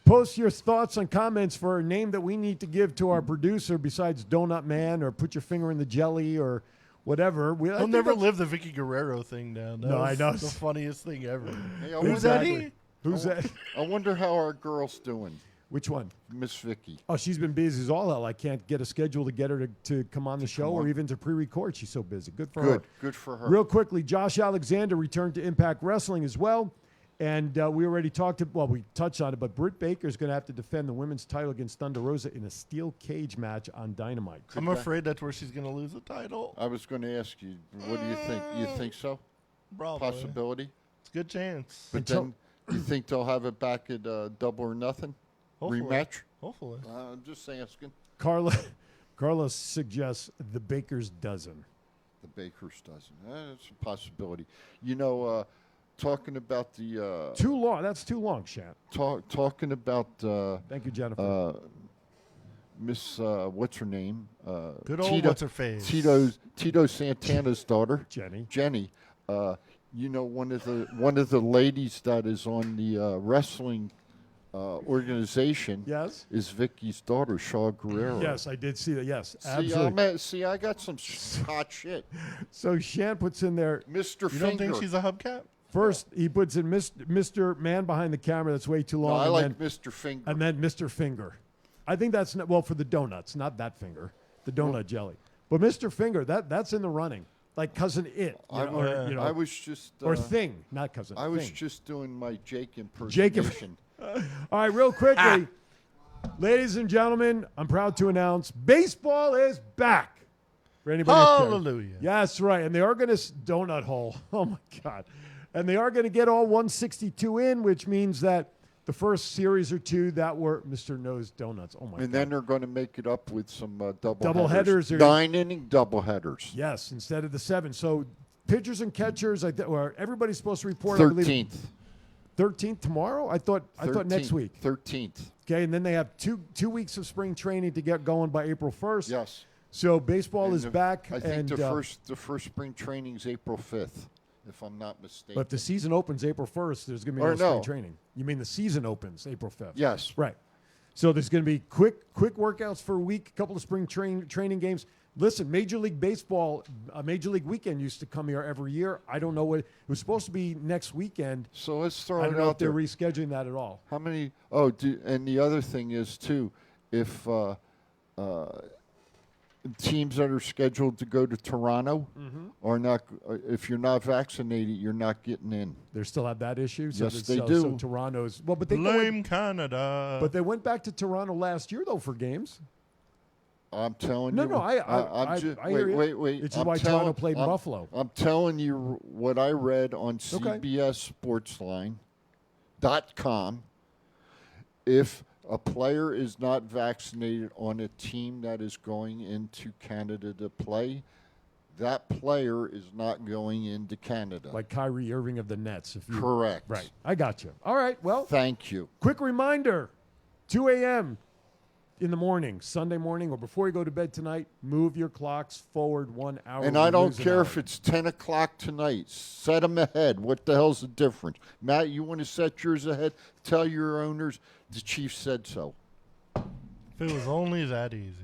Post your thoughts and comments for a name that we need to give to our producer besides Donut Man or Put Your Finger in the Jelly or whatever. I He'll think never that's- live the Vicky Guerrero thing down. That No, was I know. the funniest thing ever. Hey, I Who's wonder- Eddie? Who's that? I wonder how our girl's doing. Which one? Miss Vicky. Oh, she's been busy as all hell. I can't get a schedule to get her to come on the show or on. even to pre-record. She's so busy. Good for her. Good. Good for her. Real quickly, Josh Alexander returned to Impact Wrestling as well. And we already we touched on it, but Britt Baker is going to have to defend the women's title against Thunder Rosa in a steel cage match on Dynamite. I'm afraid that's where she's going to lose the title. I was going to ask you, what do you think? You think so? Probably. Possibility? It's a good chance. But then you think they'll have it back at Double or Nothing? Hopefully. Rematch? Hopefully. I'm just asking. Carlos suggests the Baker's dozen. The Baker's dozen. That's a possibility. You know, talking about the... Too long. That's too long, Shant. Talking about... Thank you, Jennifer. Miss, what's her name? Good old what's-her-face. Tito Santana's daughter. Jenny. You know, one of the ladies that is on the wrestling organization is Vicky's daughter, Shaw Guerrero. Yes, I did see that. Yes, absolutely. I got some hot shit. So Shan puts in there, Mr. You Finger. don't think she's a hubcap? First, he puts in Mr. Man behind the camera. That's way too long. No, I and like then- Mr. Finger. And then Mr. Finger. I think that's not, well for the donuts, not that finger, the donut jelly. But Mr. Finger, that's in the running, like Cousin It. I was just or Thing, not Cousin. I was Thing. just doing my Jake Jake impersonation. All right, real quickly, ladies and gentlemen, I'm proud to announce baseball is back. For anybody that cares. Hallelujah. Yes, right. And they are going to donut hole. Oh my God. And they are going to get all 162 in, which means that the first series or two that were Mr. Nose Donuts. Oh my God. And then they're going to make it up with some Double headers or- 9-inning double headers. Yes, instead of the 7. So pitchers and catchers, everybody's supposed to report. I believe, 13th. 13th tomorrow? I thought next week. 13th. Okay, and then they have two weeks of spring training to get going by April 1st. Yes. So baseball is back. I think and, the first spring training is April 5th, if I'm not mistaken. But if the season opens April 1st, there's going to be no spring training. You mean the season opens April 5th? Yes. Right. So there's going to be quick workouts for a week, a couple of spring training games. Listen, Major League Baseball, Major League Weekend used to come here every year. I don't know what it was supposed to be next weekend. So let's throw I it don't know out if they're there. rescheduling that at all. How many? Oh, and the other thing is too, if teams that are scheduled to go to Toronto are not, if you're not vaccinated, you're not getting in. They still have that issue. So Yes, they so do. Toronto's but they Blame Canada. But they went back to Toronto last year though for games. I'm telling No, you. no, I'm just, I hear you. wait. Which is I'm why Toronto played in I'm- Buffalo. I'm telling you what I read on CBS Sportsline.com. If a player is not vaccinated on a team that is going into Canada to play, that player is not going into Canada. Like Kyrie Irving of the Nets. Correct. Right. I got you. All right. Well, thank you. quick reminder, 2 a.m., in the morning, Sunday morning, or before you go to bed tonight, move your clocks forward 1 hour. And I don't care if it's 10 o'clock tonight. Set them ahead. What the hell's the difference? Matt, you want to set yours ahead? Tell your owners the chief said so. If it was only that easy.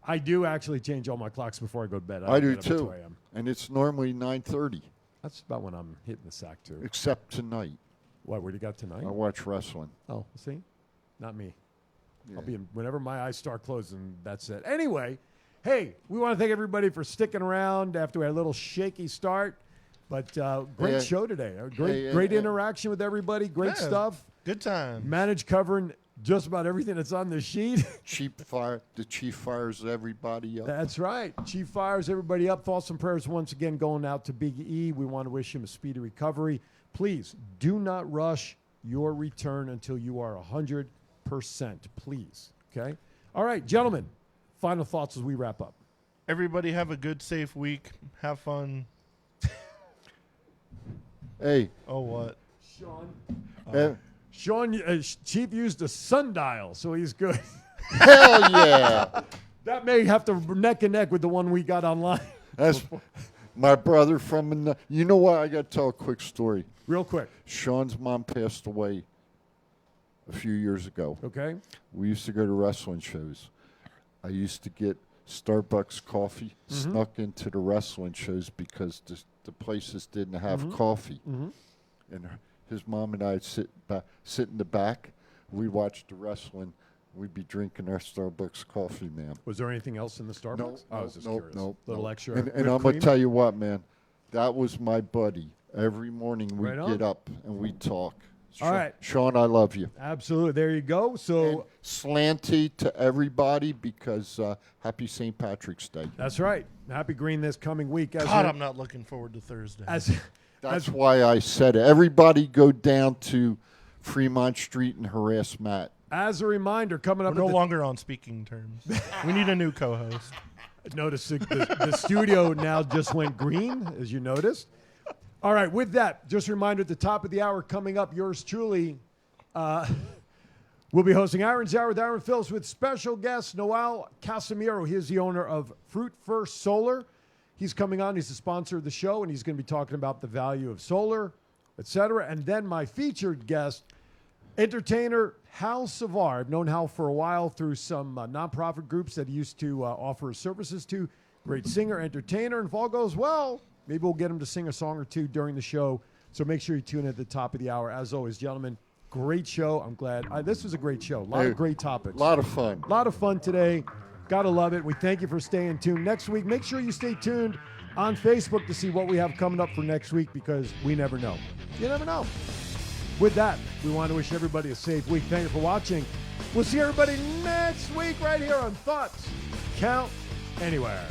I do actually change all my clocks before I go to bed. I do get up at too. 2 a.m. And it's normally 9:30. That's about when I'm hitting the sack too. Except tonight. What do you got tonight? I watch wrestling. Oh, see? Not me. Yeah. I'll be in, whenever my eyes start closing, that's it. Anyway, hey, we want to thank everybody for sticking around after we had a little shaky start. But great show today. Great interaction with everybody. Great stuff. Good time. Managed covering just about everything that's on the sheet. The chief fires everybody up. That's right. Chief fires everybody up. Thoughts and prayers once again going out to Big E. We want to wish him a speedy recovery. Please do not rush your return until you are 100%. Please. Okay? All right, gentlemen, final thoughts as we wrap up. Everybody have a good, safe week. Have fun. Hey. Oh, what? Sean, Chief used a sundial, so he's good. Hell yeah. That may have to neck and neck with the one we got online. That's my brother from you know what? I got to tell a quick story. Real quick. Sean's mom passed away a few years ago. Okay. We used to go to wrestling shows. I used to get Starbucks coffee snuck into the wrestling shows because the places didn't have coffee. And his mom and I would sit in the back. We'd watch the wrestling. We'd be drinking our Starbucks coffee, man. Was there anything else in the Starbucks? I was just curious. Little extra. And I'm going to tell you what, man. That was my buddy. Every morning we'd get up and we'd talk. All right. Sean, I love you. Absolutely. There you go. So and slanty to everybody because happy St. Patrick's Day. That's right. Happy Green this coming week. I'm not looking forward to Thursday. That's why I said it. Everybody go down to Fremont Street and harass Matt. As a reminder, coming up... We're no longer on speaking terms. We need a new co-host. Notice the studio now just went green, as you noticed. All right, with that, just a reminder at the top of the hour coming up, yours truly, we'll be hosting Iron's Hour with Aaron Phillips with special guest Noel Casimiro. He is the owner of Fruit First Solar. He's coming on. He's the sponsor of the show, and he's going to be talking about the value of solar, etc. And then my featured guest, entertainer Hal Savar. I've known Hal for a while through some nonprofit groups that he used to offer his services to. Great singer, entertainer, and if all goes well, maybe we'll get him to sing a song or two during the show. So make sure you tune in at the top of the hour. As always, gentlemen, great show. I'm glad. This was a great show. A lot of great topics. A lot of fun. A lot of fun today. Gotta love it. We thank you for staying tuned. Next week, make sure you stay tuned on Facebook to see what we have coming up for next week because we never know. You never know. With that, we want to wish everybody a safe week. Thank you for watching. We'll see everybody next week right here on Thoughts Count Anywhere.